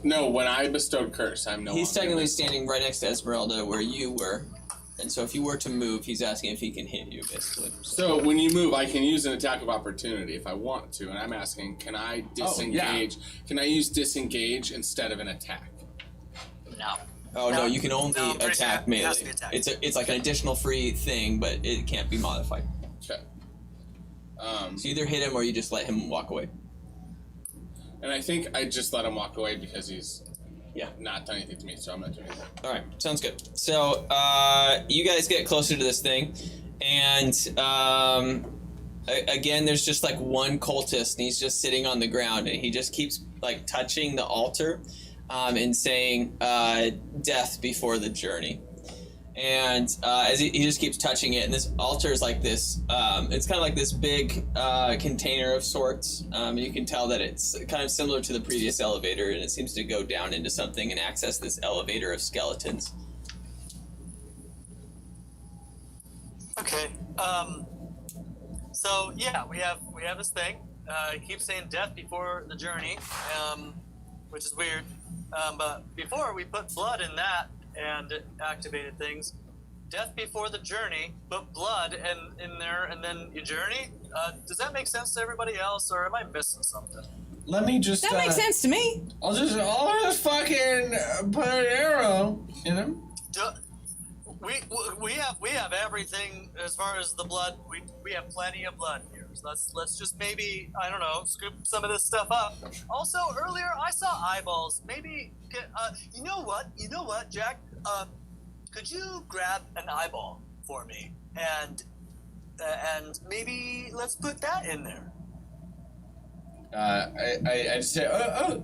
No, when I bestowed curse, I'm no He's longer technically with- standing right next to Esmeralda where you were, and so if you were to move, he's asking if he can hit you, basically. So when you move, I can use an attack of opportunity if I want to, and I'm asking, can I disengage? Can I use disengage instead of an attack? No. Oh no, you can only No, I'm pretty attack sure it melee. has to be attack. It's like an additional free thing, but it can't be modified. Okay. So you either hit him or you just let him walk away. And I think I just let him walk away because he's Yeah. not done anything to me, so I'm not doing anything. All right, sounds good. So you guys get closer to this thing, and again, there's just like one cultist, and he's just sitting on the ground, and he just keeps like touching the altar, and saying "death before the journey." And as he just keeps touching it, and this altar is like this, it's kind of like this big container of sorts. You can tell that it's kind of similar to the previous elevator, and it seems to go down into something and access this elevator of skeletons. Okay. So yeah, we have this thing. It keeps saying death before the journey, which is weird. But before we put blood in that and it activated things. Death before the journey, but blood and in there, and then your journey. Does that make sense to everybody else, or am I missing something? Let me just. that makes sense to me. I'll just fucking put an arrow in him. We have everything as far as the blood. We have plenty of blood here. So let's just maybe, I don't know, scoop some of this stuff up. Also, earlier I saw eyeballs. Maybe get you know what, Jack? Could you grab an eyeball for me and and maybe let's put that in there. I just say, oh,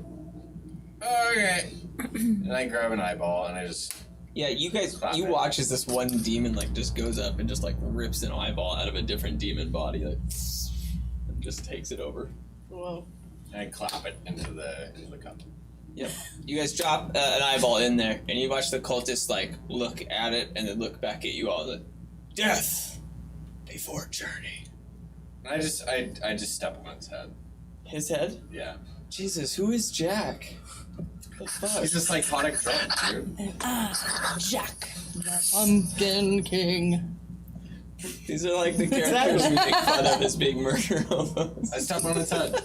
okay. And I grab an eyeball and I just. Yeah, you guys, Clap you it. watch as this one demon like just goes up and just like rips an eyeball out of a different demon body, like, and just takes it over. Whoa. And I clap it into the cup. Yep. You guys drop an eyeball in there, and you watch the cultists like look at it and then look back at you all. Like, death before journey. And I just step on its head. His head? Yeah. Jesus, who is Jack? The fuck? He's a psychotic drunk, dude. Jack, the Pumpkin King. These are like the characters we make fun of as being murder hobos. I step on its head.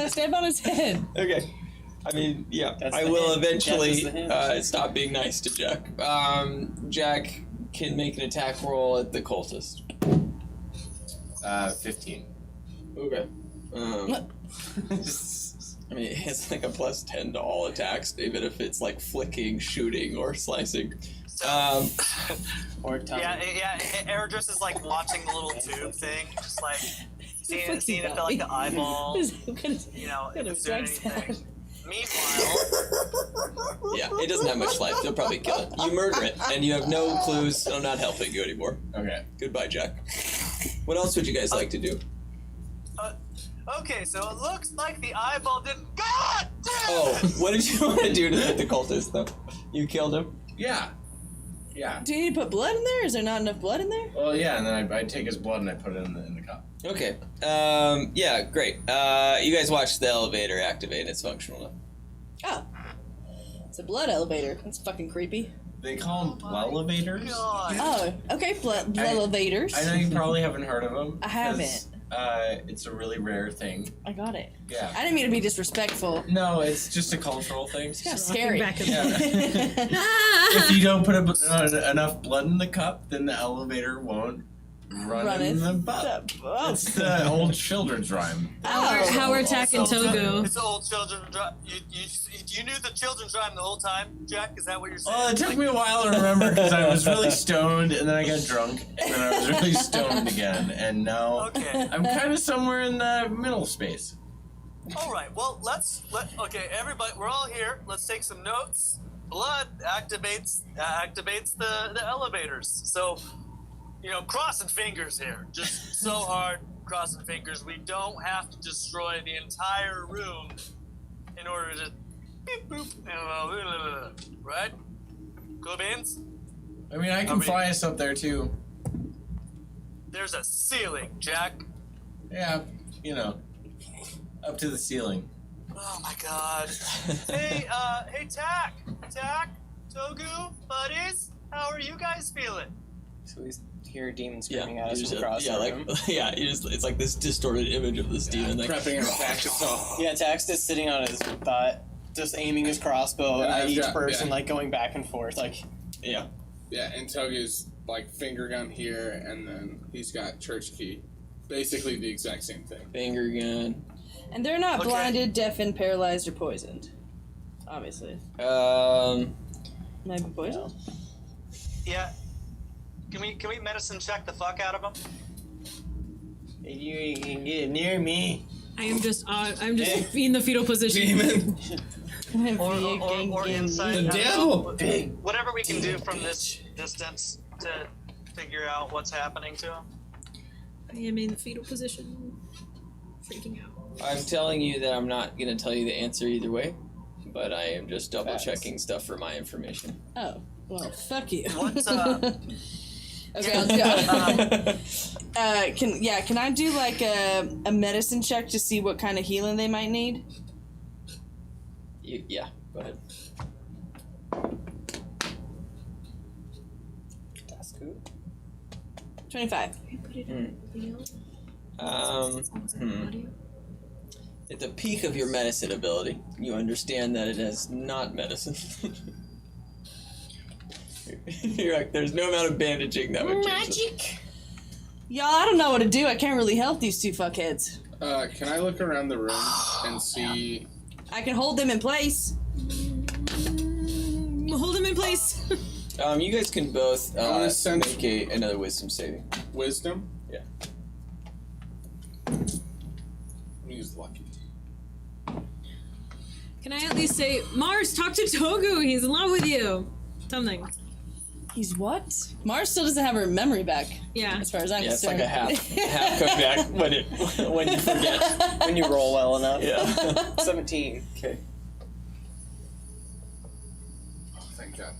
Step on his head. Okay. I mean, yeah, That's I the will hint. eventually Death is the hint. stop being nice to Jack. Jack can make an attack roll at the cultist. 15. Okay. I mean, it has like a +10 to all attacks, even if it's like flicking, shooting, or slicing. Or tongue. Yeah. Eredris is like watching the little tube thing, just like seeing if like the eyeball, you know, if it's doing anything. Meanwhile, Yeah, it doesn't have much life. They'll probably kill it. You murder it, and you have no clues, so I'm not helping you anymore. Okay. Goodbye, Jack. What else would you guys like to do? okay, so it looks like the eyeball didn't. God damn it! Oh, what did you want to do to hit the cultist, though? You killed him? Yeah. Yeah. Do you need to put blood in there? Is there not enough blood in there? Well, yeah, and then I take his blood and I put it in the cup. Okay. Yeah, great. You guys watched the elevator activate and it's functional now. Oh. It's a blood elevator. That's fucking creepy. They call them elevators. God. Oh, okay, blood elevators. I know you probably haven't heard of them. I haven't. It's a really rare thing. I got it. Yeah. I didn't mean to be disrespectful. No, it's just a cultural thing. It's kind of scary. Back and Yeah. If you don't put enough blood in the cup, then the elevator won't run in the butt. Oh. It's the old children's rhyme. How we're attacking Togo. It's the old children's rhyme. You knew the children's rhyme the whole time, Jack? Is that what you're saying? Well, it took me a while to remember because I was really stoned, and then I got drunk, and then I was really stoned again, and now Okay. I'm kind of somewhere in the middle space. All right. Well, okay, everybody, we're all here. Let's take some notes. Blood activates the elevators. So, you know, crossing fingers here. Just so hard crossing fingers. We don't have to destroy the entire room in order to beep boop. Right? Cool beans? I mean, I can fly us up there too. There's a ceiling, Jack. Yeah, you know, up to the ceiling. Oh my god. Hey, Tack, Togu, buddies, how are you guys feeling? So we hear a demon Yeah, screaming at you us just, from across yeah, the like, room. yeah, it's like this distorted image of this demon. Like, Prepping our attack itself. Yeah, Tax is sitting on his butt, just aiming his crossbow Yeah, at I've each got- person, yeah. like going back and forth. Like, yeah. Yeah, and Togu's like finger gun here, and then he's got church key. Basically the exact same thing. Finger gun. And they're not Okay. blinded, deafened, paralyzed, or poisoned. Obviously. Might be poisoned. Yeah. Can we medicine check the fuck out of them? you can get near me. I'm just in the fetal position. Or inside. The devil! Whatever we can do from this distance to figure out what's happening to him. I am in the fetal position. Freaking out. I'm telling you that I'm not going to tell you the answer either way, but I am just double checking stuff for my information. Oh, well, fuck you. What's Okay, I'll do can I do like a medicine check to see what kind of healing they might need? Yeah, go ahead. That's cool. 25. At the peak of your medicine ability, you understand that it is not medicine. You're like, there's no amount of bandaging that would change it. Y'all, I don't know what to do. I can't really help these two fuckheads. Can I look around the room and see? I can hold them in place. Hold him in place. You guys can both I wanna send- make another wisdom saving. Wisdom? Yeah. He's lucky. Can I at least say, Mars, talk to Togu. He's in love with you. Something. He's what? Mars still doesn't have her memory back. Yeah. As far as I'm Yeah, it's like concerned. a half comes back when you forget. When you roll well enough. Yeah. 17. Okay. Oh, thank God.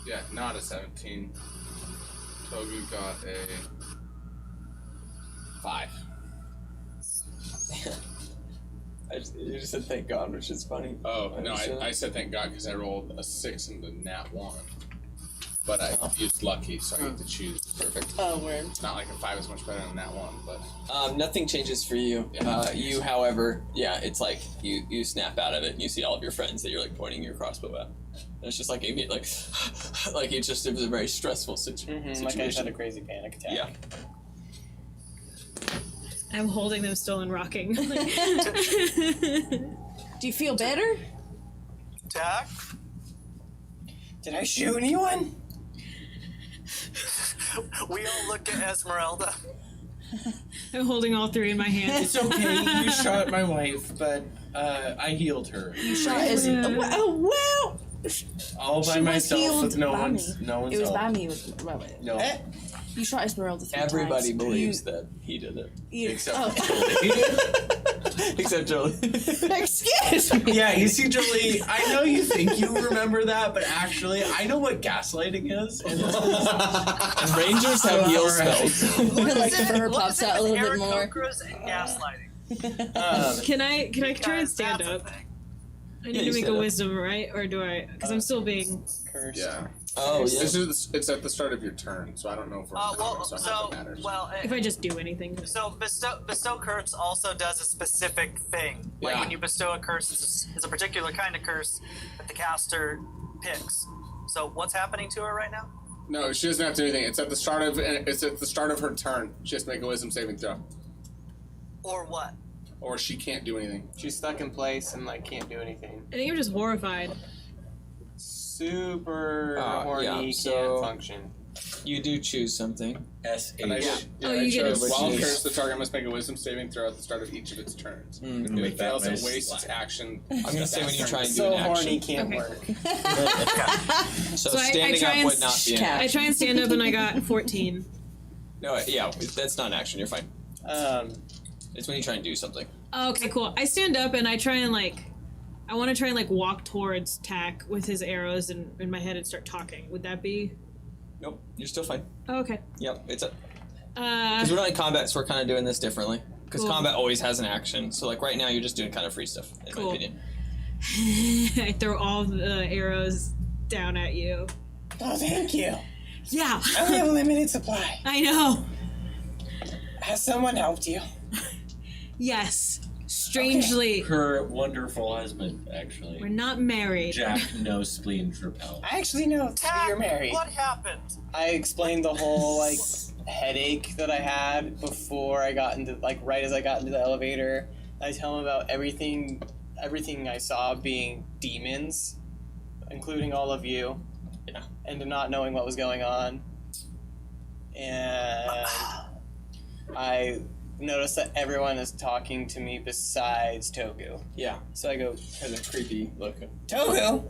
Yeah, not a 17. Togu got a 5. You just said thank God, which is funny. Oh, no, I said thank God because I rolled a 6 in the nat 1. But I used lucky, so I get to choose perfect. Oh, weird. It's not like a 5 is much better than nat 1, but... Nothing changes for you. You, however, yeah, it's like you snap out of it and you see all of your friends that you're like pointing your crossbow at. And it's just like immediate, like it was a very stressful situation. Like I just had a crazy panic attack. Yeah. I'm holding them still and rocking. Do you feel better? Tack? Did I shoot anyone? We all look at Esmeralda. I'm holding all three in my hands. It's okay. You shot my wife, but I healed her. Well, All by she was myself healed with no by one's me. help. It was by me. It was No. You shot Esmeralda 3 times. Everybody believes that he did it. Except Oh. Except Jolie. Excuse me. Yeah, you see, Jolie, I know you think you remember that, but actually, I know what gaslighting is. And And Rangers have heal spells. Like the fur What pops is it out a with little bit more. Aarakocras and gaslighting? Can I try and Because stand that's a up? thing. I need Yeah, to you make stand a up. wisdom, right? Or do I? Because I'm still being. Cursed. Yeah. Oh, yeah. It's at the start of your turn, so I don't know if we're Well, common, so I don't know if it matters. If I just do anything. So bestow curse also does a specific thing. Like Yeah. when you bestow a curse, it's a particular kind of curse that the caster picks. So what's happening to her right now? No, she doesn't have to do anything. It's at the start of her turn. She has to make a wisdom saving throw. Or what? Or she can't do anything. She's stuck in place and like can't do anything. I think I'm just horrified. Super yeah, horny, so- can't function. You do choose something. And I, Oh, you get a- while Which is- cursed, the target must make a wisdom saving throw at the start of each of its turns. Mm. If Make it that fails, it nice wastes its slide. action. I'm gonna say when you try and do So an action. horny, can't Okay. work. So, So I standing try up and would not be an cat. I action. try and stand up and I got 14. No, yeah, that's not an action. You're fine. It's when you try and do something. Oh, okay, cool. I stand up and I try and I want to try and walk towards Tack with his arrows in my head and start talking. Would that be? Nope, you're still fine. Oh, okay. Yep, it's a. Because we're not in combat, so we're kind of doing this differently. Because Cool. combat always has an action. So right now, you're just doing kind of free stuff, in Cool. my opinion. I throw all the arrows down at you. Oh, thank you. Yeah. I only have a limited supply. I know. Has someone helped you? Yes. Strangely, Her wonderful husband, actually. we're not married. Jack, no spleens repel. I actually know Tack, you're married. what happened? I explained the whole headache that I had before I got into right as I got into the elevator. I tell him about everything I saw being demons, including all of you. Yeah. And not knowing what was going on. And I noticed that everyone is talking to me besides Togu. Yeah, So I go, has a creepy look. Togu!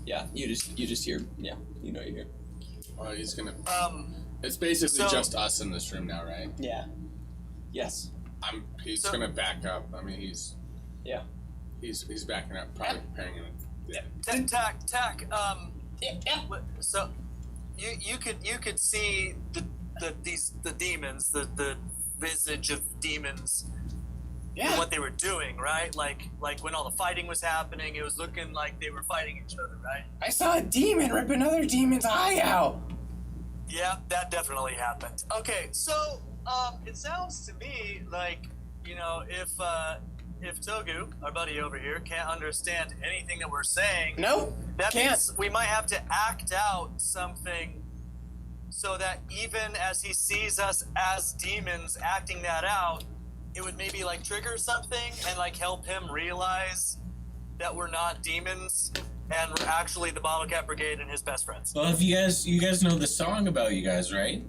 Yeah, you just hear. Yeah, you know you hear. Oh, he's gonna. It's basically So- just us in this room now, right? Yeah. Yes. He's So- gonna back up. I mean, he's backing up, probably preparing him. Yeah. Tack. So you could see the demons, the visage of demons. Yeah. What they were doing, right? Like when all the fighting was happening, it was looking like they were fighting each other, right? I saw a demon rip another demon's eye out. Yeah, that definitely happened. Okay, so it sounds to me like, if Togu, our buddy over here, can't understand anything that we're saying, Nope. that Can't. means we might have to act out something so that even as he sees us as demons acting that out, it would maybe trigger something and help him realize that we're not demons and we're actually the Bottlecap Brigade and his best friends. Well, if you guys know the song about you guys, right?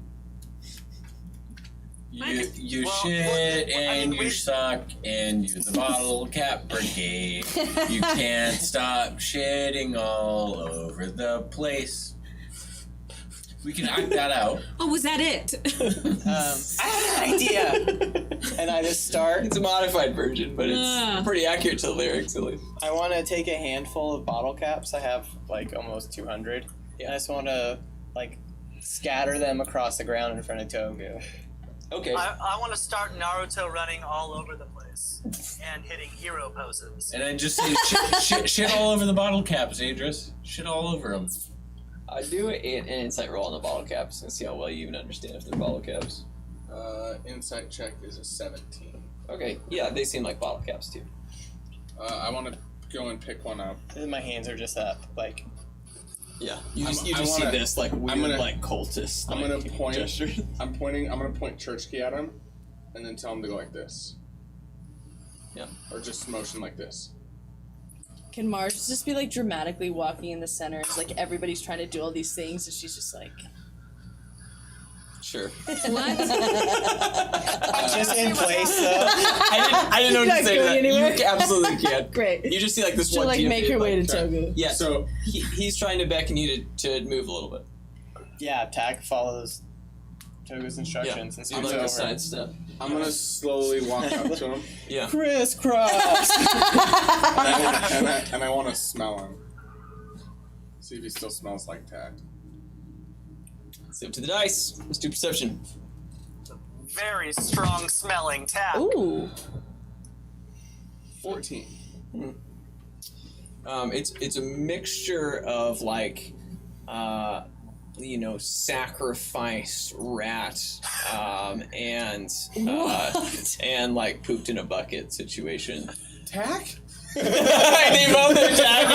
You Well, shit well, I and mean, you we- suck and you're the Bottlecap Brigade. You can't stop shitting all over the place. We can act that out. Oh, was that it? I have an idea. And I just start. It's a modified version, but it's pretty accurate to the lyrics at least. I want to take a handful of bottle caps. I have like almost 200. And I just want to like scatter them across the ground in front of Togu. Okay. I want to start Naruto running all over the place and hitting hero poses. And I just say shit all over the bottle caps, Idris. Shit all over them. Do an insight roll on the bottle caps and see how well you even understand if they're bottle caps. Insight check is a 17. Okay, yeah, they seem like bottle caps too. I want to go and pick one up. And my hands are just up. Like, Yeah, you just I wanna- see this like weird gonna- like cultist. I'm like, gonna point. gesture. I'm gonna point church key at him, and then tell him to go like this. Yeah. Or just motion like this. Can Mars just be like dramatically walking in the center? It's like everybody's trying to do all these things, and she's just like, Sure. What? just in place though. I didn't know what Not to say to going that. anywhere. You absolutely can. great. You just see like this She'll one like TFA, make her way to okay. Togu. Yeah, So he's trying to beckon you to move a little bit. Yeah, attack follows Togu's instructions and Do scoots like a over. sidestep. I'm gonna slowly walk up to him, Yeah. Crisscross. and I want to smell him. See if he still smells like tag. It's up to the dice. Let's do perception. Very strong smelling tap. Ooh. 14. It's a mixture of like, sacrifice rat, and like pooped in a bucket situation. Tack? They both attack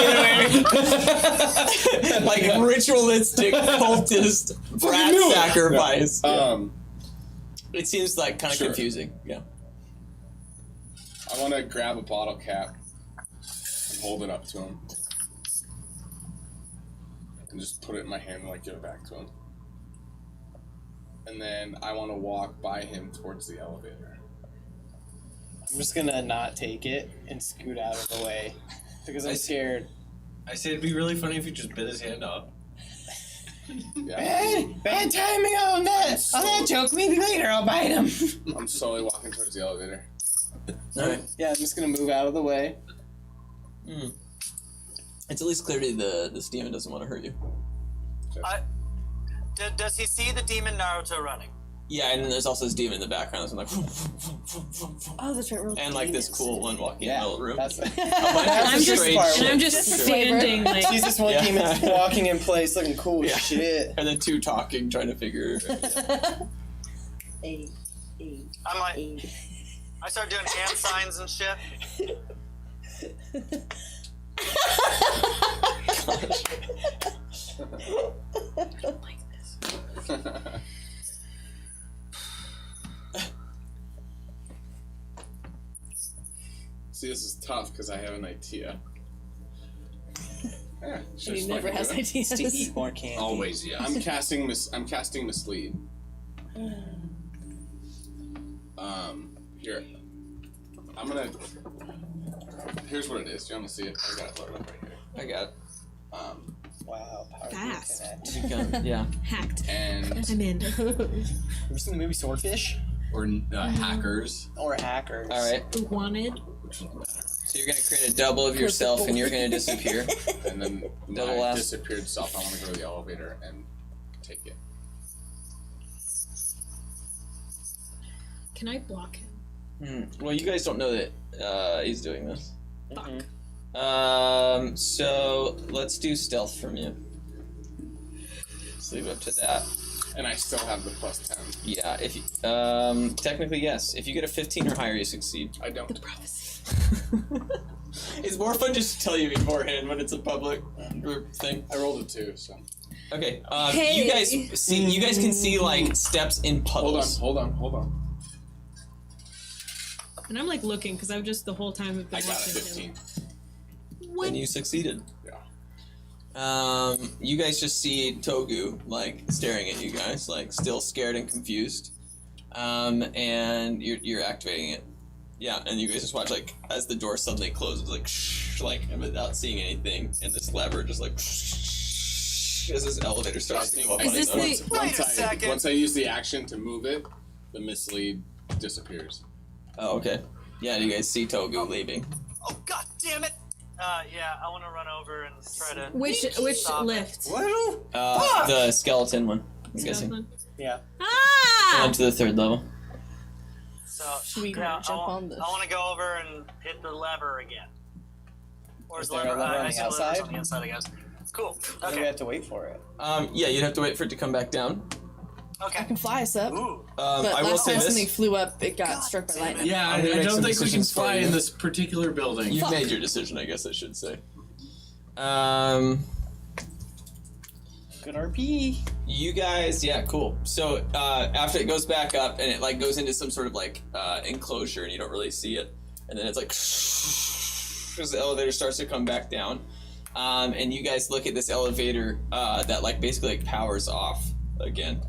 like ritualistic cultist rat knew it. sacrifice. No. It seems like kind of Sure. confusing. Yeah. I want to grab a bottle cap and hold it up to him. And just put it in my hand and like give it back to him. And then I want to walk by him towards the elevator. I'm just gonna not take it and scoot out of the way because I'm scared. I say it'd be really funny if you just bit his hand off. Yeah. Bad timing on that joke. Maybe later I'll bite him. I'm slowly walking towards the elevator. Alright. Yeah, I'm just gonna move out of the way. It's at least clearly this demon doesn't want to hurt you. Does he see the demon Naruto running? Yeah, and then there's also this demon in the background that's like, Oh, that's right. and like this cool one walking in Yeah, the middle of the room. that's A bunch That's of the strange part shit. where- I'm just standing like. She's just one Yeah. demon walking in place looking cool as Yeah. shit. And then two talking, trying to figure. I'm like, I start doing hand signs and shit. See, this is tough because I have an idea. Yeah, He never has ideas. To eat more candy. Always, yes. I'm casting mislead. Here. I'm gonna. Here's what it is. Do you want to see it? I got it loaded up right here. I got Wow, power Fast. Connect. yeah. Hacked. And I'm in. Have you seen the movie Swordfish? Or hackers. Or Hackers? All right. Wanted. So you're gonna create a double of yourself, and you're gonna disappear. and then Double my last. disappeared self. I want to go to the elevator and take it. Can I block him? Well, you guys don't know that he's doing this. Fuck. So let's do stealth from you. Let's leave it up to that. And I still have the +10. Yeah, if you, technically yes. If you get a 15 or higher, you succeed. I don't. It's more fun just to tell you beforehand when it's a public group thing. I rolled a 2, so. Okay, Hey. you guys see. You guys can see like steps in puddles. Hold on. And I'm like looking because I've just the whole time have been I got a watching 15. him. What? And you succeeded. Yeah. You guys just see Togu like staring at you guys, like still scared and confused. and you're activating it. Yeah, and you guys just watch like as the door suddenly closes, like shh, like and without seeing anything, and this lever just like shh, as this elevator starts to go up on its own. Wait a second. Once I use the action to move it, the mislead disappears. Oh, okay. Yeah, and you guys see Togu leaving. Oh god damn it! Yeah, I want to run over and try to. Which stop it. lift? The skeleton one. I'm guessing. Skeleton? Yeah. Ah! On to the 3rd level. So Should we yeah, jump on this? I want to go over and hit the lever again. Or Is the there a lever? lever on I the see the lever's outside? on the inside, I guess. Cool. Then we Okay. have to wait for it. Yeah, you'd have to wait for it to come back down. Okay. I can fly us up. Ooh. But I will last say time this. something flew up, it got struck by lightning. Yeah, I'm gonna I make don't some think we can decisions for fly you. in this particular building. You've made your decision, I guess I should say. Good RP. You guys, yeah, cool. So after it goes back up and it like goes into some sort of like enclosure and you don't really see it, and then it's like as the elevator starts to come back down, and you guys look at this elevator that like basically like powers off again,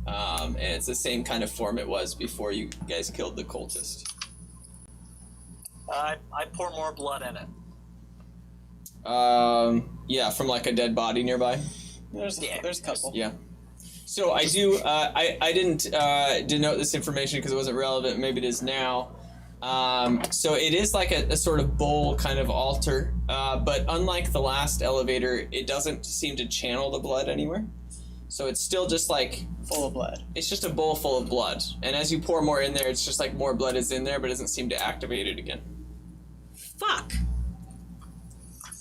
and it's the same kind of form it was before you guys killed the cultist. I pour more blood in it. Yeah, from like a dead body nearby. There's a couple. Yeah. So I do. I didn't denote this information because it wasn't relevant. Maybe it is now. So it is like a sort of bowl kind of altar, but unlike the last elevator, it doesn't seem to channel the blood anywhere. So it's still just like Full of blood. it's just a bowl full of blood, and as you pour more in there, it's just like more blood is in there, but it doesn't seem to activate it again. Fuck.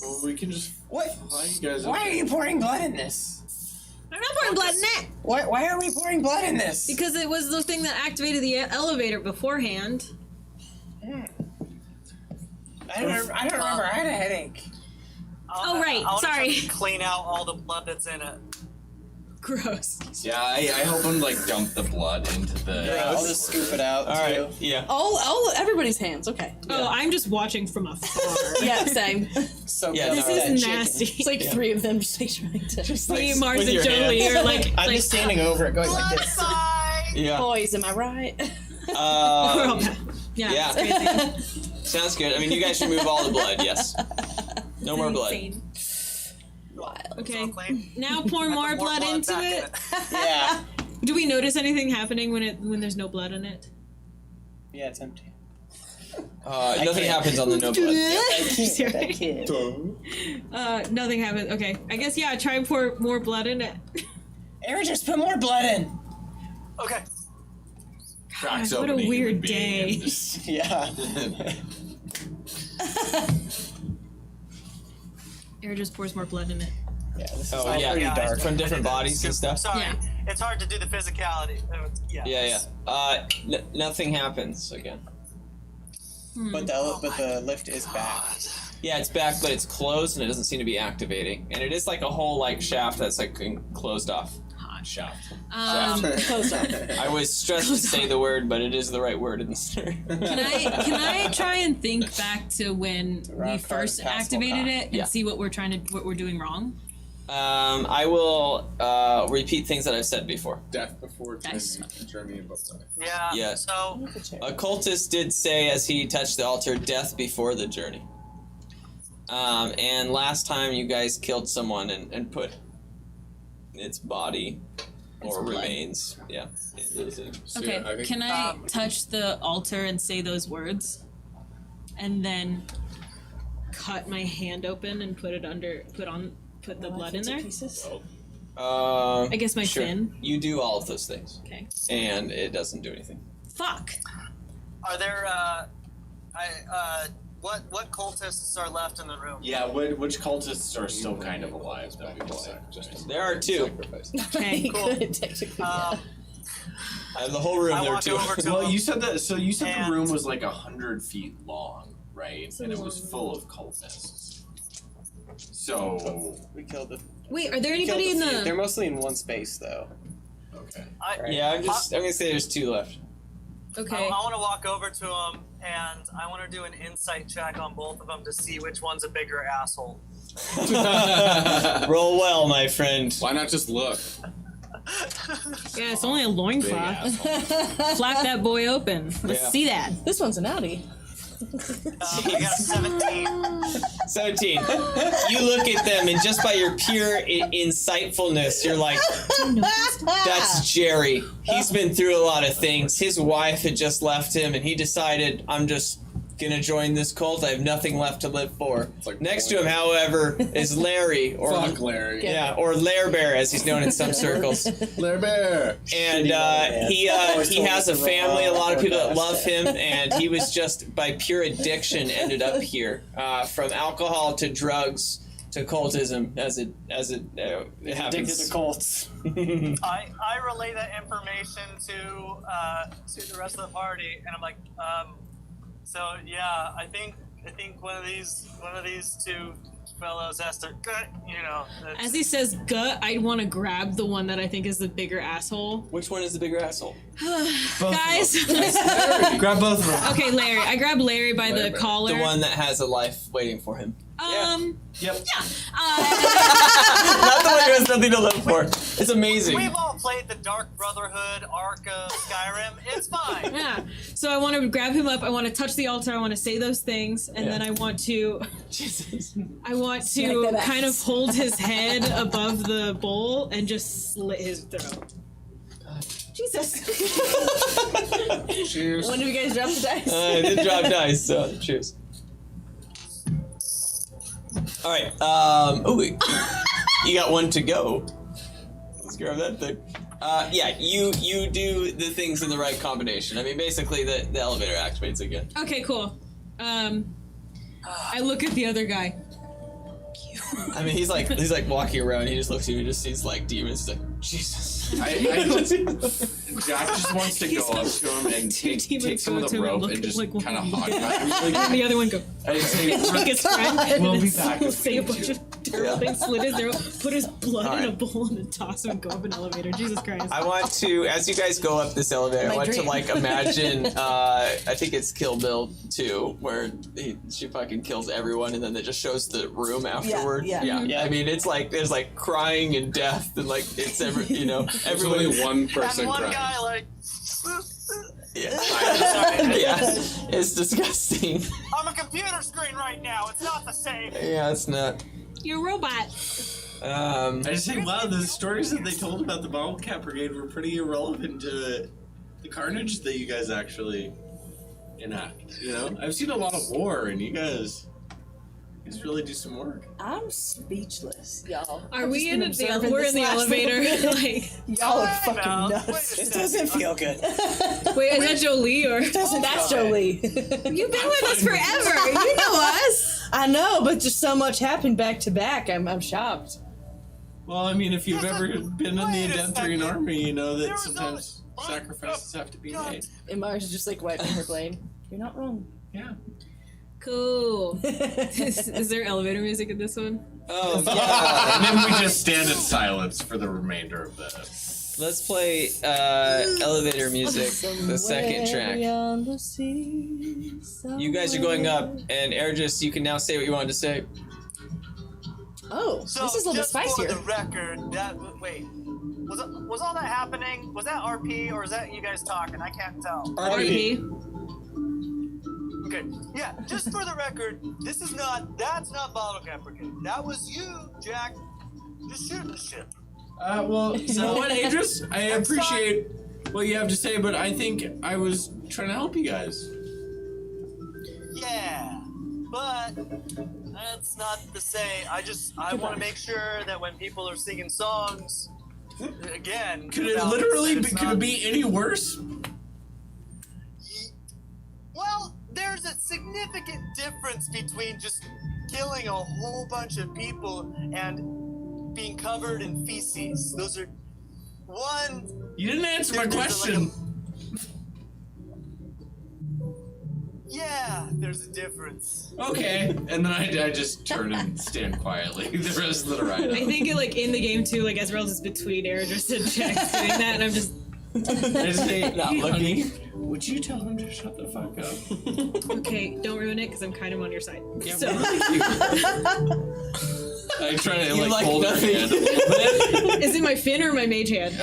Well, we can just What? fly you guys Why up. are you pouring blood in this? I'm not pouring blood in it Why are we pouring blood in this? because it was the thing that activated the elevator beforehand. I don't remember. I had a headache. Oh, right. I wanna try Sorry. to clean out all the blood that's in it. Gross. Yeah, I help him like dump the blood into the. I'll just scoop it out All too. right. Yeah. All everybody's hands. Okay. Oh, I'm just watching from afar. Yeah, same. So Yeah, good This with is that chicken. nasty. It's like three of them just like trying to. Just Me, like, Mars, with and your Jolie hands. are like, I'm like just standing over it, going like this. Bye. Yeah. Boys, am I right? we're all bad. Yeah, Yeah. it's crazy. Sounds good. I mean, you guys remove all the blood. Yes. No more blood. Insane. Wild. Okay. Clean. Now pour more blood into back in it. Yeah. Do we notice anything happening when there's no blood in it? Yeah, it's empty. Nothing happens on the no blood. I can't. Nothing happens. Okay. I guess yeah. Try and pour more blood in it. Aaron, just put more blood in. Okay. Cracks what a open human weird being day. and just- Yeah. Air just pours more blood in it. Yeah, this is Oh, all yeah. pretty Yeah, dark. From different bodies and stuff. Sorry. Yeah. It's hard to do the physicality. Yeah. Yeah, yeah. Nothing happens again. But the lift is back. Yeah, it's back, but it's closed and it doesn't seem to be activating. And it is like a whole like shaft that's like closed off. Shaft. Close up. I was stressed to say the word, but it is the right word in the story. Can I try and think back to when we rock first hard, impassable activated path. it and Yeah. see what we're doing wrong? I will repeat things that I've said before. Death before Nice. journey above life. Yeah. Yeah. So A cultist did say as he touched the altar, death before the journey. And last time you guys killed someone and put its body or blood. remains, yeah. into the thing. So, Okay. yeah, I think Can I touch the altar and say those words, and then cut my hand open and put the blood in there? Pieces. I guess my sure. fin. You do all of those things, Okay. and it doesn't do anything. Fuck. are there what cultists are left in the room? Yeah, which cultists are still kind of alive that we just There are two. Sacrifice. Okay. Cool. Technically. I have the whole room I there walk too. over to Well, him. you said that. So you said And- the room was like 100 feet long, right? a And it was long full of cultists. So We killed the. Wait, are there we killed anybody in the few. the? They're mostly in one space though. okay. Yeah, I'm gonna say there's two left. Okay. I want to walk over to him and I want to do an insight check on both of them to see which one's a bigger asshole. Roll well, my friend. Why not just look? Yeah, it's only a Big loincloth. asshole. Flap that boy open. Let's Yeah. see that. This one's an Audi. I got 17. 17. You look at them, and just by your pure insightfulness, you're like, that's Jerry. He's been through a lot of things. His wife had just left him, and he decided, I'm just gonna join this cult. I have nothing left to live for. like Next to him, however, is Larry, or Fuck Larry. yeah, or Lair Bear, as he's known in some circles. Larry Bear. And he has a family, a lot of people that love him, and he was just by pure addiction ended up here, from alcohol to drugs to cultism, as it Addicted happens. to cults. I relay that information to the rest of the party, and I'm like, so yeah, I think one of these two fellows has to, you know. As he says gut, I want to grab the one that I think is the bigger asshole. Which one is the bigger asshole? Guys. Grab both of them. Okay, Larry. I grab Larry by the collar. The one that has a life waiting for him. Yep. Not the one who has nothing to live for. It's amazing. We've all played the Dark Brotherhood arc of Skyrim. It's fine. Yeah. So I want to grab him up. I want to touch the altar. I want to say those things, and then I want to. Jesus. I want to kind of hold his head above the bowl and just slit his throat. Jesus. Cheers. When do you guys drop the dice? I did drop dice, so cheers. All right. You got one to go. Let's grab that thing. Yeah, you do the things in the right combination. I mean, basically, the elevator activates again. Okay, cool. I look at the other guy. I mean, he's like walking around. He just looks at you and just sees like demons. He's like, Jesus. Jack just wants to go up to him and take some of the rope and just like kind of one. hog him. And the other one go. I say, Like his friend. We'll and be then back. say a bunch of terrible things, slit his throat, put his blood in a Alright. bowl, and then toss him and go up an elevator. Jesus Christ. I want to, as you guys go up this elevator, I want to dream. like imagine. I think it's Kill Bill 2, where she fucking kills everyone, and then it just shows the room afterward. yeah. I mean, it's like there's like crying and death, and like it's There's everyone. only one person And one crying. guy like, Yeah. sorry. Yeah, it's disgusting. I'm a computer screen right now. It's not the same. Yeah, it's not. You're a robot. I just think, wow, the stories that they told about the Bottlecap Brigade were pretty irrelevant to the carnage that you guys actually enact. You know, I've seen a lot of war, and you guys really do some work. I'm speechless, y'all. Are I've we just in been observing we're this in the last elevator? little bit. Like, Y'all are Time fucking out. nuts. Wait a It doesn't feel good. wait, is that Jolie or? That's Jolie. You've been with us forever. You know us. I know, but just so much happened back to back. I'm shocked. Well, I mean, if you've ever been in the Wait a Adentrian second. army, you know There that was sometimes only- sacrifices have to be made. And Mars is just like wiping her blade. You're not wrong. Yeah. Cool. Is there elevator music in this one? Oh yeah. And then we just stand in silence for the remainder of the. Let's play elevator music, the second track. Beyond the sea, You guys are going up, and Ergis, you can now say what you wanted to say. Oh, So this is a little bit just for spicier. the record, that wait, was all that happening? Was that RP or is that you guys talking? I can't tell. RP. Okay, yeah. Just for the record, that's not Bottlecap Brigade. That was you, Jack, just shooting the ship. Well, you know what, Adris? I appreciate what you have to say, but I think I was trying to help you guys. Yeah, but that's not the same. I want to make sure that when people are singing songs, again, Could it about- literally it's be, could not- it be any worse? Well, there's a significant difference between just killing a whole bunch of people and being covered in feces. Those are one. You didn't answer my There's like question. Yeah, there's a difference. Okay. And then I just turn and stand quietly the rest of the ride. I think like in the game too, like Ezreal's is between Eredris and Jack doing that, and I'm just I just say, Not "Hey, honey, looking. would you tell him to shut the fuck up? okay. Don't ruin it because I'm kind of on your side. Yeah, So we're really cute. I try to You like hold her nothing. hand a little bit. Is it my fin or my mage hand?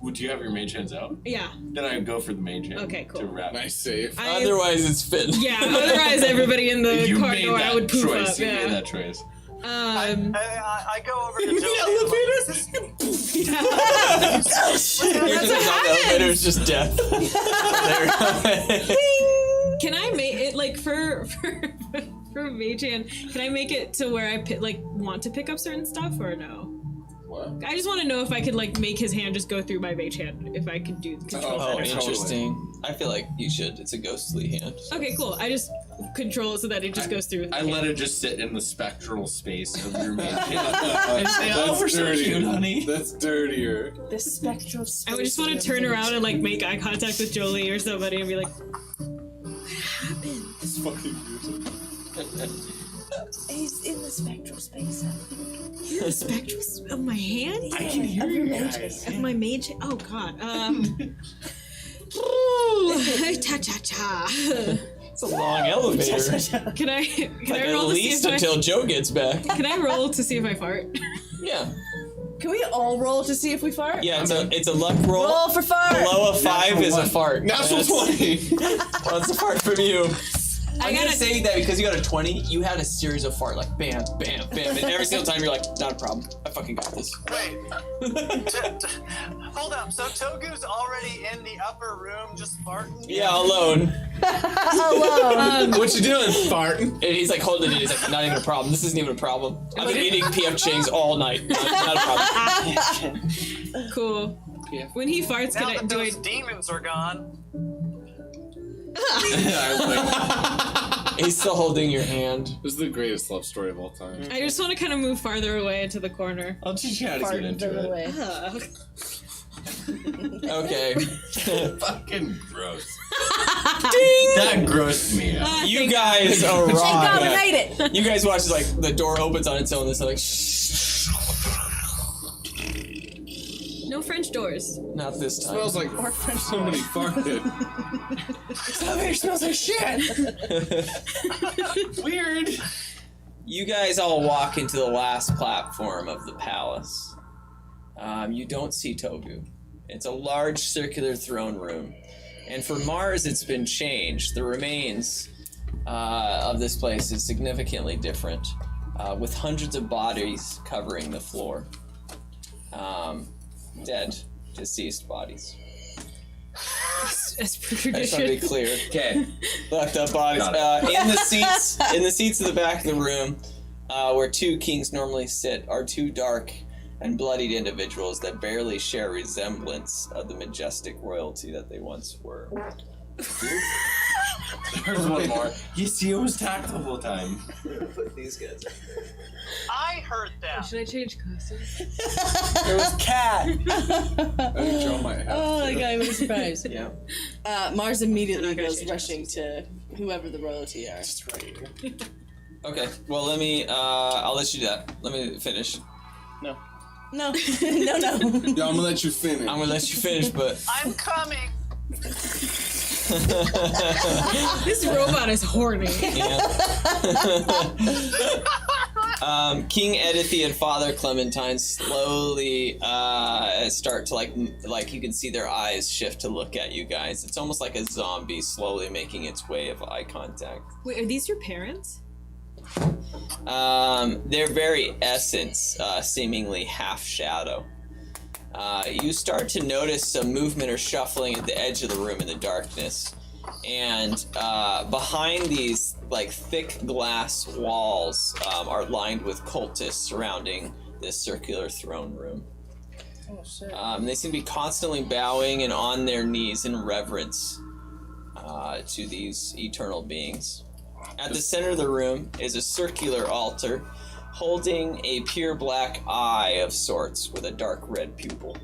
Would you have your mage hands out? Yeah. Then I go for the mage hand. Okay, cool. To wrap. Nice save. Otherwise, it's Finn. Yeah, otherwise everybody in the You made corridor, that I would poof choice. up. You Yeah. made that choice. I go over to Joey. The elevator is just death. Can I make it like for mage hand? Can I make it to where I want to pick up certain stuff or no? What? I just want to know if I could make his hand just go through my mage hand. If I could do control. Oh, that or not. interesting. I feel like you should. It's a ghostly hand. Okay, cool. I just control it so that it just goes through. I let it just sit in the spectral space of your mage hand. And say, "Oh, we're so dirty. cute, honey." That's dirtier. The spectral space. I would just want to turn around and make eye contact with Jolie or somebody and be like, "What happened?" It's fucking beautiful. He's in the spectral space. You're the spectral of my hand? I can hear you guys. Of my mage. Oh God. Ta cha cha. It's a long elevator. Can I At roll to see least if until Joe gets back. Can I roll to see if I fart? Yeah. Can we all roll to see if we fart? Yeah, it's a luck roll. Roll for fart. Below a 5 is a fart. Natural 20. Well, it's a fart from you. I I'm gonna gotta say that because you got a 20, you had a series of fart, like bam, bam, bam, and every single time you're like, not a problem. I fucking got this. Wait. Hold up. So Togu's already in the upper room just farting? Yeah, alone. What you doing, farting? And he's like holding it. He's like, not even a problem. This isn't even a problem. I've been eating PF Chang's all night. Not a problem. Cool. When he farts, Now can I that do those I? demons are gone. He's still holding your hand. This is the greatest love story of all time. I just want to kind of move farther away into the corner. I'll teach you how to get into it. Away. Okay. Fucking gross. That grossed me out. You guys arrive. God, we made it. You guys watch as like the door opens on its own. It's like, shh. No French doors. Not this time. Smells like somebody farted. This elevator smells like shit. Weird. You guys all walk into the last platform of the palace. You don't see Togu. It's a large circular throne room. And for Mars, it's been changed. The remains of this place is significantly different, with hundreds of bodies covering the floor. Dead, deceased bodies. As per I just want to be tradition. clear. Okay. Locked up bodies. In the seats in the back of the room, where two kings normally sit, are two dark and bloodied individuals that barely share resemblance of the majestic royalty that they once were. There's one more. You see, it was tacked the whole time. These guys. I heard that. Should I change costumes? There was Cat. I think Joe might have Oh, to. that guy was surprised. Yeah. Mars immediately I'm not gonna goes change rushing to whoever the royalty are. Okay. Well, let me. I'll let you do that. Let me finish. No. No, no, no. Yo, I'm gonna let you finish. I'm gonna let you finish, but. I'm coming. This robot is horny. Yeah. King Edithy and Father Clementine slowly start to like you can see their eyes shift to look at you guys. It's almost like a zombie slowly making its way of eye contact. Wait, are these your parents? Their very essence, seemingly half shadow. You start to notice some movement or shuffling at the edge of the room in the darkness. And behind these like thick glass walls are lined with cultists surrounding this circular throne room. Oh, shit. They seem to be constantly bowing and on their knees in reverence to these eternal beings. At the center of the room is a circular altar holding a pure black eye of sorts with a dark red pupil.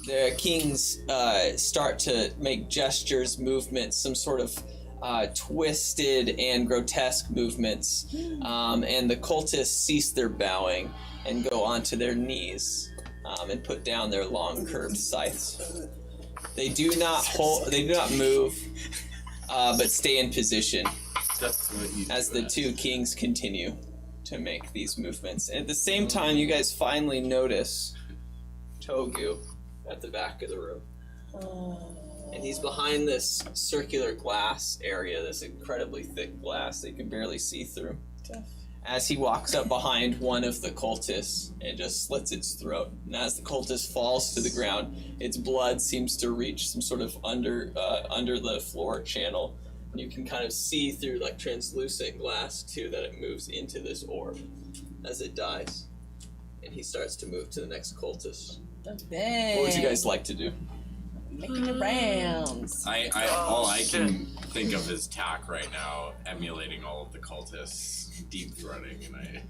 The kings start to make gestures, movements, some sort of twisted and grotesque movements, and the cultists cease their bowing and go onto their knees and put down their long curved scythes. They do not move, but stay in position. That's what you as do the two kings continue to make these movements. At the same time, you guys finally notice Togu at the back of the room. And he's behind this circular glass area, this incredibly thick glass that you can barely see through. As he walks up behind one of the cultists and just slits its throat. And as the cultist falls to the ground, its blood seems to reach some sort of under the floor channel. And you can kind of see through like translucent glass too that it moves into this orb as it dies. And he starts to move to the next cultist. Dang. What would you guys like to do? Making the rounds. All I can think of is Tack right now, emulating all of the cultists, deep throating, and I.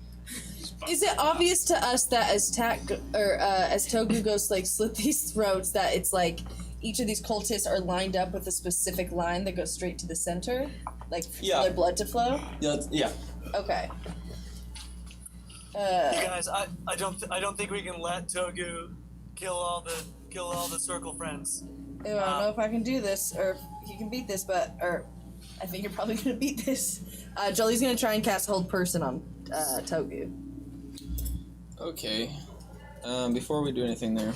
Is it obvious to us that as Togu goes to like slit these throats, that it's like each of these cultists are lined up with a specific line that goes straight to the center, like for their blood to flow? Yeah. Okay. You guys, I don't think we can let Togu kill all the circle friends. I don't know if I can do this, or if he can beat this, I think you're probably gonna beat this. Jolie's gonna try and cast Hold Person on Togu. Okay. Before we do anything there.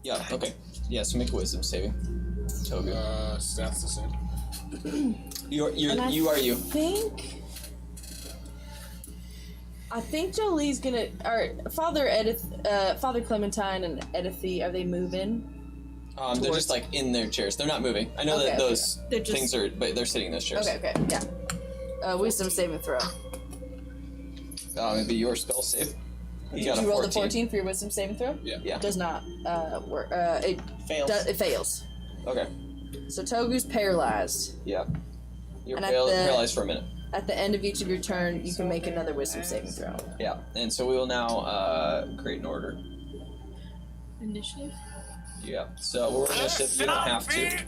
Yeah, okay. Yeah, so make a wisdom saving. Togu. Stats the same. You are you. I think Jolie's gonna. Father Clementine and Edithy, are they moving? They're just like in their chairs. They're not moving. I know that those things are, but they're sitting in those chairs. Okay, yeah. Wisdom saving throw. Maybe your spell save. Did you roll the 14 for your wisdom saving throw? Yeah. Does not work. It Fails. It fails. Okay. So Togu's paralyzed. Yeah. You're And paralyzed for a minute. At the end of each of your turn, you can make another wisdom saving throw. Yeah, and so we will now create an order. Initiative? Yeah, so we'll roll initiative. You don't have to.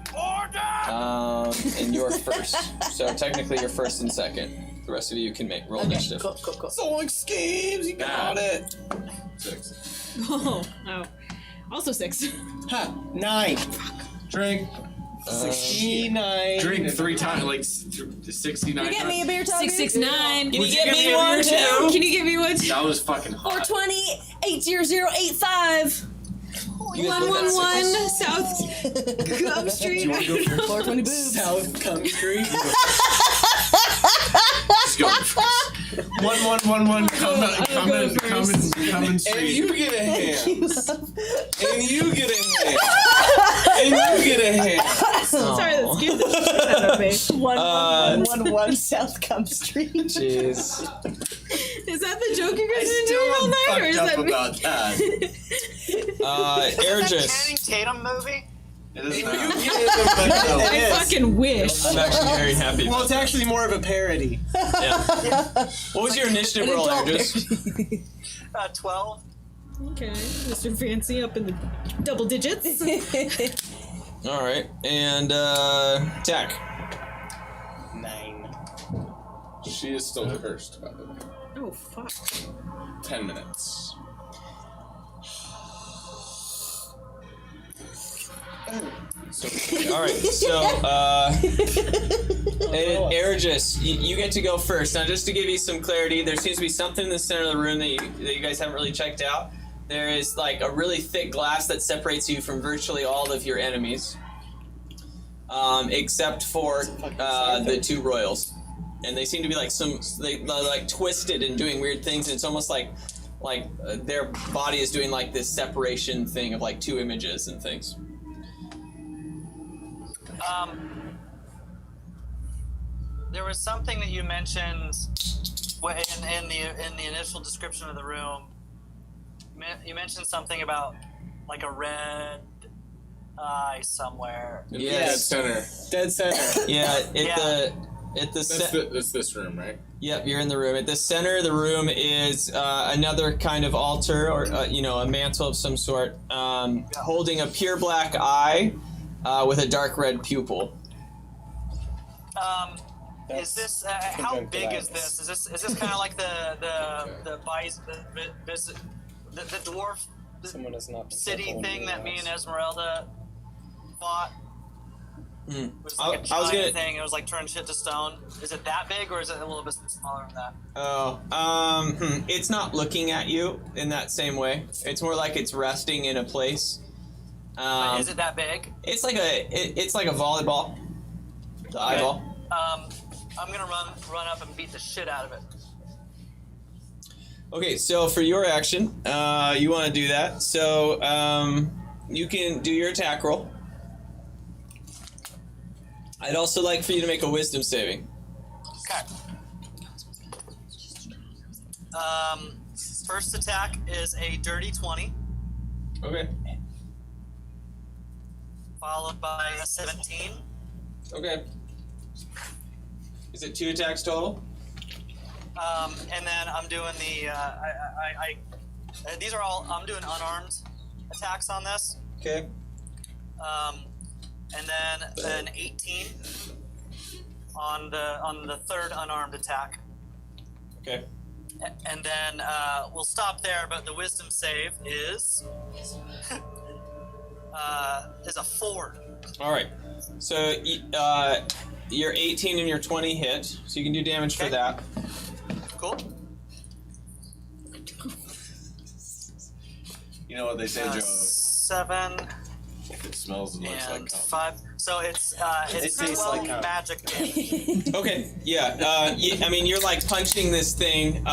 And you're first. So technically you're first and second. The rest of you can roll initiative. Cool. Sonic schemes, you got it. 6. Oh. Also 6. Ha, 9. Drink. 69. Drink 3 times, like 69 Can you get me a beer, Togu? 669. Can you get me one too? Can you give me one too? That was fucking hot. 420-800-85. 111 South Gum Street. 420 boobs. South Country. Just go first. 1111 coming And street. you get a hand. And you get a hand. And you get a hand. Sorry, that scared the shit out of me. 1111 South Cum Street. Jeez. Is that the joke you guys have been doing all night, or is that me? about that. Ergis. Channing Tatum movie? It is You not. get it, I it is. fucking wish. I'm actually very happy. Well, it's actually more of a parody. Yeah. What was your initiative roll, Ergis? 12. Okay, Mr. Fancy up in the double digits. All right, and Tack. 9. She is still cursed, by the way. Oh, fuck. 10 minutes. All right, so Ergis, you get to go first. Now, just to give you some clarity, there seems to be something in the center of the room that you guys haven't really checked out. There is like a really thick glass that separates you from virtually all of your enemies, except for the two royals, and they seem to be like they're like twisted and doing weird things. And it's almost like their body is doing like this separation thing of like two images and things. There was something that you mentioned in the initial description of the room. You mentioned something about like a red eye somewhere. Yes. Dead center. Yeah, That's this room, right? Yep, you're in the room. At the center of the room is another kind of altar, or a mantle of some sort, holding a pure black eye with a dark red pupil. Is this how big is this? Is this kind of like the dwarf Someone has not been city careful thing in that me the and house. Esmeralda fought? It was like a I was giant gonna. thing. It was like turn shit to stone. Is it that big, or is it a little bit smaller than that? Oh, it's not looking at you in that same way. It's more like it's resting in a place. Is it that big? It's like it's like a volleyball. The eyeball. I'm gonna run up and beat the shit out of it. Okay, so for your action, you want to do that. So you can do your attack roll. I'd also like for you to make a wisdom saving. Okay. First attack is a dirty 20, Okay. followed by a 17. Okay. Is it 2 attacks total? And then I'm doing the these are all I'm doing unarmed attacks on this. Okay. And then an 18 on the third unarmed attack. Okay. And then we'll stop there. But the wisdom save is a 4. All right. So your 18 and your 20 hit, so you can do damage for Okay. that. Cool. You know what they say, Joe? 7 If it smells and looks like and cum. 5. So it's tastes 12 like cum. magic damage. Okay. Yeah. I mean, you're like punching this thing.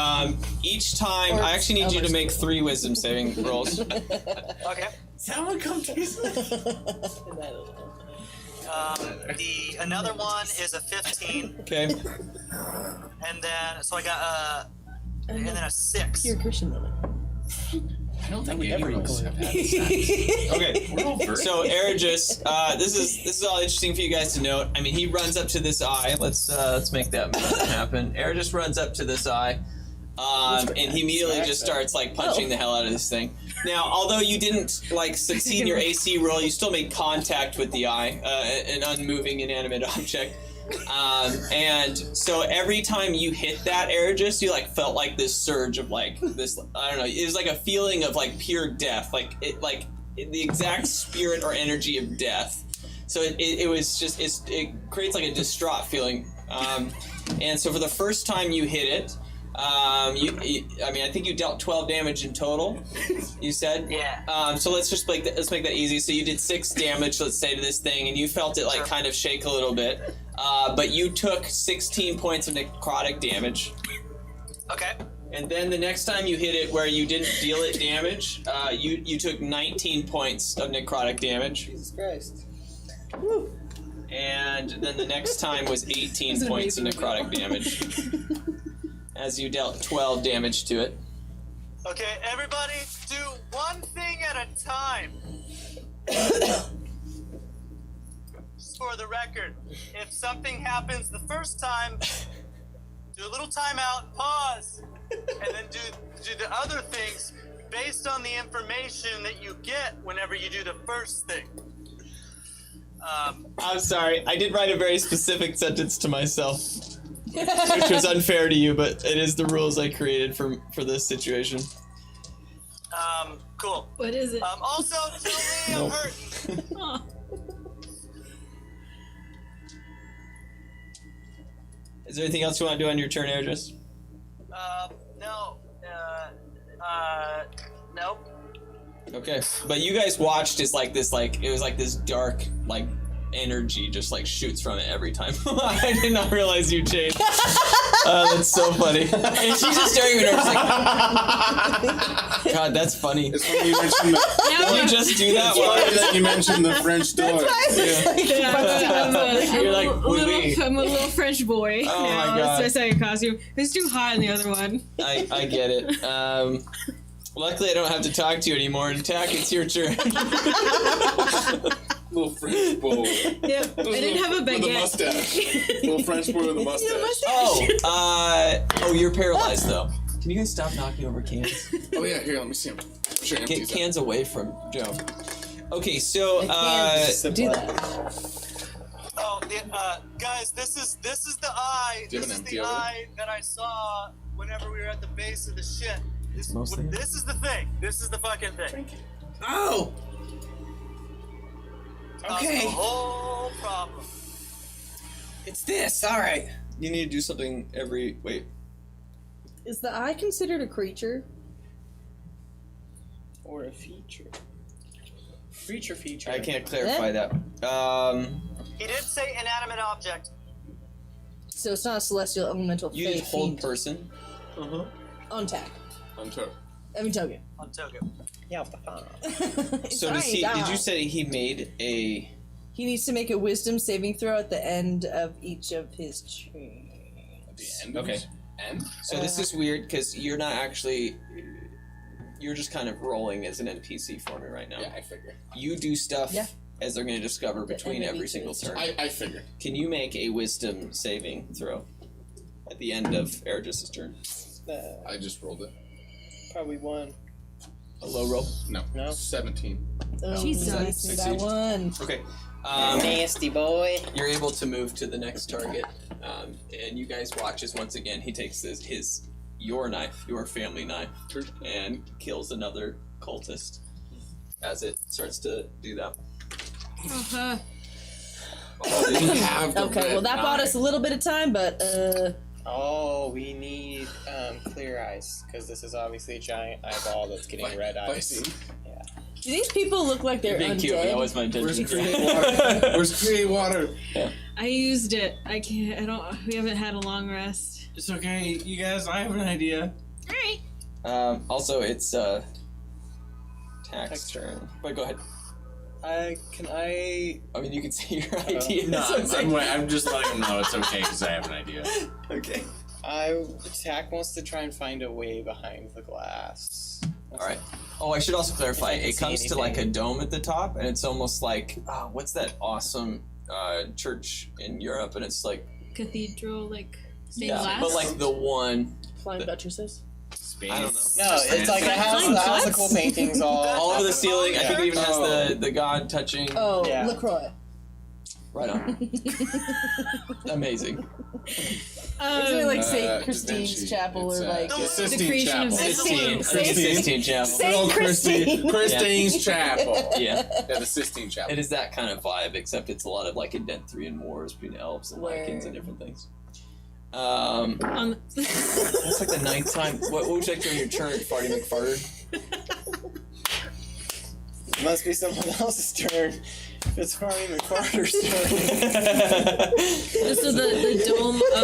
Each time, I actually need you to make 3 wisdom saving rolls. Okay. Someone come taste Another one is a 15, Okay. and then so I got and then a 6. You're a Christian woman. I don't think would any never of us eat have had sex. Okay. We're all virgins. So Erigis, this is all interesting for you guys to note. I mean, he runs up to this eye. Let's make that happen. Erigis runs up to this eye, and he immediately just starts like punching the hell out of this thing. Now, although you didn't like succeed in your AC roll, you still made contact with the eye, an unmoving inanimate object. And so every time you hit that Erigis, you like felt like this surge of like this, I don't know, it was like a feeling of like pure death, like the exact spirit or energy of death. So it was just, it creates like a distraught feeling. And so for the first time you hit it, I mean, I think you dealt 12 damage in total. You said, Yeah. So let's make that easy. So you did 6 damage, let's say, to this thing, and you felt it like kind of shake a little bit. But you took 16 points of necrotic damage. Okay. And then the next time you hit it, where you didn't deal it damage, you took 19 points of necrotic damage. Jesus Christ. And then the next time was 18 points of necrotic damage. As you dealt 12 damage to it. Okay, everybody, do one thing at a time. Just for the record, if something happens the first time, do a little timeout, pause, and then do the other things based on the information that you get whenever you do the first thing. I'm sorry, I did write a very specific sentence to myself. Which was unfair to you, but it is the rules I created for this situation. Cool. What is it? Also, tell me I'm hurting. Aw. Is there anything else you want to do on your turn, Erigis? No. Nope. Okay, but you guys watched as like this, like it was like this dark, like energy just like shoots from it every time. I did not realize you changed. That's so funny. And she's just staring at her, just like, God, that's funny. It's funny you mentioned the, Did you just do that? it's funny that you mentioned the French door. You're like, oui, oui. I'm a little French boy. Oh my now. God. That's my second costume. It's too hot in the other one. I get it. Luckily, I don't have to talk to you anymore. Attack, it's your turn. Little French boy. Yep. I didn't have a With a baguette. mustache. Little French boy with a mustache. Oh, you're paralyzed though. Can you guys stop knocking over cans? Oh yeah, here, let me see him. Sure, Get empties it. cans away from Joe. Okay, so Do that. Oh, guys, this is the eye. Do you This have is an empty the over there? eye that I saw whenever we were at the base of the ship. This Mostly. is the thing. This is the fucking thing. Oh. That's Okay. the whole problem. It's this. All right. You need to do something every. Wait. Is the eye considered a creature? Or a feature. Feature. I can't clarify that. He did say inanimate object. So it's not a celestial elemental You fey did hold fiend. person. Untap. On top. I mean, token. On Togo. Yeah. So does he? Did you say he made a? He needs to make a wisdom saving throw at the end of each of his chains. At the end. Okay. End. So this is weird because you're not actually. You're just kind of rolling as an NPC for me right now. Yeah, I figured. You do stuff Yeah. as they're going to discover between end of every each single of turn. I figured. Can you make a wisdom saving throw at the end of Ergis's turn? I just rolled it. Probably one. A low roll. No. No. 17. Jesus. That one. Okay. Nasty boy. You're able to move to the next target, and you guys watch as once again he takes your knife, your family knife, and kills another cultist as it starts to do that. Uh-huh. Oh, they have the Okay, red well that bought knife. us a little bit of time, but Oh, we need clear eyes because this is obviously a giant eyeball that's getting red eyes. Spicy. do these people look like they're Being cute, that undead? was my Where's intention. create water? Where's create water? I used it. I can't. I don't. We haven't had a long rest. It's okay, you guys. I have an idea. All right. Also, it's Tack's turn. But go ahead. I mean, you can say your idea. No, so say- I'm just letting them know it's okay because I have an idea. Okay. Tack wants to try and find a way behind the glass. All right. Oh, I should also clarify. If I can It see comes to like a anything. dome at the top, and it's almost like what's that awesome church in Europe? And it's like Cathedral, like stained glass. but like the one. Flying buttresses. Space. I don't know. No, it's like it has the cool paintings All over the ceiling. I think it even has Oh. the god touching. Oh, Yeah. LaCroix. Right on. Amazing. Isn't it like Da St. Christine's Vinci. Chapel It's, or like the the Sistine creation Chapel. of Sistine. Sistine. Sistine Chapel. Saint Oh, Christine. Christine's Chapel. Yeah. Yeah, the Sistine Chapel. It is that kind of vibe, except it's a lot of like Indenthryan wars between elves and Where- Lycans and different things. On That's like the ninth time. What would you like to do on your turn, Farty McFarter? It must be someone else's turn. It's Farty McCarter's turn. so the dome of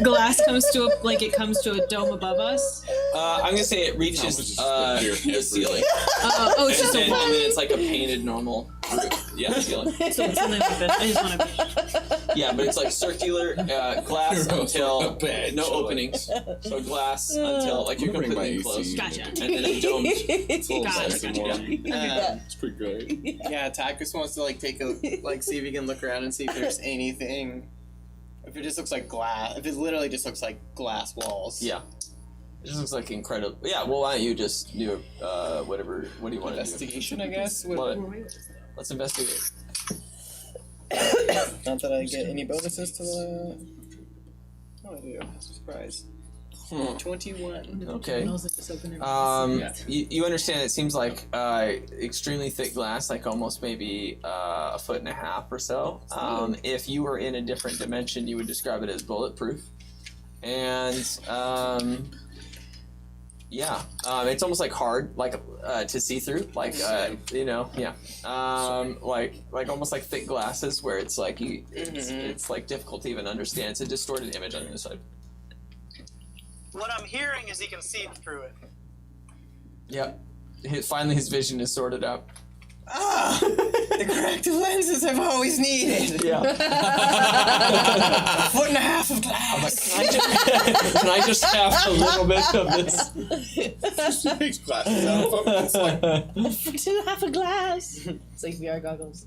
glass comes to it comes to a dome above us. I'm gonna say it reaches the ceiling. Oh, it's And just a then, wall. and then it's like a painted normal roof. Yeah, ceiling. So it's something like this. I just want to. Yeah, but it's like circular glass You're until also a bad no choice. openings. So glass until like you're I'm gonna bring completely my enclosed. AC. Gotcha. And then it domes. Got it. It's pretty great. Yeah, Tack just wants to like take a see if he can look around and see if there's anything. If it just looks like glass, if it literally just looks like glass walls. Yeah. It just looks like incredible. Yeah, well, why don't you just do whatever? What do you want to do? Investigation, I guess. Love it. Let's investigate. Not that I get any bonuses to the. Oh, I do. Surprise. 21. Okay. You understand it seems like extremely thick glass, like almost maybe a foot and a half or so. If you were in a different dimension, you would describe it as bulletproof. And it's almost like hard, like to see through, like like almost like thick glasses, where it's like it's like difficult to even understand. It's a distorted image on the other side. What I'm hearing is he can see through it. Yep. Finally, his vision is sorted out. Ah! The corrective lenses I've always needed! Yeah. A foot and a half of glass! Can I just have a little bit of this? Makes glasses out of them. It's like, Foot and a half of glass. It's like VR goggles.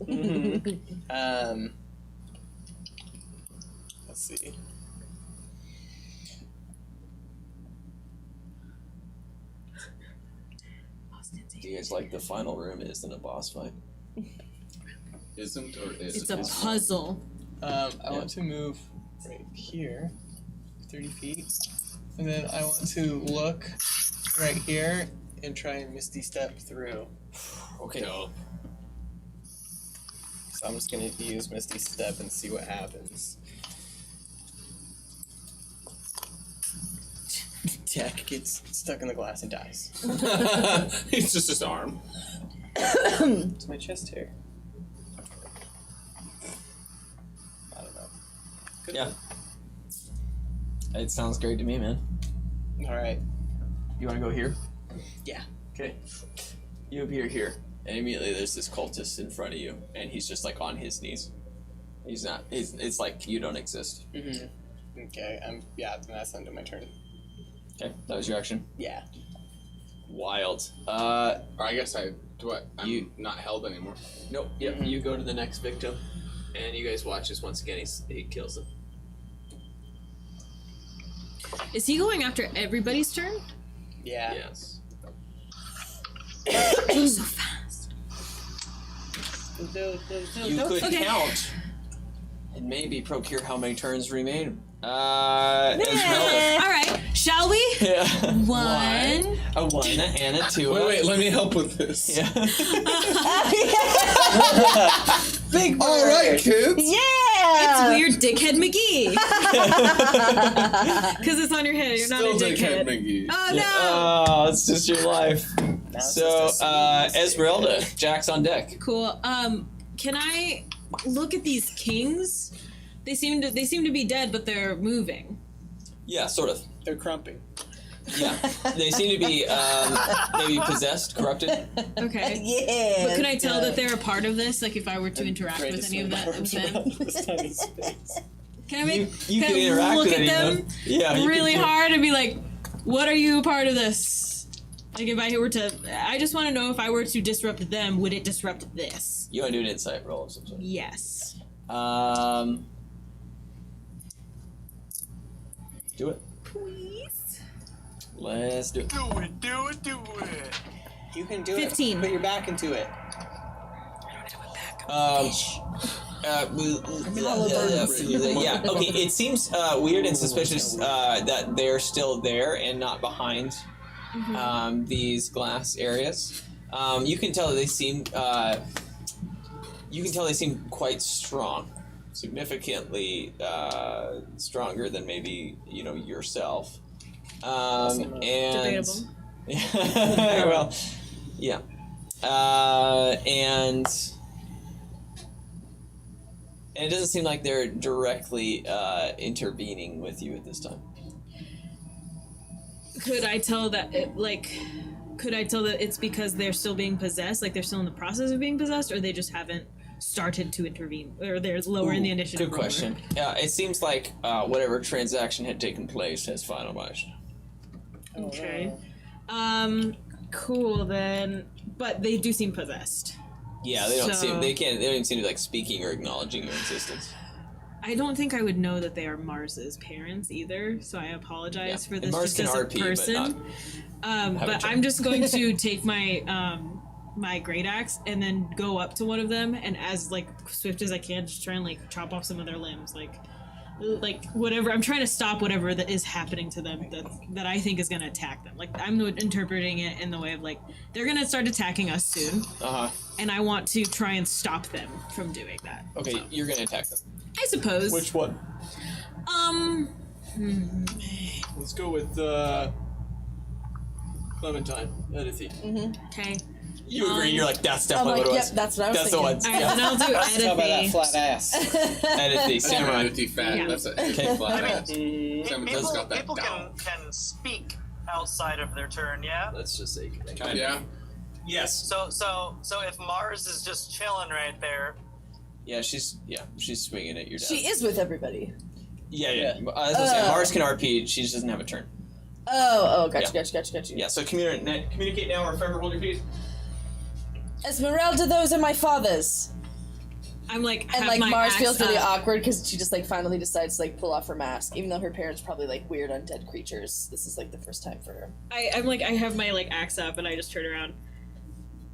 Let's see. Do you guys like the final room isn't a boss fight? isn't or is? It's a puzzle. I want to move right here, 30 feet, and then I want to look right here and try and Misty Step through. Okay. So I'm just gonna use Misty Step and see what happens. Tech gets stuck in the glass and dies. It's just his arm. It's my chest hair. I don't know. Yeah. It sounds great to me, man. Alright. You want to go here? Yeah. Okay. You appear here, and immediately there's this cultist in front of you, and he's just like on his knees. He's not. It's like you don't exist. Mm-hmm. Okay. Then that's the end of my turn. Okay, that was your action. Yeah. Wild. Or I guess I'm You- not held anymore. Nope. Yep. You go to the next victim, and you guys watch as once again he kills him. Is he going after everybody's turn? Yeah. Yes. So fast. You could Okay. count and maybe procure how many turns remain. Esmeralda. All right, shall we? Yeah. One. A 1 and a 2. Wait, let me help with this. Yeah. Big All right, kids. Yeah. It's weird, Dickhead McGee. Because it's on your head. You're not Still a Dickhead dickhead. McGee. Oh no! Oh, it's just your life. So, Esmeralda, Jack's on deck. Cool. Can I look at these kings? They seem to be dead, but they're moving. Yeah, sort of. They're crumping. Yeah, they seem to be maybe possessed, corrupted. Okay. Yeah. But can I tell that they're a part of this? Like, if I were to interact with any of them? Can I make? You can can I interact look with at any of them? them. Yeah, you really can, hard and be like, "What are you a part of this?" Like, if I were to, I just want to know if I were to disrupt them, would it disrupt this? You want to do an insight roll of some sort? Yes. Do it. Please. Let's do it. Do it, do it, do it. You can do 15. it. Put your back into it. Yeah, okay, it seems weird and suspicious that they're still there and not behind these glass areas. You can tell that they seem quite strong, significantly stronger than maybe yourself. And Debatable. well, yeah. And it doesn't seem like they're directly intervening with you at this time. Could I tell that it's because they're still being possessed, like they're still in the process of being possessed, or they just haven't started to intervene, or they're lower in the initiative? Good question. It seems like whatever transaction had taken place has finalized. Okay. Cool then. But they do seem possessed. Yeah, they don't So- they don't even seem to be like speaking or acknowledging your existence. I don't think I would know that they are Mars's parents either, so I apologize for this Mars just can as a RP, person. have a But check. I'm just going to take my my great axe and then go up to one of them, and as like swift as I can, just try and like chop off some of their limbs, like whatever. I'm trying to stop whatever that is happening to them that I think is going to attack them. Like, I'm interpreting it in the way of like they're going to start attacking us soon, and I want to try and stop them from doing that. Okay, So, you're gonna attack them. I suppose. Which one? Let's go with Clementine. Edithy. Okay. You agree? You're like, that's I'm definitely like, what it yep, was. that's what I was That's thinking. the one. All right, Yeah. then I'll do How about that Edithy. flat ass? Edithy, Samurai. Empty fat. Yeah. That's a Okay. flat I ass. Clementine's got that People down. can speak outside of their turn, yeah? Let's just say. Yeah. Yes. So if Mars is just chilling right there, Yeah, she's swinging at your death. She is with everybody. Yeah. As I was saying, Mars can RP. She just doesn't have a turn. Gotcha, Yeah. gotcha. Yeah. So communicate now, or forever hold your peace. Esmeralda, those are my fathers. I'm like, And have like my Mars axe feels really up. awkward because she just like finally decides to like pull off her mask, even though her parents probably like weird undead creatures. This is like the first time for her. I'm like, I have my like axe up, and I just turn around.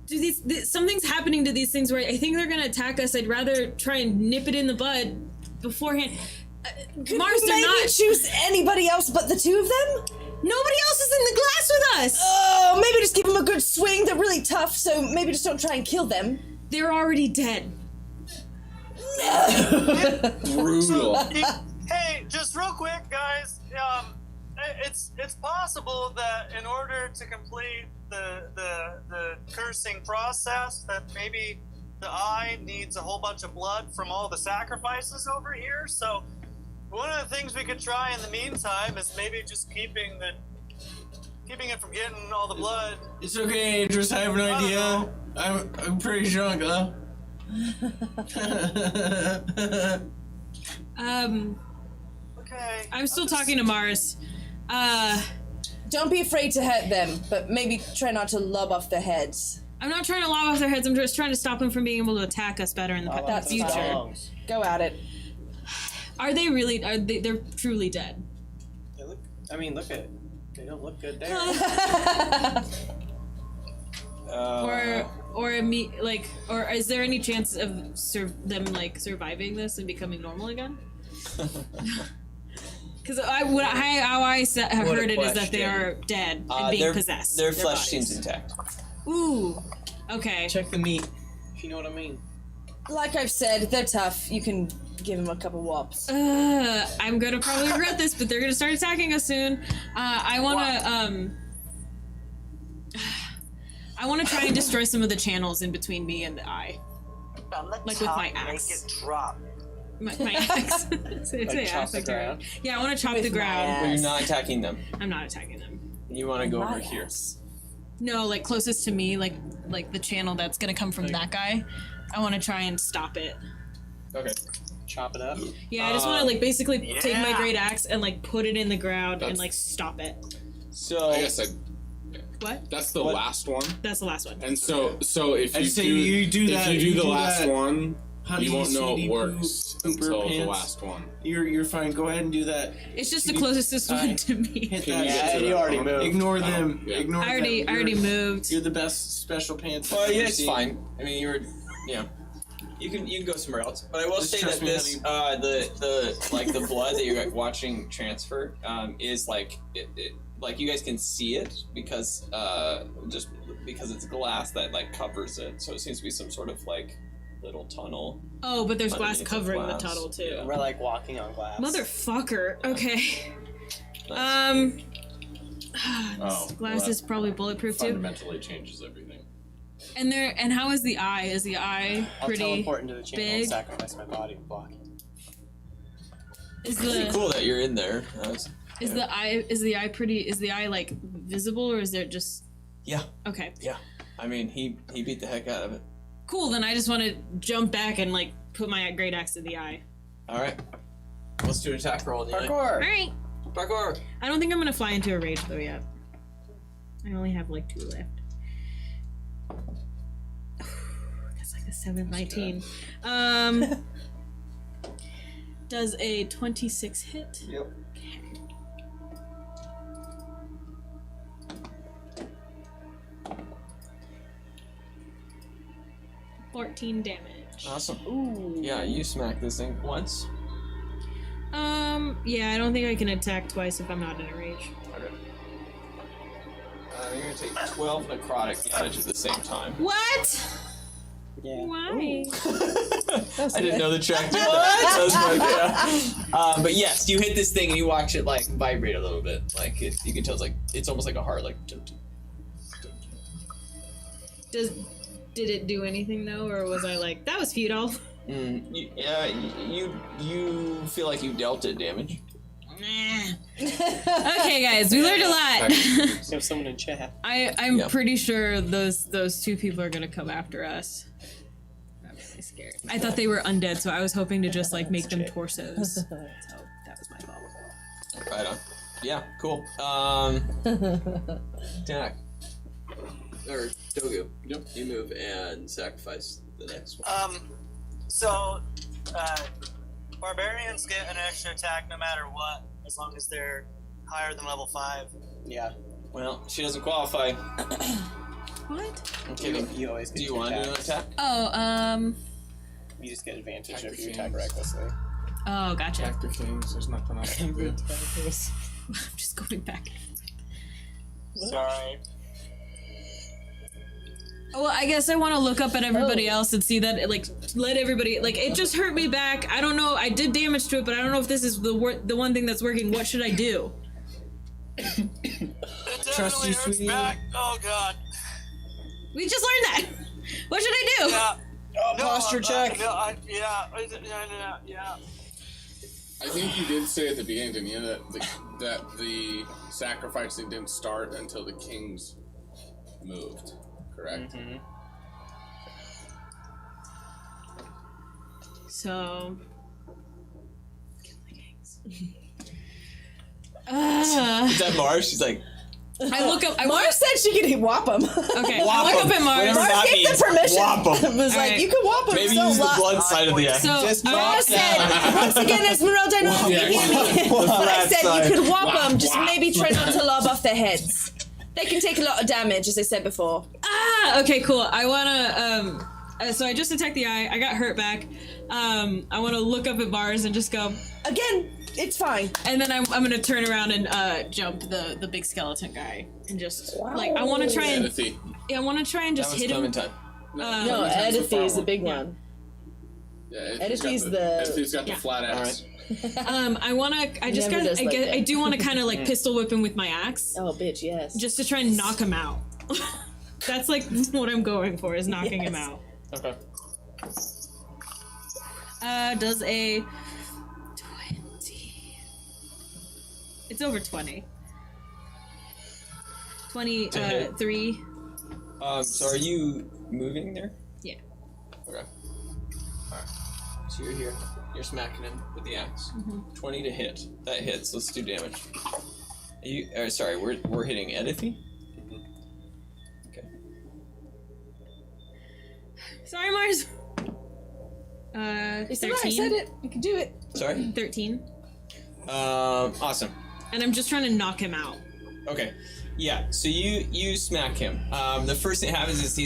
Do something's happening to these things where I think they're gonna attack us. I'd rather try and nip it in the bud beforehand. Could Mars, you they're maybe not. choose anybody else but the two of them? Nobody else is in the glass with us. Oh, maybe just give them a good swing. They're really tough, so maybe just don't try and kill them. They're already dead. Brutal. Hey, just real quick, guys. It's possible that in order to complete the cursing process, that maybe the eye needs a whole bunch of blood from all the sacrifices over here. So one of the things we could try in the meantime is maybe just keeping it from getting all the blood. It's okay, Idris. I have no idea. I'm pretty drunk, though. Okay. I'm still talking to Mars. Don't be afraid to hurt them, but maybe try not to lob off their heads. I'm not trying to lob off their heads. I'm just trying to stop them from being able to attack us better in the That's future. fine. Go at it. Are they really? They're truly dead? Look at it. They don't look good there. Or is there any chance of them like surviving this and becoming normal again? Because how I have heard it is that they are dead and being possessed. Their flesh seems intact. Ooh. Okay. Check the meat, if you know what I mean. Like I've said, they're tough. You can give them a couple whops. I'm gonna probably regret this, but they're gonna start attacking us soon. I wanna try and destroy some of the channels in between me and the eye. Like with my axe. Make it drop. My axe. Chop the ground? Yeah, I want to chop the With my ground. But you're not attacking them. I'm not attacking them. You want to go over here. No, like closest to me, like the channel that's gonna come from that guy. I want to try and stop it. Okay. Chop it up. Yeah, I just want to like basically take my great axe and like put it in the ground and like stop it. So I guess What? that's the last one. That's the last one. And so if I'd say you you do that- if you you do the do last that. one, How do you won't know CD it works pooper until the pants? last one. You're fine. Go ahead and do that. It's just the closest one to me. Hit Can you that. get to you that already one? moved. Ignore them. yeah. Ignore I already them. moved. You're the best special pants. Well, I've yeah, ever it's seen. fine. I mean, you can go somewhere else. But I will Just say trust that me, this the blood that you're watching transfer is like like you guys can see it because just because it's glass that like covers it, so it seems to be some sort of like little tunnel. Oh, but there's glass underneath covering the glass. tunnel too. Yeah. We're like walking on glass. Motherfucker. Okay. Oh, This glass well, is probably bulletproof too. fundamentally changes everything. And how is the eye? Is the eye I'll pretty teleport into the channel and big? sacrifice my body and block it. Is Pretty the cool that you're in there. is the eye pretty? Is the eye like visible or is there just? Yeah. Okay. Yeah. I mean, he beat the heck out of it. Cool. Then I just want to jump back and like put my great axe in the eye. All right. Let's do an attack roll. All Parkour! right. Parkour. I don't think I'm gonna fly into a rage though yet. I only have like 2 left. That's like the 7th 19. Does a 26 hit? Yep. 14 damage. Awesome. Ooh. Yeah, you smack this thing once. Yeah, I don't think I can attack twice if I'm not in a rage. Okay. You're gonna take 12 necrotic damage at the same time. What? Yeah. Why? I didn't know the track did that. That was my, yeah. But yes, you hit this thing and you watch it like vibrate a little bit. Like you can tell it's almost like a heart. Like. Did it do anything though, or was I like that was futile? You feel like you dealt it damage. Okay, guys, we learned a lot. You have someone in chat. I'm Yep. pretty sure those 2 people are gonna come after us. I'm really scared. I thought they were undead, so I was hoping to just like make them torsos. So that was my fault. Right on. Yeah, cool. Attack. Or Dogu. Yep. You move and sacrifice the next one. So, barbarians get an extra attack no matter what, as long as they're higher than level 5. Yeah. Well, she doesn't qualify. What? I'm kidding. You always get Do you 2 want to do an attacks. attack? Oh, You just get advantage Attack if you the attack things. recklessly. oh, gotcha. Attack the things. There's nothing else to do. I'm just going back. Sorry. Well, I guess I want to look up at everybody else and see that, like, let everybody, like, it just hurt me back. I don't know. I did damage to it, but I don't know if this is the one thing that's working. What should I do? It Trust definitely you, hurts sweetie. back. Oh god. We just learned that. What should I do? Yeah. Posture check. Yeah. I think you did say at the beginning, didn't you, that the sacrificing didn't start until the kings moved, correct? Mm-hmm. So. Is that Mars? She's like, I look up. Mars said she could whop him. Okay, Whop I look 'em. up at Mars. Whatever Mars that gave means. the permission. Whop 'em. Was like, Alright. you can whop him. Maybe so use the lo- blood side of the X. So, Just Mars said, once again, Esmeralda, I don't know if you can hear me. But I flat said side. you could whop them, just maybe try not to lob off their heads. They can take a lot of damage, as I said before. Okay, cool. I wanna so I just attacked the eye. I got hurt back. I wanna look up at Mars and just go. Again, it's fine. And then I'm gonna turn around and jump the big skeleton guy and just like I wanna try and Edithy. I wanna try and just That was hit him. Clementine. No, Clementine's the Edithy far is the one. big one. Yeah, Edithy's the- Edithy's got the flat ass. I just Never got does like that. I do wanna kinda like pistol whip him with my axe. Oh, bitch, yes. Just to try and knock him out. That's like what I'm going for is knocking him Yes. out. Okay. Does a 20. It's over 20. 23. So are you moving there? Yeah. Okay. Alright. So you're here. You're smacking him with the axe. 20 to hit. That hits. Let's do damage. Sorry, we're hitting Edithy? Okay. Sorry, Mars. It's alright, I 13. said it. You can do it. Sorry? 13. Awesome. And I'm just trying to knock him out. Okay. Yeah, so you smack him. The first thing that happens is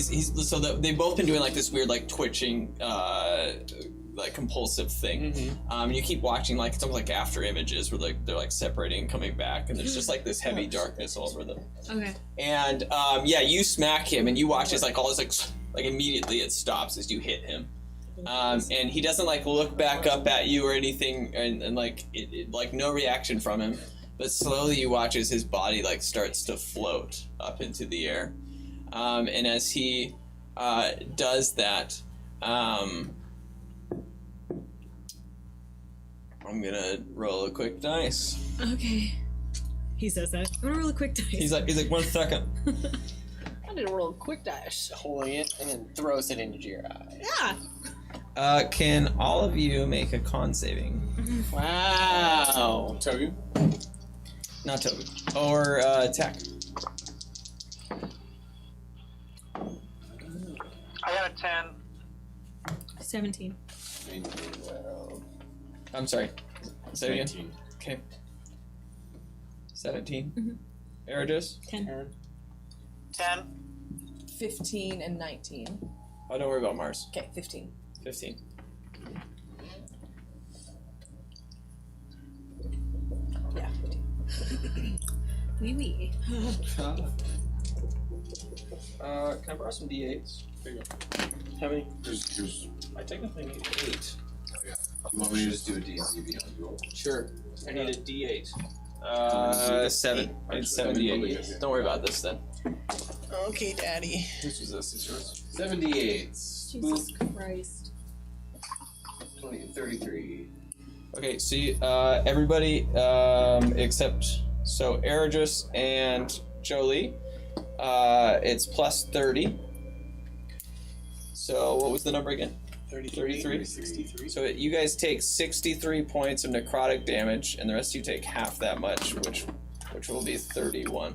they've both been doing like this weird like twitching like compulsive thing. And you keep watching like it's almost like after images where like they're like separating and coming back and there's just like this heavy darkness all over them. Okay. And yeah, you smack him and you watch as like all this like immediately it stops as you hit him. And he doesn't like look back up at you or anything and like it like no reaction from him. But slowly you watch as his body like starts to float up into the air. And as he does that, I'm gonna roll a quick dice. Okay. He says that. I'm gonna roll a quick dice. He's like 1 second. I did a roll of quick dash. Holding it and then throws it into your eye. Yeah. Can all of you make a con saving? Wow. Togu? Not Toby. Or Tack. I got a 10. 17. I'm sorry. Say it again. 19. Okay. 17. Eridus? 10. 10. 15 and 19. Oh, don't worry about Mars. Okay, 15. 15. Yeah, 15. Wee wee. Can I borrow some D8s? There you go. How many? Here's I technically need 8. you want me to just do a D&D beyond roll? Sure. I need a D8. 7. I need Actually, 7 that'd be probably D8s. good. Don't worry about this then. Okay, Daddy. This is this. It's yours. 78. Jesus Christ. 20, 33. Okay, so you, everybody except so Eridus and Jolie, it's plus 30. So what was the number again? 33. 63. So you guys take 63 points of necrotic damage, and the rest of you take half that much, which will be 31.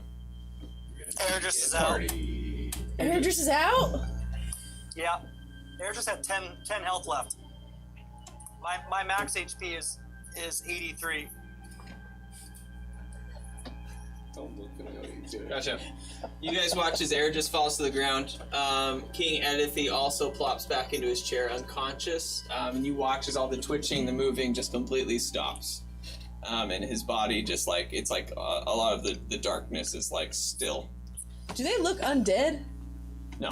Eridus is out. Party. Eridus is out? Yeah. Eridus had 10 health left. My max HP is 83. Gotcha. You guys watch as Eridus falls to the ground. King Edithy also plops back into his chair unconscious. And you watch as all the twitching, the moving just completely stops. and his body just like it's like a lot of the darkness is like still. Do they look undead? No.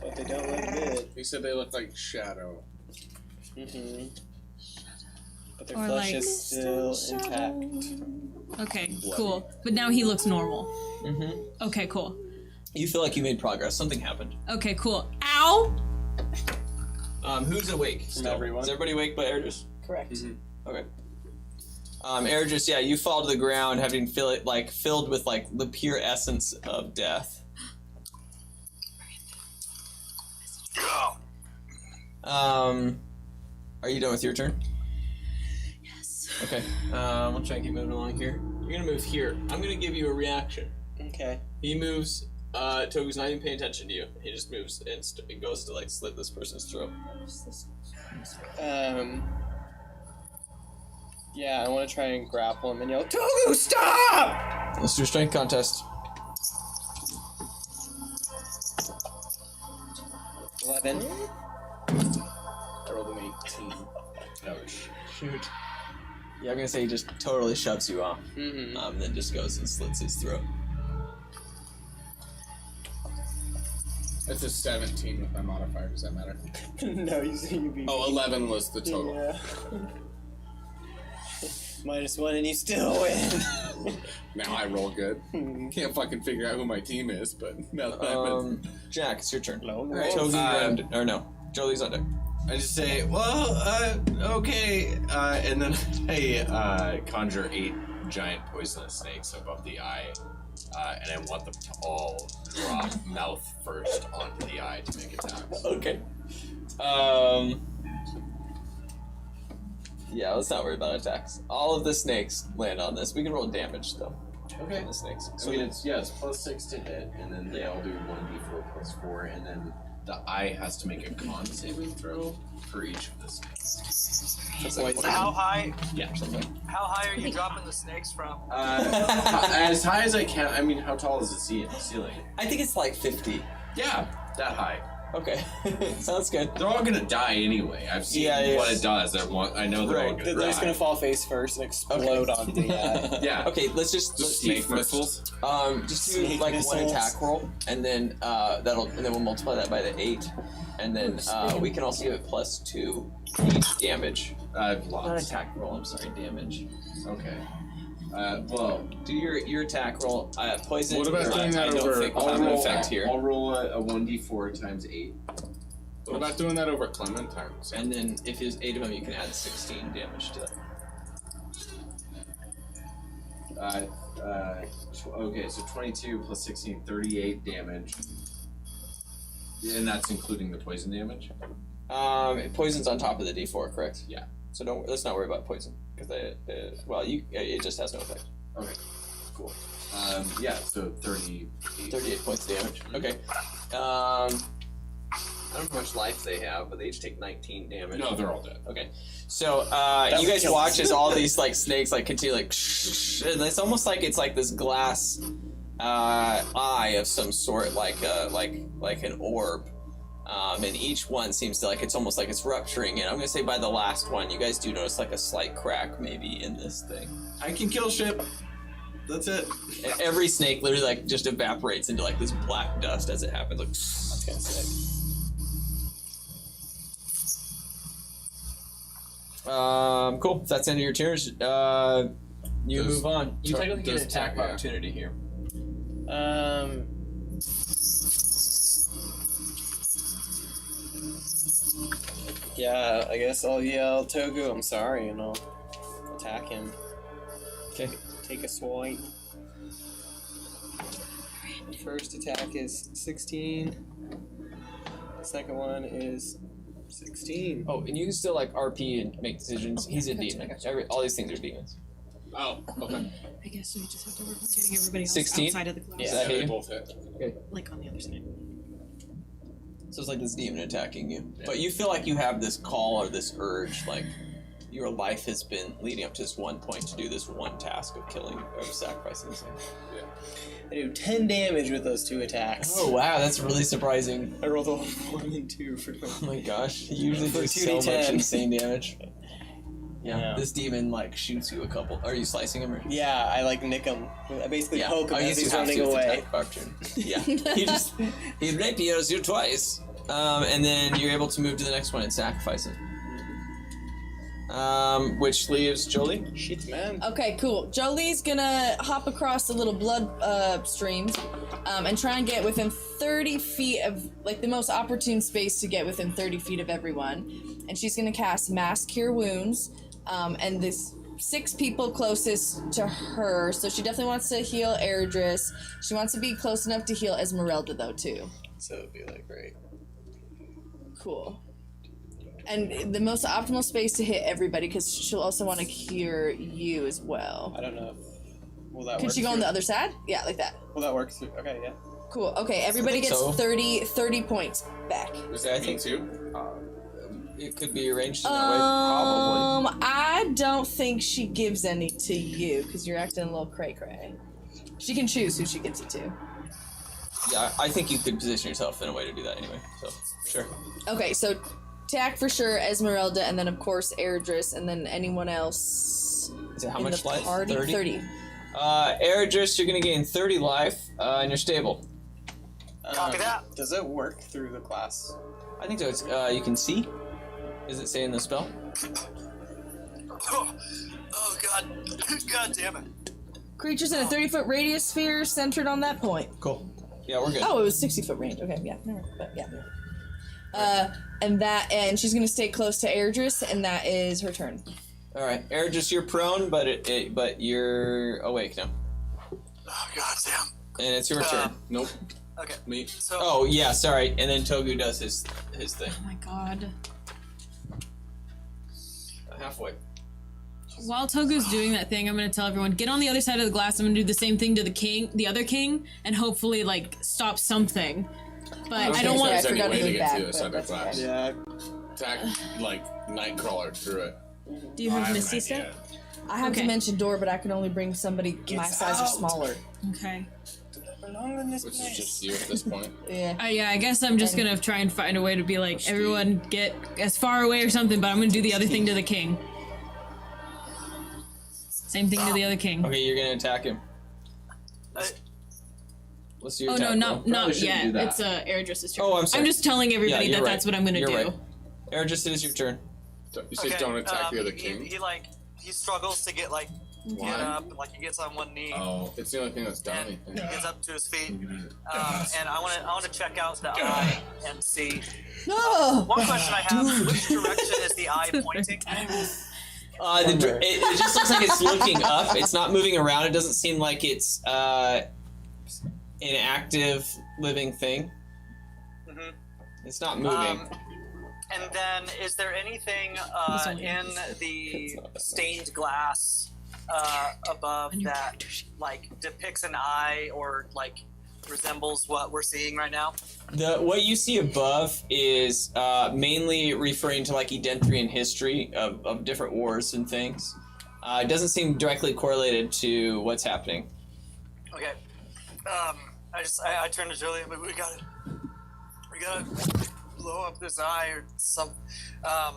But they don't look good. He said they look like shadow. Mm-hmm. But their Or flesh like- is still intact. Okay, cool. But now he looks normal. Mm-hmm. Okay, cool. You feel like you made progress. Something happened. Okay, cool. Ow! Who's awake? Still? everyone. Is everybody awake by Ergis? Correct. Okay. Ergis, yeah, you fall to the ground, having filled with like the pure essence of death. Are you done with your turn? Yes. Okay. We'll try and keep moving along here. You're gonna move here. I'm gonna give you a reaction. Okay. He moves. Togu's not even paying attention to you. He just moves and it goes to like slit this person's throat. Yeah, I want to try and grapple him and yell, Togu, stop! Let's do a strength contest. 11. I rolled an 18. Ouch. Shoot. Yeah, I'm gonna say he just totally shoves you off. Mm-hmm. Then just goes and slits his throat. It's a 17 with my modifier. Does that matter? No, you beat Oh, 11 was the total. Yeah. -1 and you still win. Now I roll good. Can't fucking figure out who my team is, but now that I'm Jack, it's your turn. No, Togu, or no, Jolie's on deck. I just say, well, okay, and then I conjure 8 giant poisonous snakes above the eye, and I want them to all drop mouth first onto the eye to make attacks. Okay. Yeah, let's not worry about attacks. All of the snakes land on this. We can roll damage though. Okay. On the snakes. So it's +6 to hit, and then they all do 1d4 +4, and then the eye has to make a con saving throw for each of the snakes. So how high? Yeah. How high are you dropping the snakes from? As high as I can. I mean, how tall is the ceiling? I think it's like 50. Yeah, that high. Okay, sounds good. They're all gonna die anyway. I've seen what it does. I know they're all gonna They're die. just gonna fall face first and explode onto the Yeah. Okay, let's snake see missiles. Just do Snake like missiles. one attack roll, and then we'll multiply that by the 8, and then we can also give it +2 each damage. Not Lots. attack roll. I'm sorry, damage. Okay. Well, Do your attack roll. Poison. What about doing that I don't over- think will have an effect here. I'll roll a 1d4 times 8. What about doing that over Clementines? And then if there's 8 of them, you can add 16 damage to that. Okay, so 22 plus 16, 38 damage. And that's including the poison damage? Poison's on top of the D4, correct? Yeah. So let's not worry about poison because it just has no effect. Okay, cool. Yeah, so 38. 38 points of damage. Okay. I don't know how much life they have, but they each take 19 damage. No, they're all dead. Okay. So you guys watch as all these like snakes like continue like and it's almost like it's like this glass eye of some sort, like an orb. And each one seems to it's almost like it's rupturing, and I'm gonna say by the last one, you guys do notice like a slight crack maybe in this thing. I can kill ship. That's it. And every snake literally just evaporates into this black dust as it happens. That's kind of sick. Cool. If that's the end of your turns, you move on. You technically get an attack opportunity here. Yeah, I guess I'll yell Togu, I'm sorry, and I'll attack him. Okay. Take a swipe. First attack is 16. Second one is 16. Oh, and you can still RP and make decisions. He's a demon. All these things are demons. Oh, okay. I guess we just have to work on getting everybody else 16? outside of the class. Does that hit They you? both hit. Like on the other side. So it's like this demon attacking you. But you feel like you have this call or this urge, like your life has been leading up to this one point to do this one task of killing or sacrificing this thing. I do 10 damage with those 2 attacks. Oh wow, that's really surprising. I rolled a 1 and 2 for Oh my gosh, you usually For do so 2d10. much insane damage. Yeah. This demon like shoots you a couple. Are you slicing him? Or? Yeah, I like nick him. I basically poke him I as guess you he's have running to. It's away. attack of opportunity. Yeah. He rapiers you twice, and then you're able to move to the next one and sacrifice it. Which leaves Jolie. Shit, man. Okay, cool. Jolie's gonna hop across the little blood streams and try and get within 30 feet of, like, the most opportune space to get within 30 feet of everyone. And she's gonna cast Mass Cure Wounds, and this 6 people closest to her. So she definitely wants to heal Airdris. She wants to be close enough to heal Esmeralda, though, too. So it'd be like, great. Cool. And the most optimal space to hit everybody, because she'll also want to cure you as well. I don't know. Will that work? Can she go on the other side? Yeah, like that. Will that work? Okay, yeah. Cool. Okay, everybody gets so. 30 points back. Was that me too? It could be arranged in that way, probably. I don't think she gives any to you, because you're acting a little cray-cray. She can choose who she gives it to. Yeah, I think you could position yourself in a way to do that anyway. So sure. Okay, so Tack for sure, Esmeralda, and then of course Airdris, and then anyone else. Is it how in much the life? Party? 30. Airdris, you're gonna gain 30 life, and you're stable. Copy that. Does it work through the class? I think so. It's you can see. Does it say in the spell? Oh god. God damn it. Creatures in a 30-foot radius sphere centered on that point. Cool. Yeah, we're good. Oh, it was 60-foot range. Okay, yeah, never mind, but yeah. And she's gonna stay close to Airdris, and that is her turn. All right, Airdris, you're prone, but you're awake now, Oh god damn. and it's your turn. Nope. Okay. Me. So Oh yeah, sorry. And then Togu does his thing. Oh my god. Halfway. While Togu's doing that thing, I'm gonna tell everyone, get on the other side of the glass. I'm gonna do the same thing to the other king, and hopefully, like, stop something. But I don't sorry, want. I forgot to way to move get back, to a but center that's class. okay. Yeah. Attack like Nightcrawler through it. Do you I have have an Misty idea. Step? I have Okay. Dimension Door, but I can only bring somebody my size or smaller. Okay. Belong in this Which place. is just you at this point. Yeah. Yeah, I guess I'm just gonna try and find a way to be like, everyone get as far away or something, but I'm gonna do the other thing to the king. Same thing to the other king. Okay, you're gonna attack him. Let's do your Oh attack no, not roll. not shouldn't yet. do that. It's Airdris' turn. Oh, I'm sorry. I'm just telling everybody you're that right. that's what I'm gonna You're do. right. Airdris, it is your turn. You say don't attack the other he, king. he struggles to get like get Why? up, like he gets on one knee. Oh, it's the only thing that's done And he anything. gets up to his feet, and I want to check out the eye and see. No! One question I have: which direction is the eye pointing? It just looks like it's looking up. It's not moving around. It doesn't seem like it's an active living thing. Mhm. It's not moving. And then, is there anything in the stained glass above that, like, depicts an eye or like resembles what we're seeing right now? What you see above is mainly referring to like Edentrian history of different wars and things. It doesn't seem directly correlated to what's happening. Okay. I turned to Julie. We gotta blow up this eye or some. I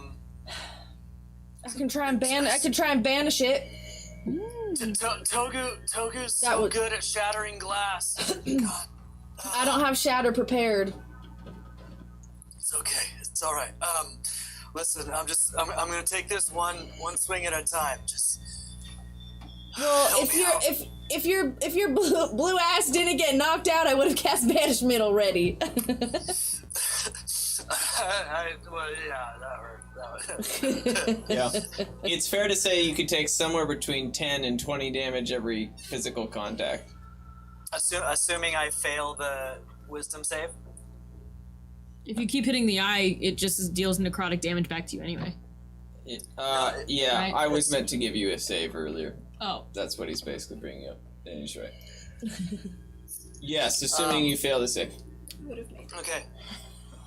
can try and banish it. Togu's That so would- good at shattering glass. God, I don't have shatter prepared. it's okay. It's all right. Listen, I'm gonna take this one swing at a time. Just. Well, Help me out. if your blue ass didn't get knocked out, I would have cast banishment already. Yeah, that hurt. Yeah. It's fair to say you could take somewhere between 10 and 20 damage every physical contact. Assuming I fail the wisdom save. If you keep hitting the eye, it just deals necrotic damage back to you anyway. Yeah, Right. I was meant to give you a save earlier. Oh. That's what he's basically bringing up. And he's right. Yes, assuming you fail the save. Okay.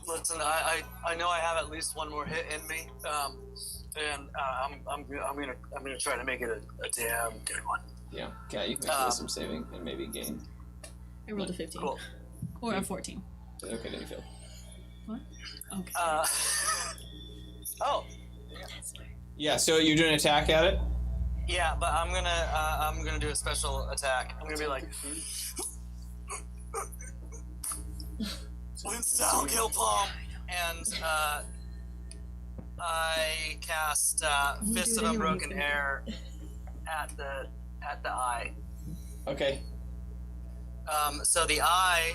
Listen, I know I have at least one more hit in me, and I'm gonna try to make it a damn good one. Yeah, Kat, you can make some saving and maybe gain. I rolled a 15. Cool. Or a 14. Okay, then you fail. What? Okay. Oh. Yeah, so you're doing an attack at it? Yeah, but I'm gonna do a special attack. I'm gonna be like, wind style kill palm, and I cast Fist of Unbroken Air at the eye. Okay. So the eye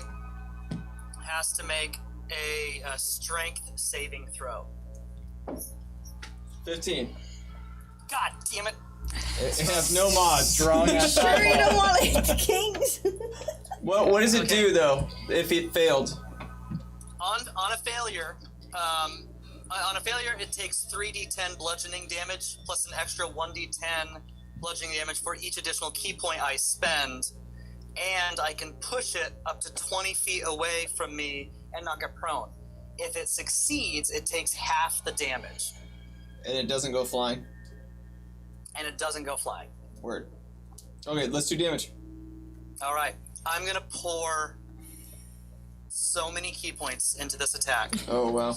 has to make a strength saving throw. 15. God damn it! It has no mods. Drawing at Sure, you don't want to hit the kings. What does it do though if it failed? On a failure, it takes 3d10 bludgeoning damage plus an extra 1d10 bludgeoning damage for each additional key point I spend, and I can push it up to 20 feet away from me and knock it prone. If it succeeds, it takes half the damage, And it doesn't go flying. and it doesn't go flying. Word. Okay, let's do damage. All right, I'm gonna pour so many key points into this attack. Oh wow.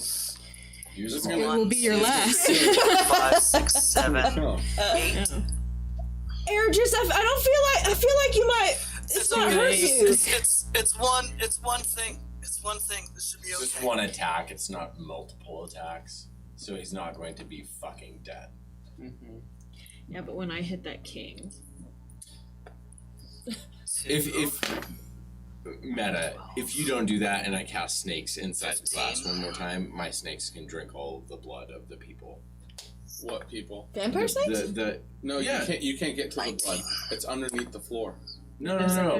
Use It's them gonna- all. will be your last. 5, 6, 7, 8. Ergis, I feel like you might. It's not okay. hurt you. It's one thing. It's one thing. This should be It's okay. just one attack. It's not multiple attacks. So he's not going to be fucking dead. Yeah, but when I hit that king, If Meta, if you don't do that and I cast snakes inside the glass 15. one more time, my snakes can drink all of the blood of the people. What people? Vampire snakes? No, Yeah. you can't get to the blood. It's underneath the floor. No,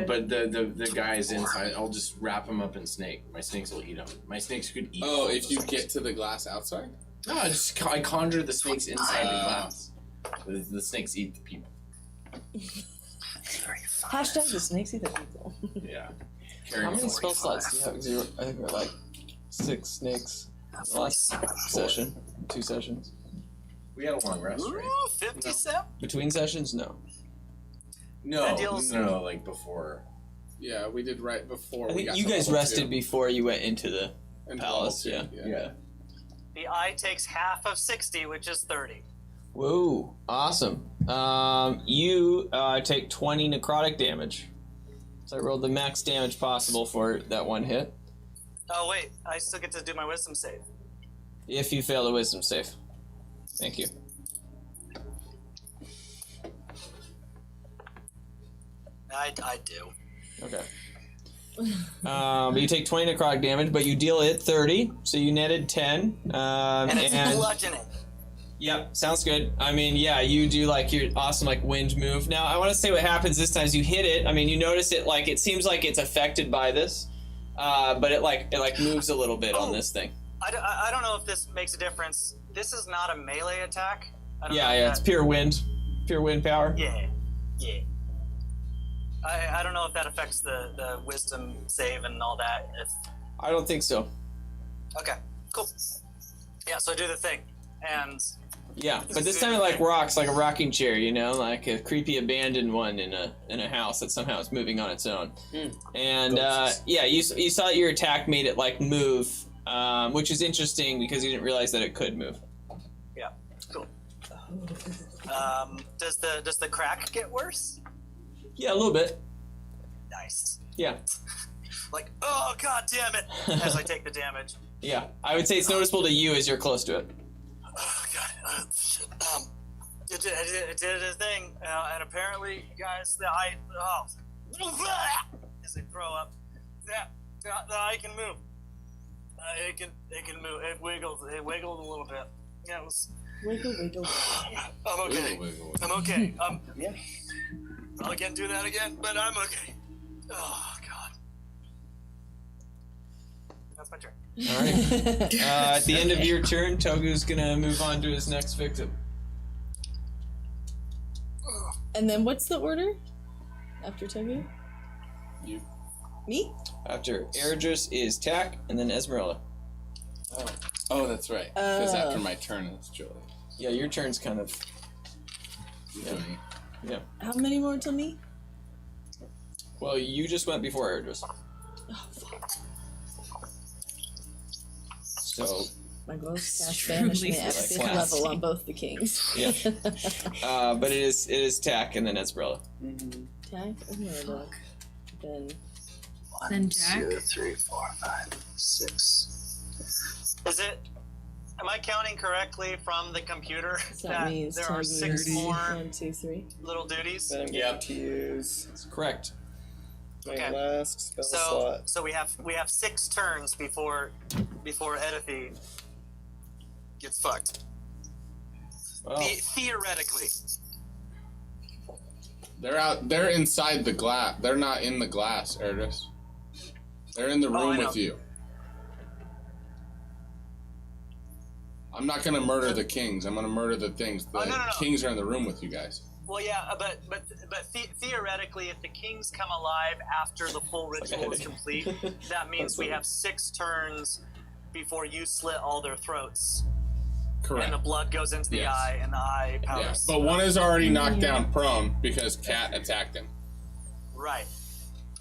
but the guys inside, I'll just wrap them up in snake. My snakes will eat them. My snakes could eat. Oh, all if the you snakes. get to the glass outside? No, I conjure the snakes inside the glass. The snakes eat the people. Hashtag the snakes eat the people. Yeah. How many spell slots do you have? 'Cause I think we're like 6 snakes last session. 2 sessions. We had a long rest, right? Ooh, 57. Between sessions? No. That deals- No, like before. Yeah, we did right before. I we think got you to guys level rested 2. before you went into the And palace, level 2, yeah. The eye takes half of 60, which is 30. Whoa, awesome. You take 20 necrotic damage. So I rolled the max damage possible for that one hit. Oh wait, I still get to do my wisdom save. If you fail the wisdom save. Thank you. I do. Okay. But you take 20 necrotic damage, but you deal it 30, so you netted 10. And it's and bludgeoning. Yep, sounds good. I mean, yeah, you do like your awesome like wind move. Now, I want to say what happens this time is you hit it. I mean, you notice it like it seems like it's affected by this, but it moves a little bit on this thing. I don't know if this makes a difference. This is not a melee attack. I don't know Yeah, if it's that- pure wind power. Yeah. I don't know if that affects the wisdom save and all that. I don't think so. Okay, cool. Yeah, so I do the thing, and Yeah, but this time it like rocks like a rocking chair, you know, like a creepy abandoned one in a house that somehow is moving on its own. And yeah, you saw your attack made it like move, which is interesting because you didn't realize that it could move. yeah, cool. Does the crack get worse? Yeah, a little bit. Nice. Yeah, Like, oh god damn it! As I take the damage. yeah. I would say it's noticeable to you as you're close to it. Oh god. Shit. It did a thing, and apparently, guys, as I throw up, the eye can move. It can move. It wiggled a little bit. Yeah, it was. Wiggle, wiggle. I'm okay. Wiggle. I'm okay. Yeah. Probably can't do that again, but I'm okay. Oh god. That's my turn. All right. At the end of your turn, Togu's gonna move on to his next victim. And then what's the order? After Togu? You. Me? After Eredris is Tack, and then Esmeralda. Oh, that's right. Because after my turn, it's Julie. Yeah, your turn's kind of. Yeah. How many more till me? Well, you just went before Eredris. Oh, fuck. So My gloves cast Truly banishment at like 5th class. level on both the kings. Yeah. But it is Tack and then Esmeralda. Attack Esmeralda. Then Then Jack. 2, 3, 4, 5, 6. Is it? Am I counting correctly from the computer so that means there are 6 more 1, 2, 3. little duties? Then I'm going to use That's correct. my Okay. last spell So slot. so we have 6 turns before Edithy gets fucked. Well, Theoretically. They're inside the glass. They're not in the glass, Erdis. They're in the Oh, I room know. with you. I'm not gonna murder the kings. I'm gonna murder the things. The no. kings are in the room with you guys. Well, yeah, but theoretically, if the kings come alive after the full ritual is complete, that means we have 6 turns before you slit all their throats, Correct. and the blood goes into the Yes. eye, and the eye Yeah. powders. But one is already knocked down prone because Cat attacked him. Right.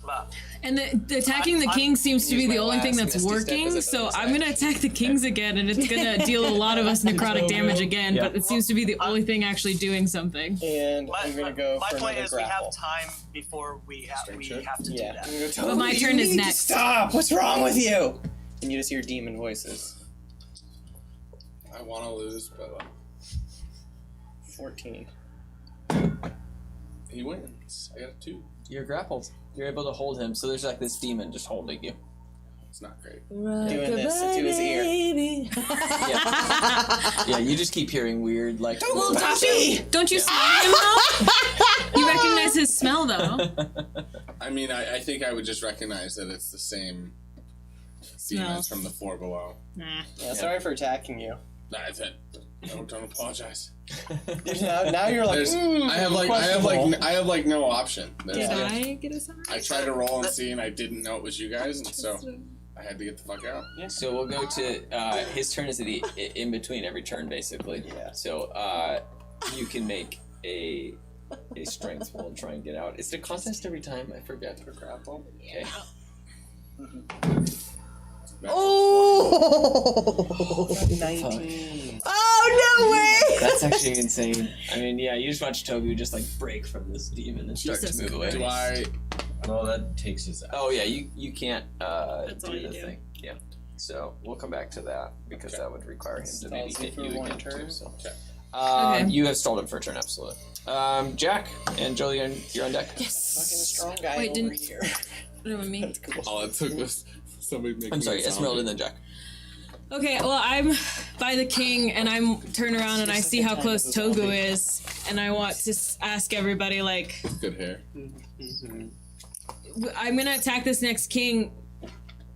But And the attacking the king seems to be the only thing that's working, so I'm gonna attack the kings again, and it's gonna deal a lot of us necrotic damage again, but it seems to be the only thing actually doing something. And I'm going to go my for point another is, we grapple. have time before we have to do Yeah. that. I'm gonna go, But my turn is next. Stop! What's wrong with you? And you just hear demon voices. I want to lose, but 14. he wins. I got a 2. you're grappled. You're able to hold him, so there's like this demon just holding you. It's not great. Doing this into his ear. Yeah, you just keep hearing weird, like. Well, don't you smell him though? You recognize his smell though. I mean, I think I would just recognize that it's the same demons from the 4 below. Nah. Yeah, sorry for attacking you. Nah, it's it. Don't apologize. Now you're like, There's, I have like no option. Did There's, I get a summary? I tried to roll and see, and I didn't know it was you guys, and so I had to get the fuck out. So we'll go to his turn is at the in between every turn, basically. Yeah. So you can make a strength roll and try and get out. Is it a contest every time? I forget. For grapple. Okay. Oh! 19. Oh, no way! That's actually insane. I mean, yeah, you just watch Togu just like break from this demon and start Jesus to move away. Do I? Well, that takes his out. Oh yeah, you can't That's all do you the do. thing. Yeah. So we'll come back to that because that would require him to maybe Stalls hit for you one again turn. too. So. Okay. Okay. You have stalled him for a turn, absolutely. Jack and Julian, you're on deck. Fucking strong guy Wait, over didn't- here. What do I mean? All it took was somebody making. I'm sorry, a zombie. Esmeralda and then Jack. Okay, well, I'm by the king, and I'm turn around and I see how close Togu is, and I want to ask everybody, like, Good hair. I'm gonna attack this next king.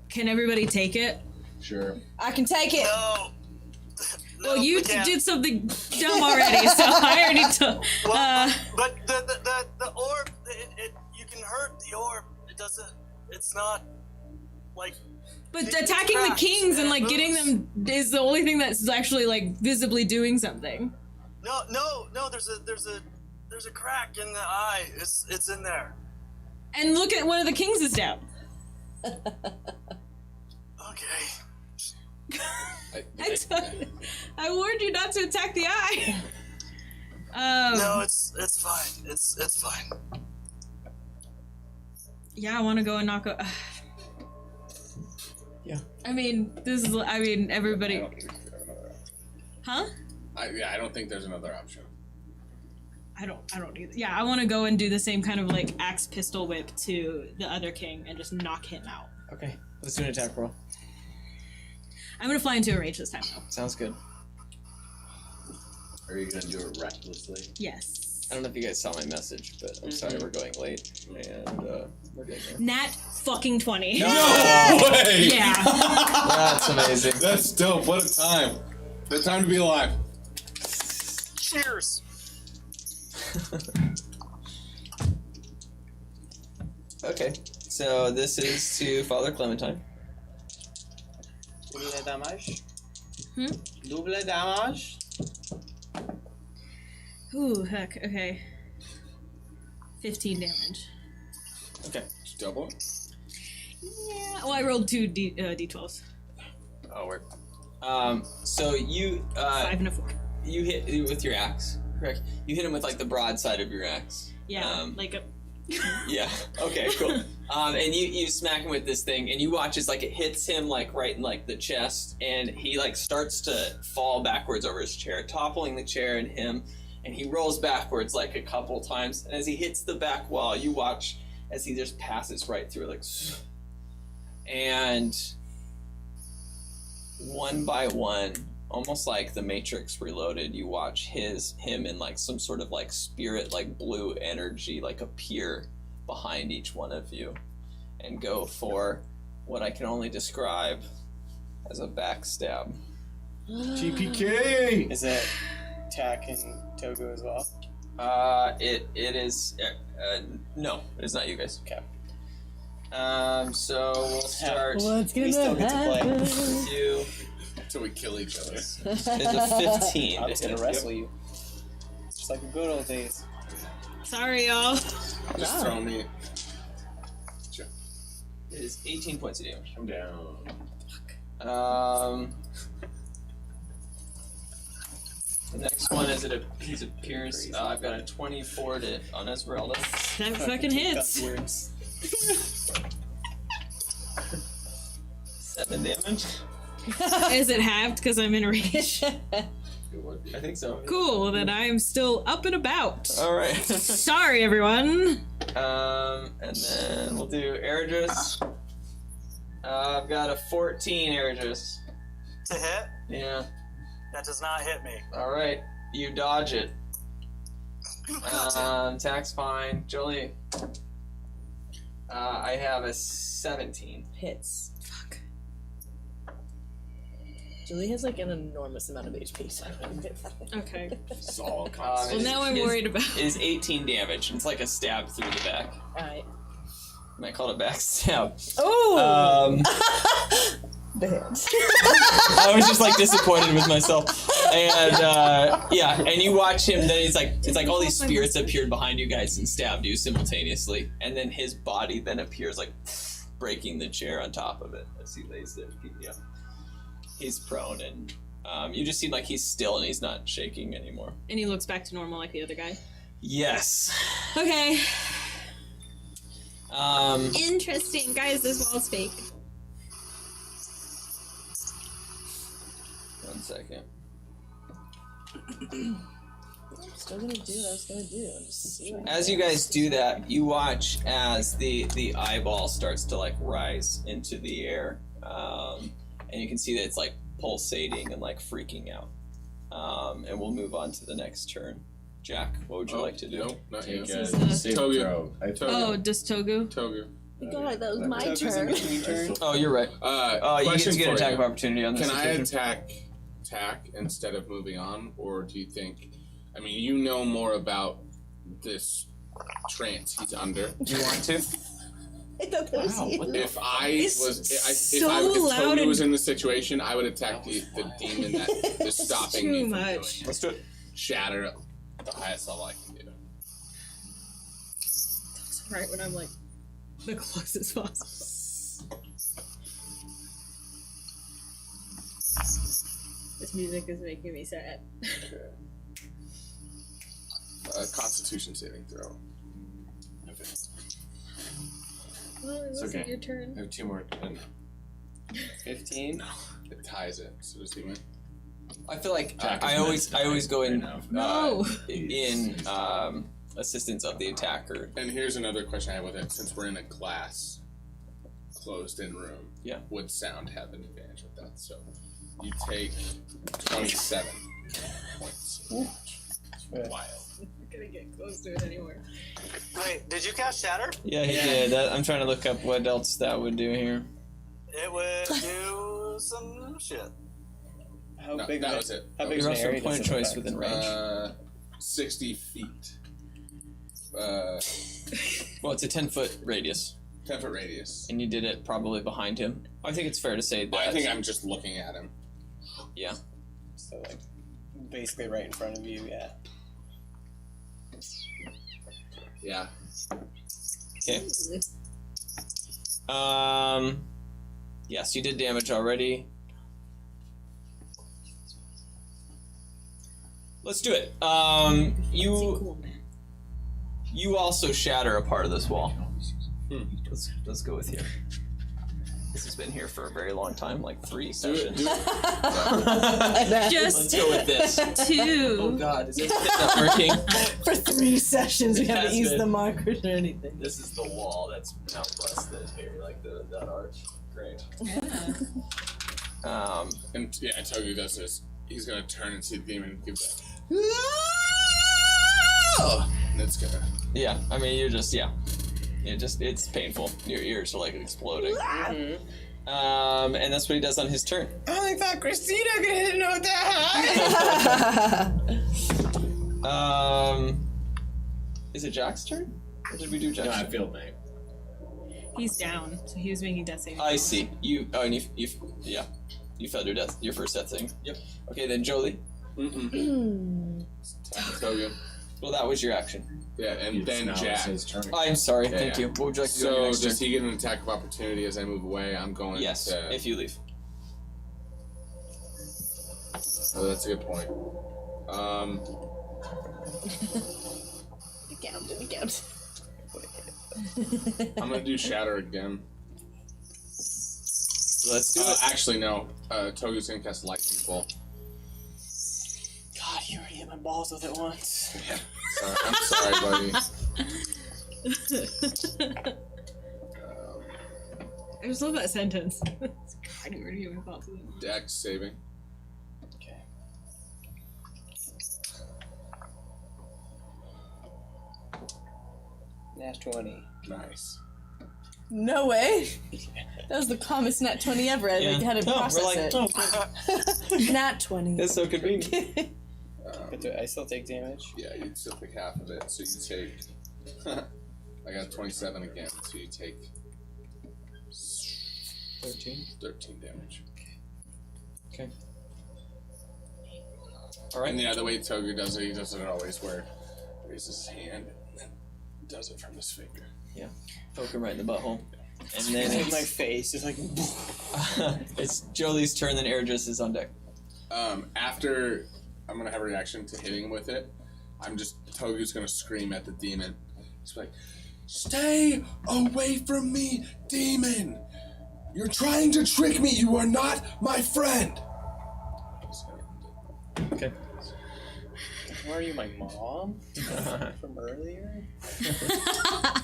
Can everybody take it? Sure. I can take it. No. Well, you we can't. did something dumb already, so I already took. But the orb, you can hurt the orb. It doesn't. It's not like. But attacking the kings and like getting them is the only thing that's actually like visibly doing something. No. There's a crack in the eye. It's in there. And look at one of the kings is down. Okay. I warned you not to attack the eye. No, it's fine. It's fine. Yeah, I want to go and knock. Yeah. I mean, everybody. I don't think we have another option. Huh? I don't think there's another option. I don't either. Yeah, I want to go and do the same kind of like axe pistol whip to the other king and just knock him out. Okay, let's do an attack roll. I'm gonna fly into a range this time though. Sounds good. Are you gonna do it recklessly? Yes. I don't know if you guys saw my message, but I'm sorry we're going late, and we're getting there. Nat fucking 20. No way! Yeah. That's amazing. That's dope. What a time. What a time to be alive. Cheers. Okay, so this is to Father Clementine. Double damage. Hmm? Double damage. Ooh, heck. Okay. 15 damage. Okay. Just double. Yeah. Well, I rolled two d12s. Oh, we're So you 5 and a 4. you hit with your axe, correct? You hit him with like the broadside of your axe. Yeah, like a. Yeah. Okay. Cool. And you smack him with this thing, and you watch as like it hits him like right in like the chest, and he like starts to fall backwards over his chair, toppling the chair and him, and he rolls backwards like a couple times. And as he hits the back wall, you watch as he just passes right through, like, and one by one, almost like the Matrix Reloaded, you watch him in like some sort of like spirit, like blue energy, like appear behind each one of you and go for what I can only describe as a backstab. TPK! Is it Tack and Togo as well? It is no, it's not you guys. Okay. So we'll start. We still get to play. with you. Until we kill each other. It's a 15. I'm just gonna wrestle you. Just like the good old days. Sorry, y'all. Just throw me. It is 18 points of damage. I'm down. The next one is he appears. I've got a 24 on Esmeralda. That fucking hits. 7 damage. Is it halved because I'm in a rage? I think so. Cool, then I am still up and about. Alright. Sorry, everyone. And then we'll do Eridris. I've got a 14 Eridris. To hit? Yeah. That does not hit me. Alright. You dodge it. Tack's fine. Jolie. I have a 17. Hits. Fuck. Julie has like an enormous amount of HP, so I don't get that. Okay. It's all Well, now I'm worried about. It is 18 damage. It's like a stab through the back. Alright. I call it backstab. Oh! The hands. I was just like disappointed with myself, and yeah, and you watch him. Then it's like all these spirits appeared behind you guys and stabbed you simultaneously, and then his body then appears like breaking the chair on top of it as he lays there. Yeah, he's prone, and you just see like he's still and he's not shaking anymore. And he looks back to normal like the other guy. Yes. Okay. Interesting, guys. This wall's fake. 1 second. Still gonna do what I was gonna do. Just see what As you guys do that, you watch as the eyeball starts to like rise into the air, and you can see that it's like pulsating and like freaking out. And we'll move on to the next turn. Jack, what would you like to do? Nope, not you. This is the- Togu. Oh, just Togu? Togu. God, that was my Togu's in turn. between turn. Oh, you're right. You get to get an attack of opportunity on this. Can I occasion. attack Tack instead of moving on, or do you think? I mean, you know more about this trance he's under. Do you want to? I thought that was you. If I It's was, if so loud Togu and- was in the situation, I would attack the demon that is stopping me Too from much. doing it. Let's do it. Shatter at the highest level I can do. Right when I'm like the closest possible. This music is making me sad. Constitution saving throw. Well, it It's wasn't okay. your turn. I have 2 more. 15. It ties it. So does he win? I feel like Jack is I always go in right No. in assistance of the attacker. And here's another question I have with it. Since we're in a glass, closed-in room, Yeah. would sound have an advantage with that? So you take 27 points. It's wild. I'm not gonna get close to it anymore. Wait, did you cast Shatter? Yeah, he did. I'm trying to look up what else that would do here. It would do some shit. How No, big? that of was it. How big You're of an also a area point does of it choice affect? within range. 60 feet. Well, it's a 10-foot radius, 10-foot radius. and you did it probably behind him. I think it's fair to say that. I think I'm just looking at him. Yeah. So like, basically right in front of you. Yeah. Yeah. Okay. Yes, you did damage already. Let's do it. You also shatter a part of this wall. Let's go with here. This has been here for a very long time, like 3 sessions. Just Let's go with this. 2. Oh God, is it not working? For 3 sessions, we It haven't has used been. the markers or anything. This is the wall that's now busted here, like that arch. Great. And yeah, Togu does this. He's gonna turn and see the demon and give that. And it's gonna. Yeah, I mean, you're just, it's painful. Your ears are like exploding. And that's what he does on his turn. I only thought Christina could hit a note that high. Is it Jack's turn? Or did we do Jack's No, I turn? failed mate. He's down, so he was making death saving. I see. You failed your first death thing. Yep. Okay, then Jolie. Togu. Well, that was your action. Yeah, and then Now it's Jack. his turn. I'm sorry. Yeah, Thank yeah. you. What would you like to do on your So next does turn? he get an attack of opportunity as I move away? I'm going Yes, to. if you leave. Oh, that's a good point. Count. I'm gonna do shatter again. Let's do it. Actually, no. Togu's gonna cast lightning bolt. God, you already hit my balls with it once. Yeah. Sorry, I'm sorry, buddy. I just love that sentence. God, you already have my thoughts. Dex saving. Okay. Nat 20. Nice. No way. That was the calmest nat 20 ever. I Yeah. had to No, we're process like, it. oh, Nat 20. that's so convenient. But do I still take damage? Yeah, you still take half of it, so you take. I got 27 again, so you take 13 damage. Okay. All right. And yeah, the way Togu does it, he does it always where he raises his hand and then does it from his finger. Yeah. Poke him right in the butthole. And then It's like my it's, face. It's like. it's Jolie's turn, then Airjus is on deck. After I'm gonna have a reaction to hitting him with it, Togu's gonna scream at the demon. He's like, "Stay away from me, demon! You're trying to trick me. You are not my friend." Okay. Where are you, my mom? From earlier?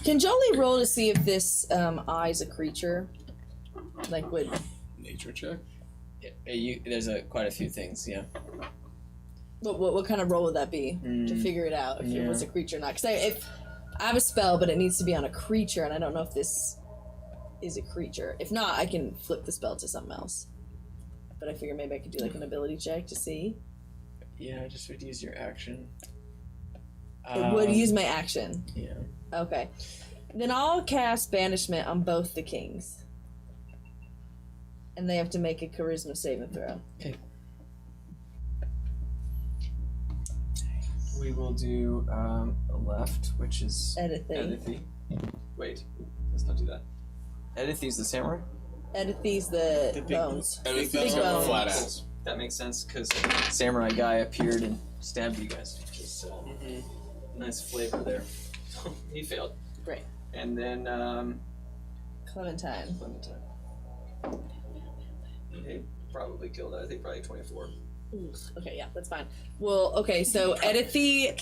Can Jolie roll to see if this eye's a creature? Like, would. Nature check. There's quite a few things, yeah. What kind of roll would that be to figure it out if it was a creature or not? Because if I have a spell, but it needs to be on a creature, and I don't know if this is a creature. If not, I can flip the spell to something else. But I figure maybe I could do like an ability check to see. Yeah, I just would use your action. It would use my action. Yeah. Okay. Then I'll cast Banishment on both the kings. And they have to make a charisma saving throw. Okay. We will do a left, which is Edithy. Edithy. Wait, let's not do that. Edithy's the samurai? Edithy's the big- bones. And if Big he's got a bones. flat ass. That makes sense, because samurai guy appeared and stabbed you guys. Just nice flavor there. He failed. Great. And then, Clementine. Clementine. He probably killed it. I think probably 24. Okay, yeah, that's fine. Well, okay, so Edithy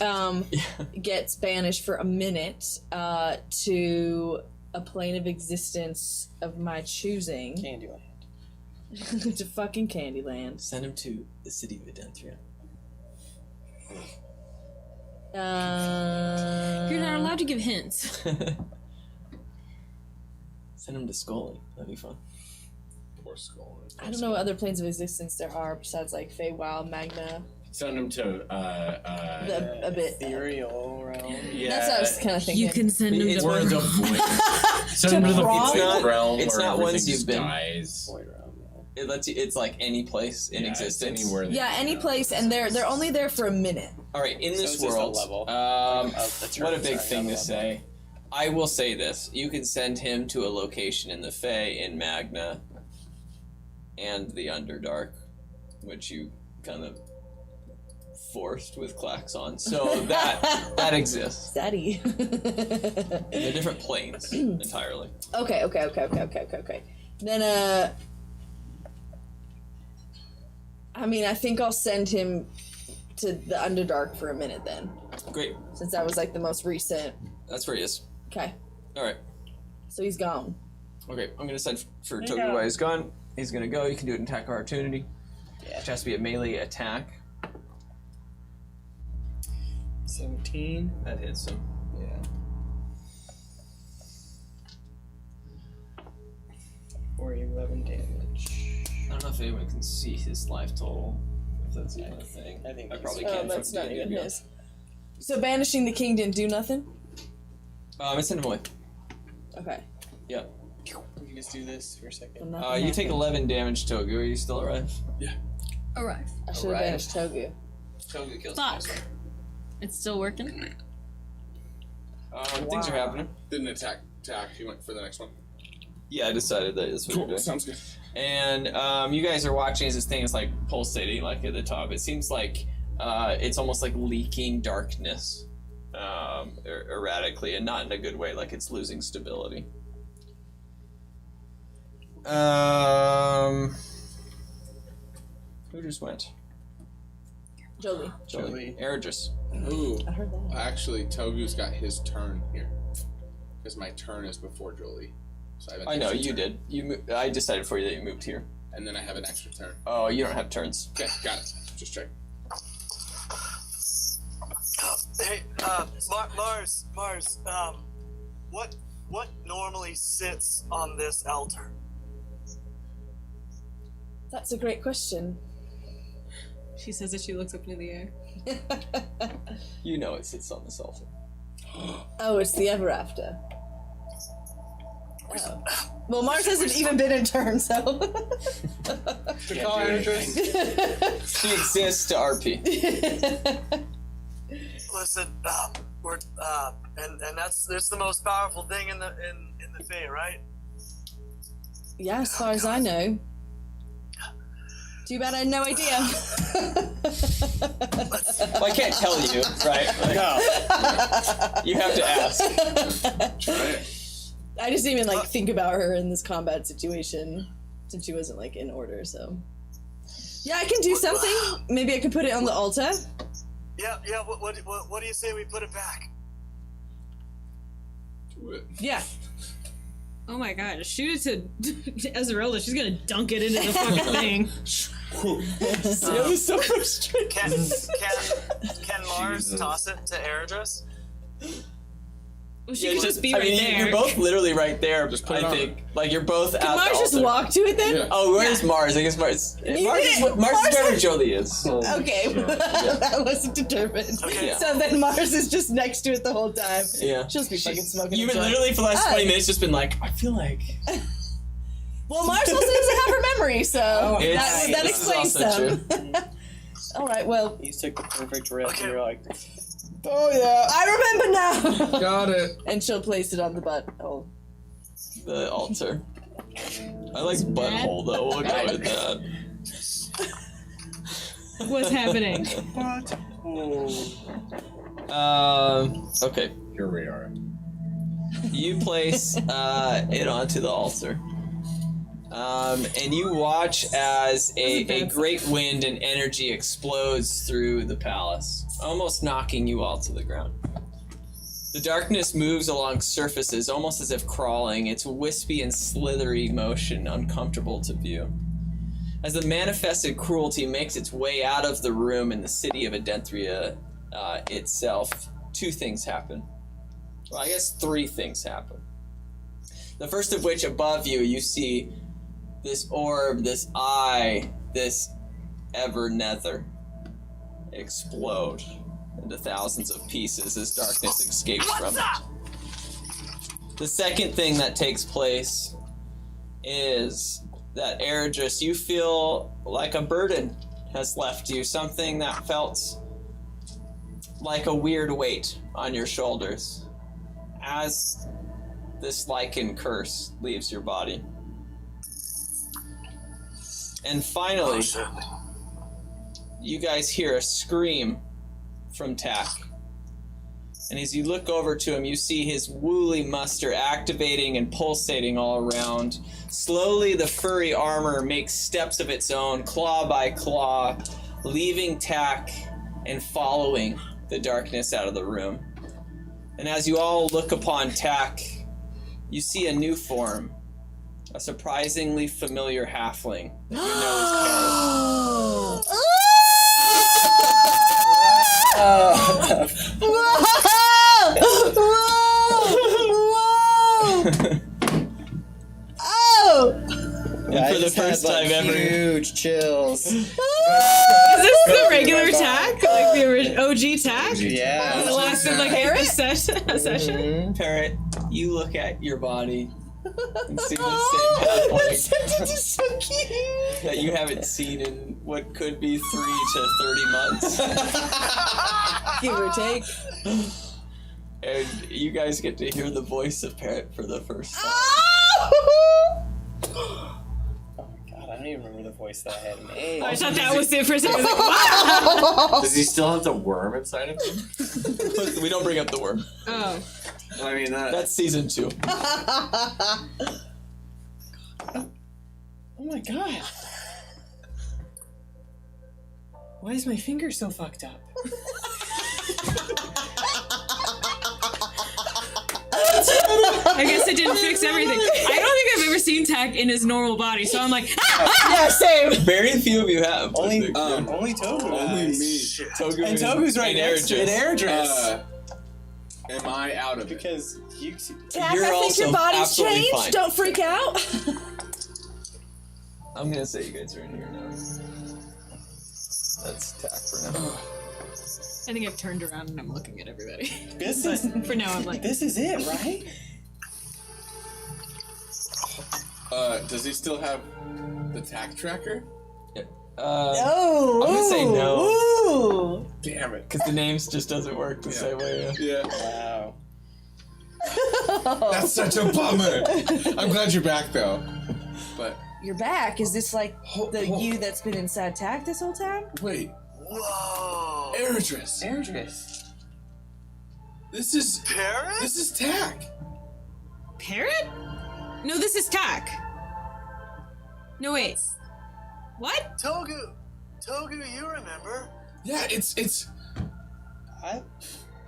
gets banished for a minute to a plane of existence of my choosing. Candyland. To fucking Candyland. Send him to the city of Adenthria. You're not allowed to give hints. Send him to Scully. That'd be fun. Poor skull. I don't know what other planes of existence there are besides like Feywild, Magna, Send him to a bit. Ethereal realm. yeah. That's what I was kind of thinking. You can send him It's to or the void. Send him to the Wrong? void realm. It's where not ones everything you've just been. dies. Void realm. Yeah. It lets you. It's like any place in Yeah, it's existence. anywhere. that Yeah, you any go. place, and they're only there for a minute. All right, in So this it's just a world, level, of the turn, what a big sorry, thing not to a say. I will say this: you can send him to a location in the Fae, in Magna, and the Underdark, which you kind of forced with klaxons. So that exists. Daddy. They're different planes entirely. Okay. Then, I mean, I think I'll send him to the Underdark for a minute then. Great. Since that was like the most recent. That's where he is. Okay. All right. So he's gone. Okay, I'm gonna send for Togu while he's gone. He's gonna go. You can do an attack opportunity. Yeah. Which has to be a melee attack. 17. That hits him. Yeah. Or 11 damage. I don't know if anyone can see his life total. If that's even a thing. I think I probably Oh, can. that's from not D&D, even yeah. his. So banishing the king didn't do nothing? I send him away. Okay. Yeah. You just do this for a second. You take 11 damage, Togu. Are you still alive? Yeah. Alright. I should have Alright. banished Togu. Togu kills Fuck. him. It's still working? Things are happening. Didn't attack. He went for the next one. Yeah, I decided that is what you're Cool. doing. Sounds good. And you guys are watching as this thing is like pulsating like at the top. It seems like it's almost like leaking darkness erratically, and not in a good way, like it's losing stability. Who just went? Jolie. Jolie. Eridris. Ooh. I heard that. Actually, Togu's got his turn here. Because my turn is before Jolie. So I have an I know, extra you turn. did. I decided for you that you moved here. And then I have an extra turn. Oh, you don't have turns. Okay, got it. Just check. Hey, Mars, what normally sits on this altar? That's a great question. She says as she looks up into the air. You know it sits on this altar. Oh, it's the Ever After. Oh. Well, Mars hasn't even been in turn, so. She exists to RP. Listen, we're and that's the most powerful thing in the Fae, right? Yeah, as far as I know. Too bad I had no idea. Well, I can't tell you, right? Like, no. You have to ask. I just didn't even like think about her in this combat situation since she wasn't like in order. So yeah, I can do something. Maybe I could put it on the altar. Yeah. What do you say we put it back? Do it. Yeah. Oh my god, shoot it to Esmeralda. She's gonna dunk it into the fucking thing. Can Mars toss it to Eridris? Well, she could just be right there. You're both literally right there. put it I on. think. Like, you're both at Can the Mars just altar. walk to it then? Yeah. Oh, where's Mars? I guess Mars. Mars is where Jolie is. Okay, that wasn't determined. Okay. So then Mars is just next to it the whole time. Yeah. She'll just be fucking smoking. You've a been joint. literally for the last Oh. 20 minutes just been like, I feel like. Well, Mars also doesn't have her memory, so that this is explains also some. All right, well, You took the perfect rip and you're like, Oh, yeah. I remember now. Got it. And she'll place it on the butt. Oh, The altar. I like butthole though. We'll go with that. What's happening? Okay. Here we are. You place it onto the altar. And you watch as a great wind and energy explodes through the palace, almost knocking you all to the ground. The darkness moves along surfaces, almost as if crawling, its wispy and slithery motion uncomfortable to view. As the manifested cruelty makes its way out of the room in the city of Adenthria itself, two things happen. Well, I guess three things happen. The first of which, above you, you see this orb, this eye, this EverNether explode into thousands of pieces as darkness escapes from it. The second thing that takes place is that Eridris, you feel like a burden has left you, something that felt like a weird weight on your shoulders as this lichen curse leaves your body. And finally, you guys hear a scream from Tack. And as you look over to him, you see his woolly muster activating and pulsating all around. Slowly, the furry armor makes steps of its own, claw by claw, leaving Tack and following the darkness out of the room. And as you all look upon Tack, you see a new form, a surprisingly familiar halfling that you know is Carrot. And for the first time ever, huge chills. Is this the regular attack? Like the OG attack? Yeah. It lasted like a session? Parrot, you look at your body and see the same halfling It's so cute. that you haven't seen in what could be 3 to 30 months. Give or take. And you guys get to hear the voice of Parrot for the first time. Oh my god, I don't even remember the voice that I had made. I thought that was it for a second. I was like, wow! Does he still have the worm inside of him? We don't bring up the worm. Oh. I mean, That's season 2. Oh my god. Why is my finger so fucked up? I guess it didn't fix everything. I don't think I've ever seen Tack in his normal body, so I'm like, Yeah, same. Very few of you have. Only, I think. only Togu. Only me. Togu And Togu's right next to it. Airdress. Am I out of it? Because you. Tack, You're I think also your body's absolutely changed. fine. Don't freak out. I'm gonna say you guys are in here now. That's Tack for now. I think I've turned around and I'm looking at everybody. This is. For now, I'm like, This is it, right? Does he still have the tack tracker? No. I'm gonna say no. Ooh. Damn it. Because the names just doesn't work the same way. Yeah. Wow. That's such a bummer. I'm glad you're back though. But You're back. Is this like the you that's been inside Tack this whole time? wait. Whoa. Airdress. Airdress. This is Paris? tack. Parrot? No, this is Tack. No, wait. What? Togu, you remember? Yeah, it's I.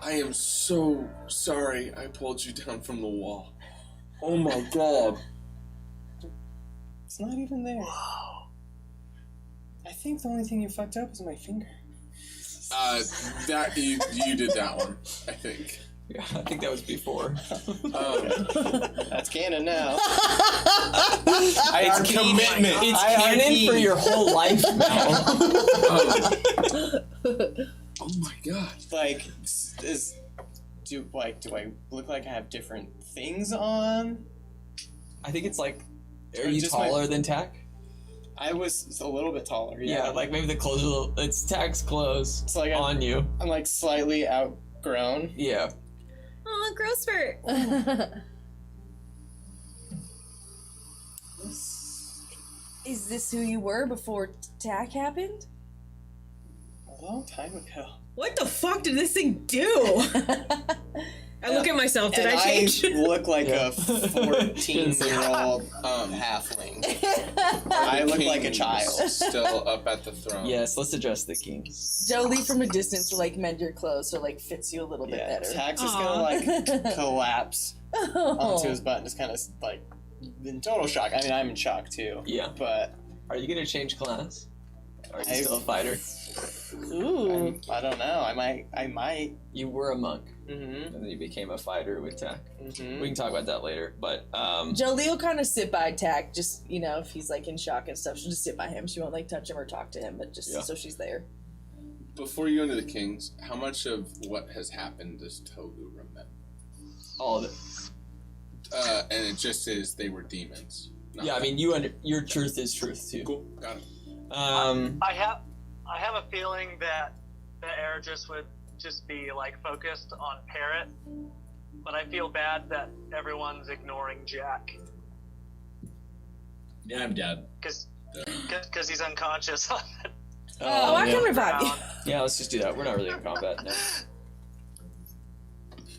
I am so sorry I pulled you down from the wall. Oh my god. It's not even there. Wow. I think the only thing you fucked up is my finger. That you did that one, I think. Yeah, I think that was before. That's canon now. It's commitment. It's canon for your whole life now. Oh my god. Like, do I look like I have different things on? I think it's like, are Or you just taller than Tack? I was a little bit taller. Yeah, like maybe the clothes are a little, it's Tack's clothes It's like on you. I'm like slightly outgrown. Yeah. Oh, growth spurt. Is this who you were before Tack happened? A long time ago. What the fuck did this thing do? I look at myself. Did And I change? I look like a 14-year-old halfling. I look like a child. Still up at the throne. Yes, let's address the kings. Jolie from a distance to like mend your clothes so like fits you a little bit Yeah, better. Tax is Aw. gonna like collapse onto his butt and just kind of like in total shock. I mean, I'm in shock too. Yeah. But Are you gonna change class? Or are you I- still a fighter? Ooh. I don't know. I might. You were a monk, Mm-hmm. and then you became a fighter with Tack. Mm-hmm. We can talk about that later, but Jolie will kind of sit by Tack, just if he's like in shock and stuff, she'll just sit by him. She won't like touch him or talk to him, but just Yeah. so she's there. Before you go into the kings, how much of what has happened does Togu remember? all of it. And it just is they were demons. Not Yeah, I mean, your truth is truth too. Cool. Got it. I have a feeling that the Aegis would just be like focused on Parrot, but I feel bad that everyone's ignoring Jack Yeah, I'm dead. because he's unconscious. Oh, I can yeah. revive you. Yeah, let's just do that. We're not really in combat now.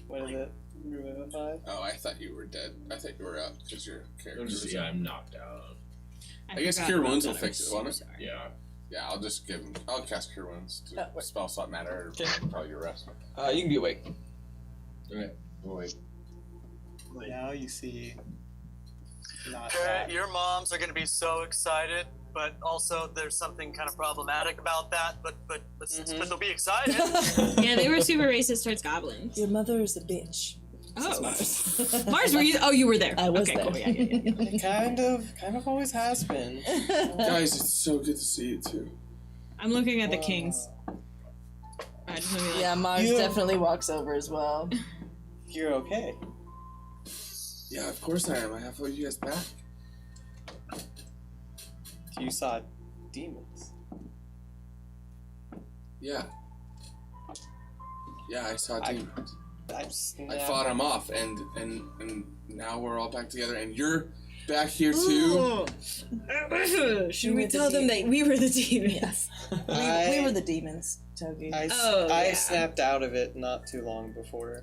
What is it? Revivify? Oh, I thought you were dead. I thought you were up because your character was Yeah, I'm knocked out. I guess forgot Cure about Wounds that. will fix I'm it, so won't it? sorry. Yeah. Yeah, I'll just give him. I'll cast Cure Wounds to what? spell slot matter or probably your rest. You can be awake. Okay. Oh, wait. Now you see. Not Parrot, that. your moms are going to be so excited, but also there's something kind of problematic about that. But they'll be excited. Yeah, they were super racist towards goblins. Your mother is a bitch. Oh, Mars, were you? Oh, you were there. I was okay, there. Cool. Yeah. Kind of always has been. Guys, it's so good to see you too. I'm looking at the kings. I just wanna be like, Yeah, Mars You- definitely walks over as well. You're okay. Yeah, of course I am. I have all you guys back. You saw demons. Yeah. Yeah, I saw I- demons. I fought him off, and now we're all back together, and you're back here too. Should we tell them that we were the demons? We were the demons, Togi. I snapped out of it not too long before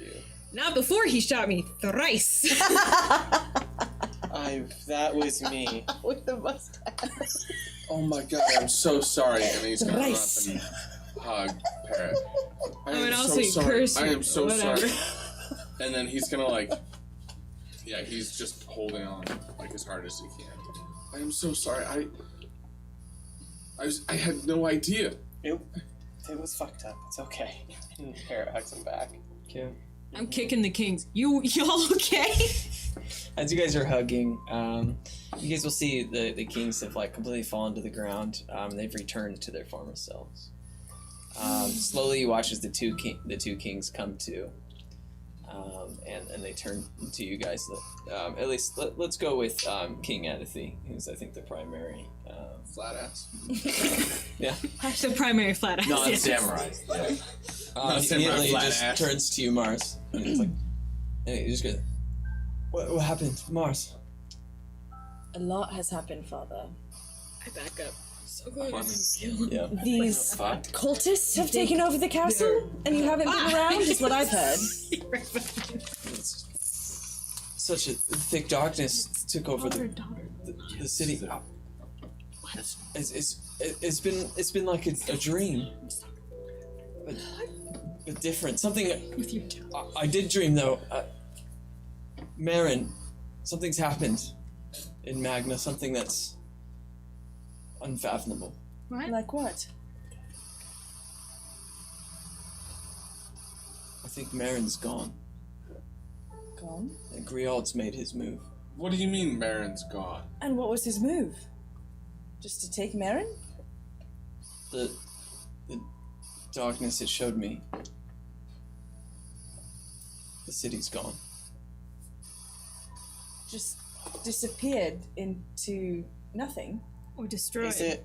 you. Not before he shot me thrice. That was me. With the mustache. Oh my god, I'm so sorry. And he's gonna Rice. run up and hug Parrot. I am and so also you sorry. cursed I you. am so Whatever. sorry. And then he's gonna yeah, he's just holding on as hard as he can. I am so sorry. I had no idea. It was fucked up. It's okay. And Parrot hugs him back. Okay. I'm kicking the kings. Y'all okay? As you guys are hugging, you guys will see the kings have completely fallen to the ground. They've returned to their former selves. Slowly, you watch as the two kings come to, and they turn to you guys. At least let's go with King Adathi, who's I think the primary Flat ass. yeah. The primary flat ass. Non-samurai. Yeah. He samurai immediately flat just ass. turns to you, Mars, and he's and he just goes, "What happened, Mars?" A lot has happened, Father. I back up. So glad I didn't kill him. Yeah. These Fuck. cultists have taken over the castle, and you haven't been around, is what I've heard. It's such a thick darkness took over the city. It's been like a dream, but different. Something. I did dream though. Marin, something's happened in Magna. Something that's unfathomable. What? Like what? I think Marin's gone. Gone? And Griald's made his move. What do you mean Marin's gone? And what was his move? Just to take Marin? The darkness it showed me. The city's gone. Just disappeared into nothing? Or destroyed. Is it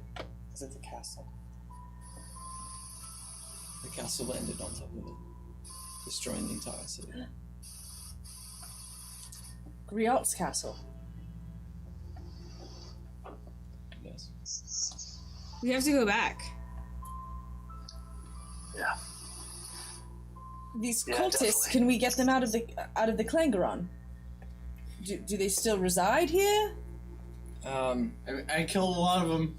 the castle? The castle landed on top of it, destroying the entire city. Griot's castle. Yes. We have to go back. Yeah. These Yeah, cultists, definitely. can we get them out of the Clangeron? Do they still reside here? I killed a lot of them.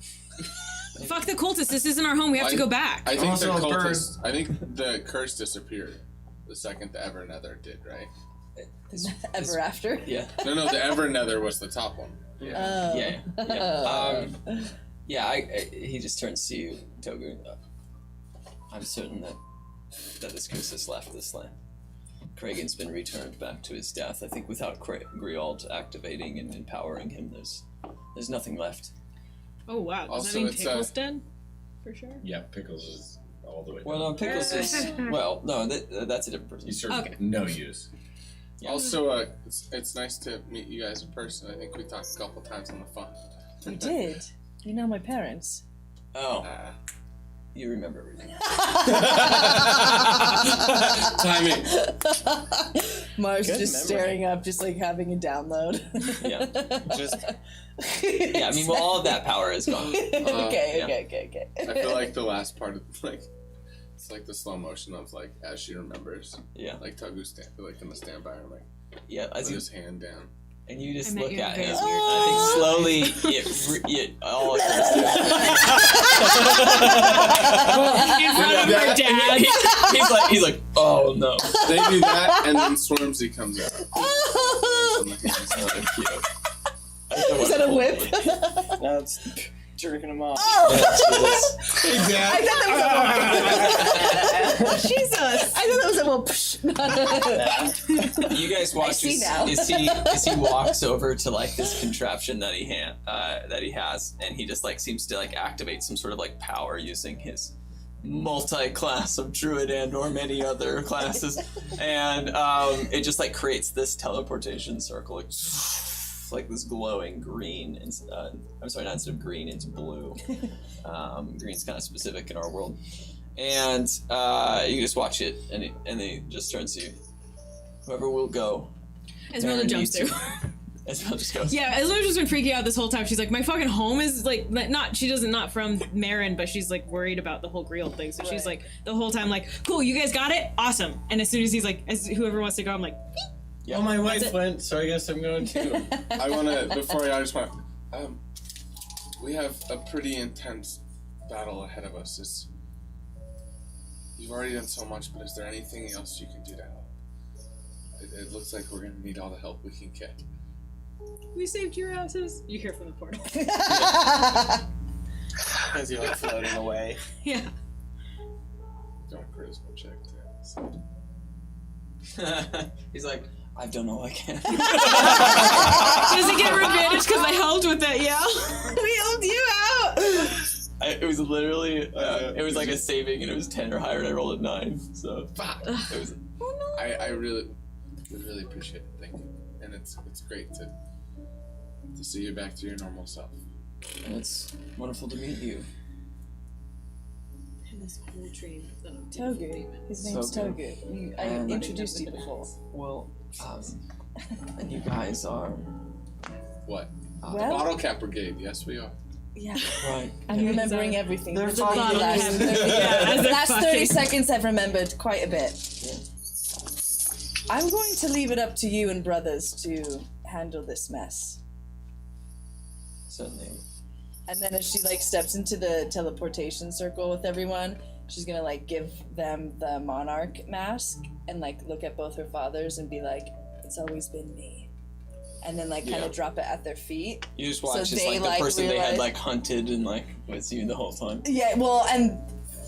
Fuck the cultists. This isn't our home. We have to go back. I think Also the a bird. cultist. I think the curse disappeared the second the EverNether did, right? Ever after? Yeah. No, the EverNether was the top one. Oh. Yeah. He just turns to you, Togu. I'm certain that this curse has left this land. Kragan's been returned back to his death. I think without Griald activating and empowering him, there's nothing left. Oh wow. Does Also, that mean it's, Pickle's dead? For sure. Yeah, Pickles is all the way Well, down. no, Pickles is that's a different person. He serves Okay. no use. Yeah. Also, it's nice to meet you guys in person. I think we talked a couple times on the phone. You did. You know my parents. Oh, you remember everything. Timing. Mars Good just memory. staring up, just like having a download. Yeah. Just Yeah, I mean, well, all of that power is gone. Okay. I feel like the last part of like it's like the slow motion of like as she remembers. Yeah. Like Togu like in the standby, I'm like Yeah, put as you his hand down. and you just I met look you at in a him. very weird I think slowly it all comes In front of her dad. he's like, oh no. They do that, and then Swarmsy comes out. Is that a whip? now it's jerking him off. I thought that was a little. Jesus! I thought that was a little. You guys watch see now. as he walks over to like this contraption that he has, and he just like seems to like activate some sort of like power using his multi-class of druid and or many other classes, and it just like creates this teleportation circle. Like this glowing green, I'm sorry, not instead of green, it's blue. Green's kind of specific in our world, and you just watch it, and he just turns to you. Whoever will go. Esmeralda jumps through. Esmeralda just goes. Yeah, Esmeralda's just been freaking out this whole time. She's like, my fucking home is like not from Marin, but she's like worried about the whole Griel thing. So she's like the whole time like, cool, you guys got it, awesome. And as soon as he's like, whoever wants to go, I'm like. Yeah. Oh, my wife went, so I guess I'm going too. I wanna before I just want we have a pretty intense battle ahead of us. You've already done so much, but is there anything else you can do to help? It looks like we're gonna need all the help we can get. We saved your asses. You hear from the portal. As you're like floating away. Yeah. Don't charisma check that. He's like, I've done all I can. Does he get an advantage because I helped with that? Yeah. We helped you out. It was literally, it was like a saving, and it was 10 or higher, and I rolled a 9. So it was. I really appreciate it. Thank you. And it's great to see you back to your normal self. And it's wonderful to meet you. This whole dream of the Togu. His name's So Togu. I introduced you before. Well, and you guys are What? Well- The Bottlecap Brigade. Yes, we are. Yeah. right. I'm remembering everything. They're Literally the last fucking- 30, Yeah, the last 30 fucking- seconds I've remembered quite a bit. I'm going to leave it up to you and brothers to handle this mess. Certainly. And then as she like steps into the teleportation circle with everyone, she's gonna like give them the monarch mask and like look at both her fathers and be like, "It's always been me," and then like kind Yeah. of drop it at their feet. You just watch So as they, like the like, person they had realize- like hunted and like was you the whole time. Yeah, well, and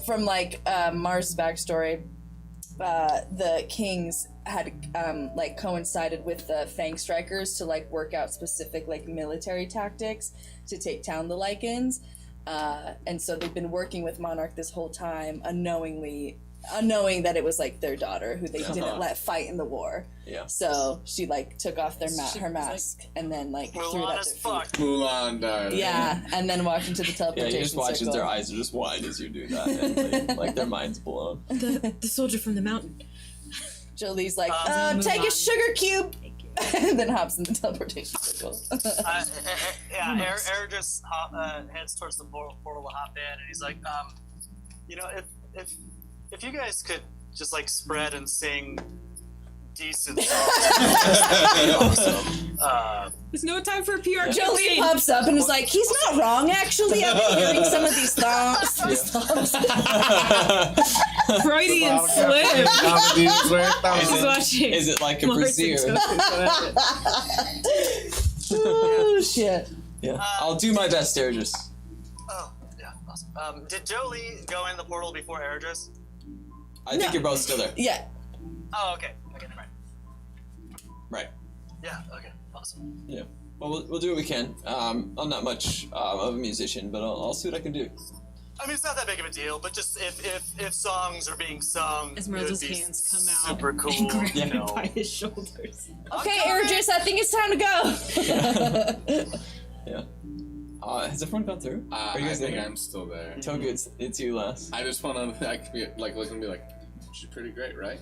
from like Mars' backstory, the kings had like coincided with the Fang Strikers to like work out specific like military tactics to take down the Lycans, and so they've been working with Monarch this whole time, unknowing that it was like their daughter who they didn't let fight in the war. Yeah. So she like took off her mask and then like threw it Mulan at as their feet. fuck. Mulan, darling. Yeah, and then walked into the Yeah, teleportation you just watch as circle. their eyes are just wide as you do that, and like their minds blown. The soldier from the mountain. Jolie's like, Move take on. a sugar cube, and then hops in the teleportation circle. Eric just heads towards the portal to hop in, and he's like, you know, if you guys could just like spread and sing decent songs, There's no time for a PR Jolie campaign. pops up and is like, he's not wrong, actually. I've been hearing some of these songs. Freudian slip. She's watching. Is it like a Mars and brazier? Oh, shit. Yeah. I'll do my best, Sturgis. Oh, yeah, awesome. Did Jolie go in the portal before Eredris? I think you're both still there. Yeah. Oh, okay. Okay, never mind. Right. Yeah, okay, awesome. Yeah. Well, we'll do what we can. I'm not much of a musician, but I'll see what I can do. I mean, it's not that big of a deal, but just if songs are being sung, Esmeralda's it would be hands come out super cool. and grab you him know. by his shoulders. Okay, Eredris, I think it's time to go. Yeah. Has everyone gone through? Are you I guys think there? I'm still there. Togu, it's you last. I just want to like be like look and be like, she's pretty great, right?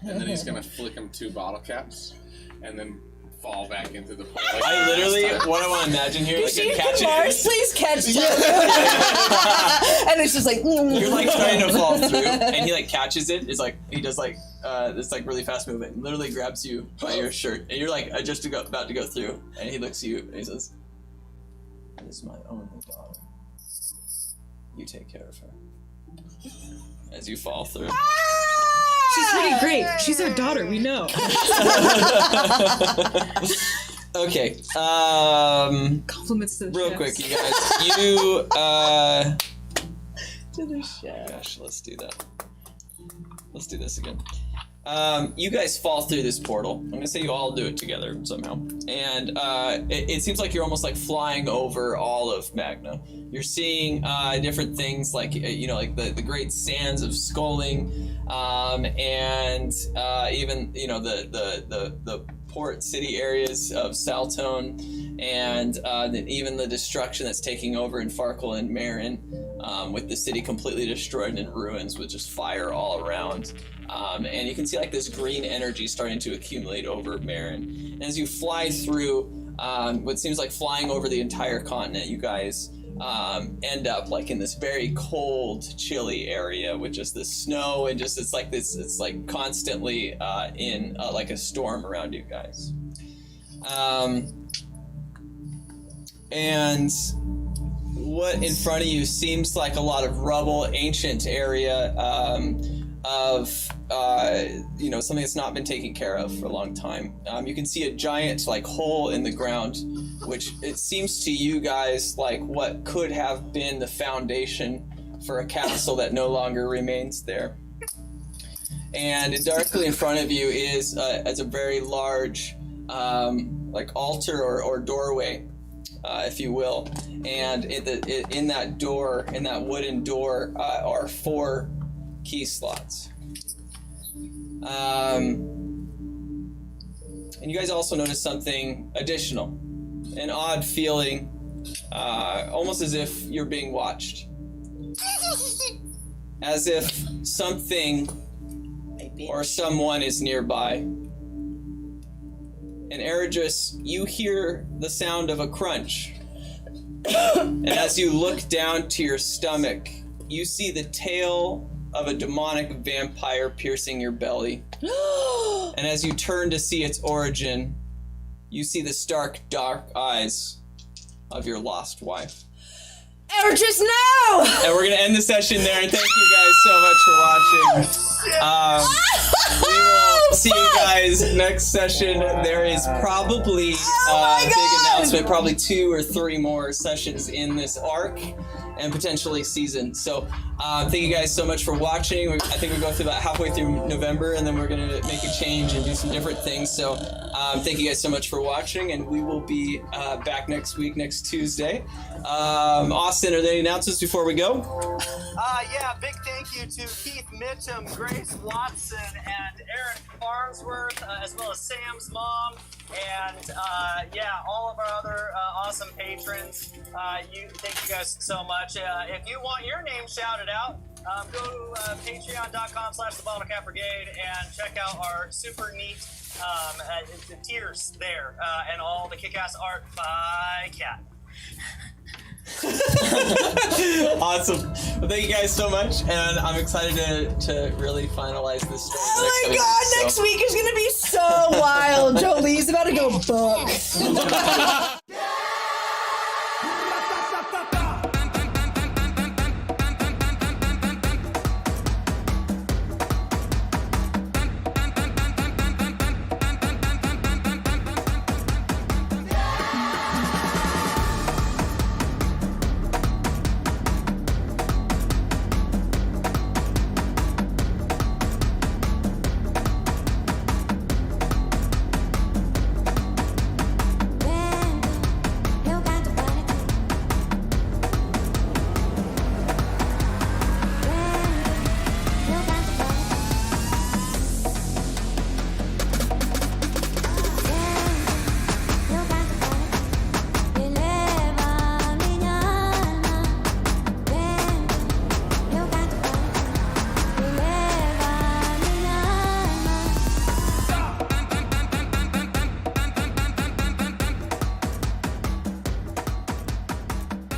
and then he's gonna flick him 2 bottle caps, and then fall back into the pool. Like I literally, last time. what I want to imagine here, like a Mars, catch please catch Togo. And it's just like You're like trying to fall through, and he like catches it. It's like he does like this like really fast movement, and literally grabs you by your shirt, and you're like just about to go through, and he looks at you and he says, "This is my only daughter. You take care of her." As you fall through. She's pretty great. She's our daughter, we know. Okay. Compliments to the Real chefs. quick, you guys. You to the chef. Gosh, let's do that. Let's do this again. You guys fall through this portal. I'm gonna say you all do it together somehow. And it seems like you're almost like flying over all of Magna. You're seeing different things like like the great sands of Sculling, and even the port city areas of Saltone, and even the destruction that's taking over in Farkle and Marin, with the city completely destroyed and in ruins with just fire all around. And you can see like this green energy starting to accumulate over Marin. And as you fly through what seems like flying over the entire continent, you guys end up like in this very cold, chilly area with just this snow and just it's like constantly in like a storm around you guys. And what in front of you seems like a lot of rubble, ancient area of something that's not been taken care of for a long time. You can see a giant like hole in the ground, which it seems to you guys like what could have been the foundation for a castle that no longer remains there. And directly in front of you is a very large like altar or doorway, if you will. And in that door, in that wooden door, are 4 key slots. And you guys also notice something additional, an odd feeling, almost as if you're being watched, as if something or someone is nearby. And Eredris, you hear the sound of a crunch, and as you look down to your stomach, you see the tail of a demonic vampire piercing your belly. And as you turn to see its origin, you see the stark, dark eyes of your lost wife. Eredris, no! And we're gonna end the session there, and thank you guys so much for watching. We will see you guys next session. There is probably a big announcement, probably 2 or 3 more sessions in this arc, and potentially season. So thank you guys so much for watching. I think we go through about halfway through November, and then we're gonna make a change and do some different things. So thank you guys so much for watching, and we will be back next week, next Tuesday. Austin, are there any announcements before we go? Yeah, big thank you to Keith Mitchum, Grace Watson, and Eric Farnsworth, as well as Sam's mom, and all of our other awesome patrons. Thank you guys so much. If you want your name shouted out, go to patreon.com/the Bottlecap Brigade and check out our super neat the tiers there, and all the kick-ass art by Kat. Awesome. Well, thank you guys so much, and I'm excited to really finalize this story. Oh my god, next week is gonna be so wild. Jolie's about to go book.